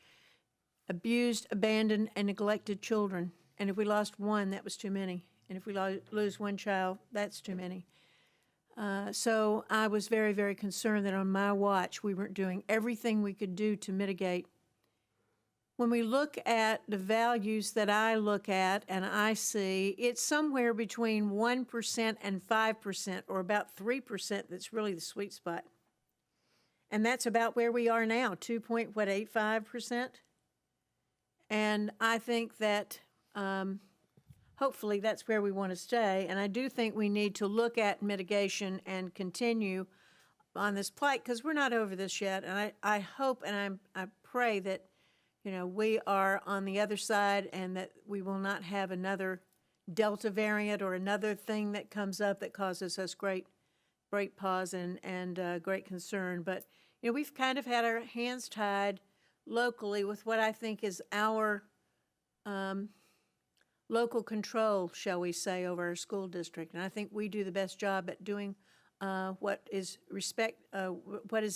Abused, abandoned, and neglected children. And if we lost one, that was too many. And if we lose one child, that's too many. So I was very, very concerned that on my watch, we weren't doing everything we could do to mitigate. When we look at the values that I look at and I see, it's somewhere between 1% and 5%, or about 3% that's really the sweet spot. And that's about where we are now, 2.85%. And I think that hopefully that's where we want to stay. And I do think we need to look at mitigation and continue on this plight because we're not over this yet. And I hope and I pray that, we are on the other side and that we will not have another Delta variant or another thing that comes up that causes us great pause and great concern. But, we've kind of had our hands tied locally with what I think is our local control, shall we say, over our school district. And I think we do the best job at doing what is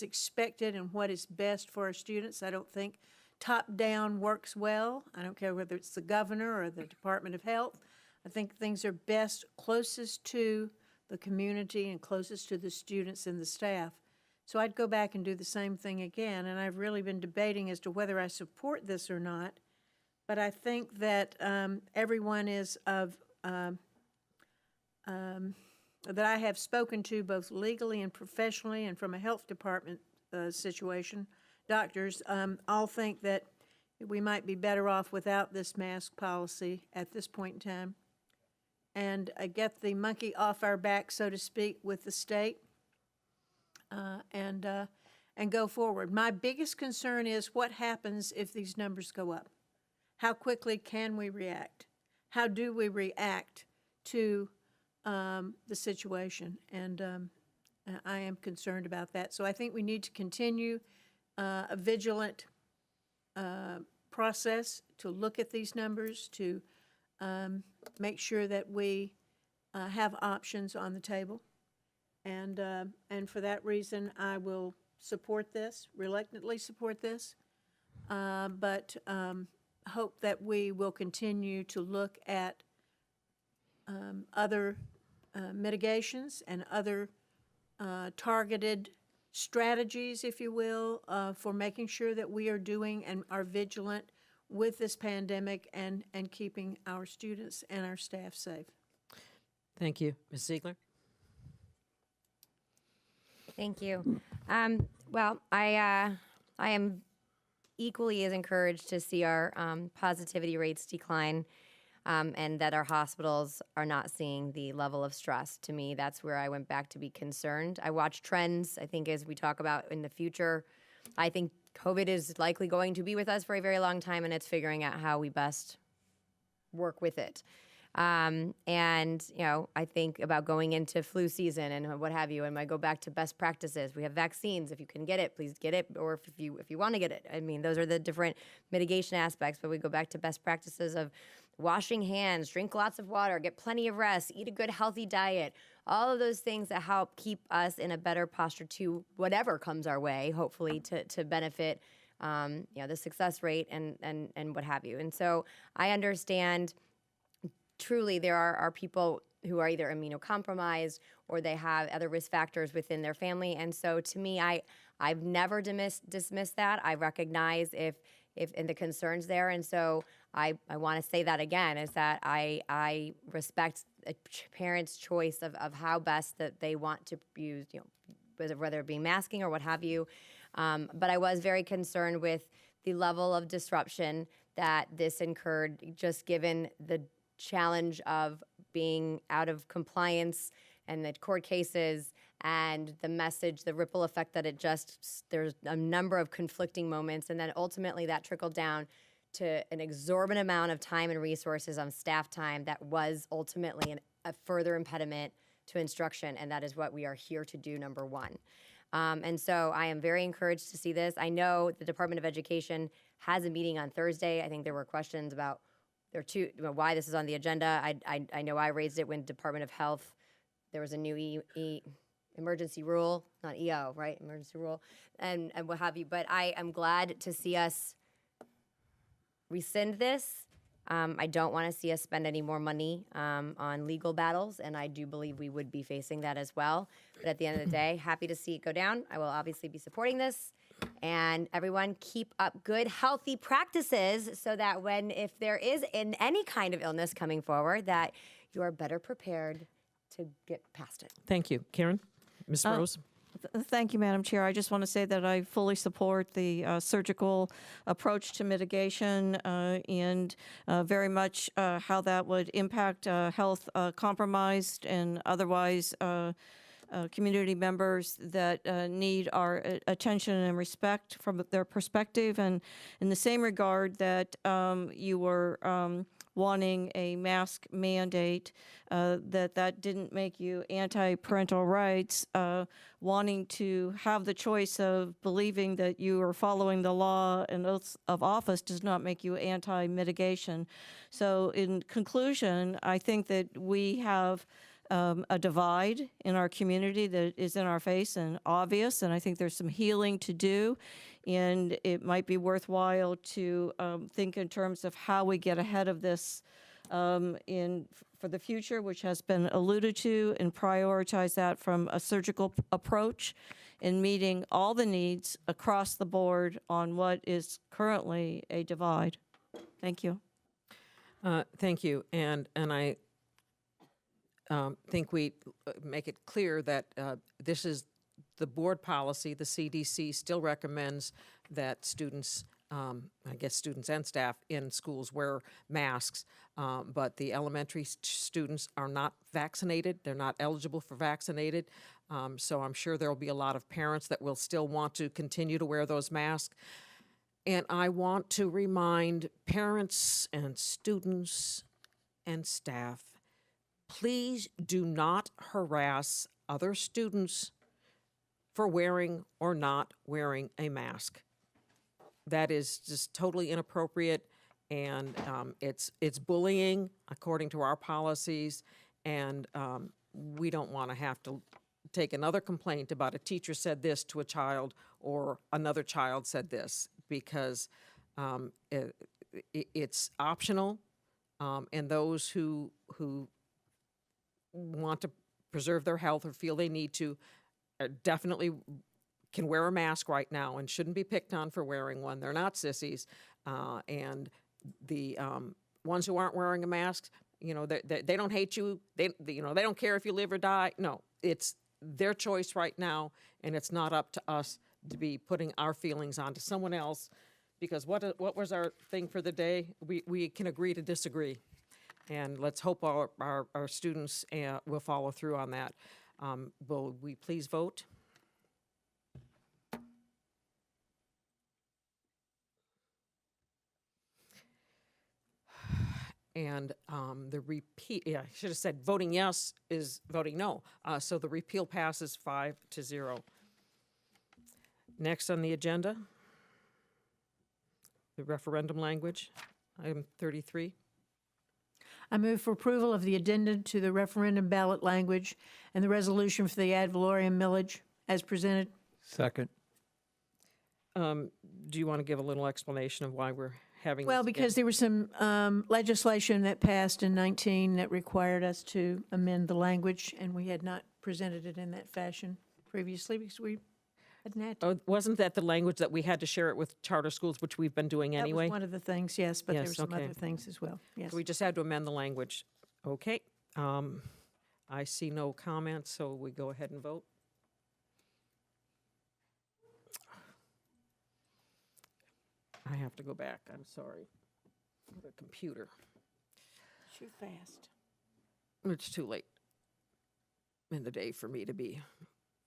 expected and what is best for our students. I don't think top-down works well. I don't care whether it's the governor or the Department of Health. I think things are best closest to the community and closest to the students and the staff. So I'd go back and do the same thing again, and I've really been debating as to whether I support this or not. But I think that everyone is that I have spoken to both legally and professionally and from a health department situation, doctors, all think that we might be better off without this mask policy at this point in time and get the monkey off our back, so to speak, with the state. And go forward. My biggest concern is what happens if these numbers go up. How quickly can we react? How do we react to the situation? And I am concerned about that. So I think we need to continue a vigilant process to look at these numbers, to make sure that we have options on the table. And for that reason, I will support this, reluctantly support this, but hope that we will continue to look at other mitigations and other targeted strategies, if you will, for making sure that we are doing and are vigilant with this pandemic and keeping our students and our staff safe. Thank you. Ms. Ziegler? Thank you. Well, I am equally as encouraged to see our positivity rates decline. and that our hospitals are not seeing the level of stress. To me, that's where I went back to be concerned. I watch trends. I think as we talk about in the future, I think COVID is likely going to be with us for a very long time, and it's figuring out how we best work with it. And, I think about going into flu season and what have you, and I go back to best practices. We have vaccines. If you can get it, please get it, or if you want to get it. I mean, those are the different mitigation aspects, but we go back to best practices of washing hands, drink lots of water, get plenty of rest, eat a good, healthy diet, all of those things that help keep us in a better posture to whatever comes our way, hopefully to benefit, the success rate and what have you. And so I understand truly there are people who are either immunocompromised or they have other risk factors within their family. And so to me, I've never dismissed that. I recognize if and the concerns there. And so I want to say that again, is that I respect a parent's choice of how best that they want to use, whether it be masking or what have you. But I was very concerned with the level of disruption that this incurred, just given the challenge of being out of compliance and the court cases and the message, the ripple effect that there's a number of conflicting moments. And then ultimately that trickled down to an exorbitant amount of time and resources on staff time that was ultimately a further impediment to instruction. And that is what we are here to do, number one. And so I am very encouraged to see this. I know the Department of Education has a meeting on Thursday. I think there were questions about why this is on the agenda. I know I raised it when Department of Health, there was a new emergency rule, not EO, right? Emergency rule, and what have you. But I am glad to see us rescind this. I don't want to see us spend any more money on legal battles, and I do believe we would be facing that as well. But at the end of the day, happy to see it go down. I will obviously be supporting this. And everyone keep up good, healthy practices so that if there is any kind of illness coming forward, that you are better prepared to get past it. Thank you. Karen? Ms. Rose? Thank you, Madam Chair. I just want to say that I fully support the surgical approach to mitigation and very much how that would impact health compromised and otherwise community members that need our attention and respect from their perspective. And in the same regard that you were wanting a mask mandate, that didn't make you anti-parental rights, wanting to have the choice of believing that you are following the law and oaths of office does not make you anti-mitigation. So in conclusion, I think that we have a divide in our community that is in our face and obvious, and I think there's some healing to do, and it might be worthwhile to think in terms of how we get ahead of this for the future, which has been alluded to, and prioritize that from a surgical approach in meeting all the needs across the board on what is currently a divide. Thank you. Thank you, and I think we make it clear that this is the board policy. The CDC still recommends that students, I guess students and staff in schools wear masks, but the elementary students are not vaccinated. They're not eligible for vaccinated. So I'm sure there will be a lot of parents that will still want to continue to wear those masks. And I want to remind parents and students and staff, please do not harass other students for wearing or not wearing a mask. That is just totally inappropriate, and it's bullying according to our policies, and we don't want to have to take another complaint about a teacher said this to a child or another child said this, because it's optional, and those who want to preserve their health or feel they need to definitely can wear a mask right now and shouldn't be picked on for wearing one. They're not sissies. And the ones who aren't wearing a mask, they don't hate you. They don't care if you live or die. No, it's their choice right now, and it's not up to us to be putting our feelings onto someone else, because what was our thing for the day? We can agree to disagree. And let's hope our students will follow through on that. Will we please vote? And the repeal, yeah, I should have said voting yes is voting no. So the repeal passes 5-0. Next on the agenda, the referendum language, item 33. I move for approval of the addendum to the referendum ballot language and the resolution for the ad valorem millage as presented. Second. Do you want to give a little explanation of why we're having Well, this again? because there was some legislation that passed in 19 that required us to amend the language, and we had not presented it in that fashion previously because we hadn't had to. Oh, wasn't that the language that we had to share it with charter schools, which we've been doing anyway? That was one of the things, yes, but there Yes, were some okay. other things as well, yes. So we just had to amend the language. Okay. I see no comments, so we go ahead and vote. I have to go back, I'm sorry. The computer. Too fast. It's too late in the day for me to be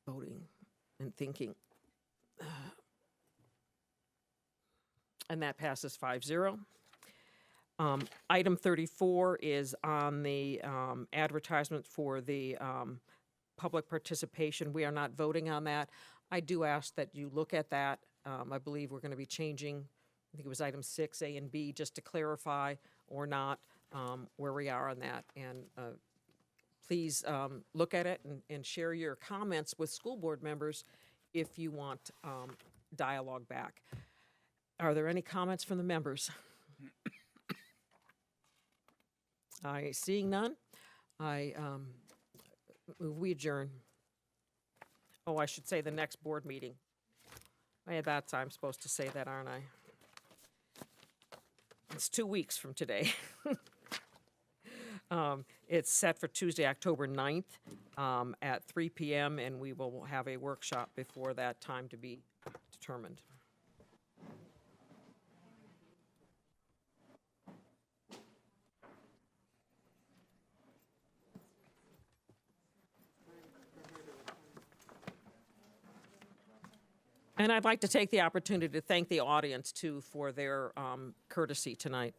voting and thinking. And that passes 5-0. Item 34 is on the advertisement for the public participation. We are not voting on that. I do ask that you look at that. I believe we're going to be changing, I think it was item 6, A and B, just to clarify or not where we are on that. And please look at it and share your comments with school board members if you want dialogue back. Are there any comments from the members? Seeing none, I move we adjourn. Oh, I should say the next board meeting. That's, I'm supposed to say that, aren't I? It's 2 weeks from today. It's set for Tuesday, October 9th at 3 p.m., and we will have a workshop before that time to be determined. And I'd like to take the opportunity to thank the audience, too, for their courtesy tonight.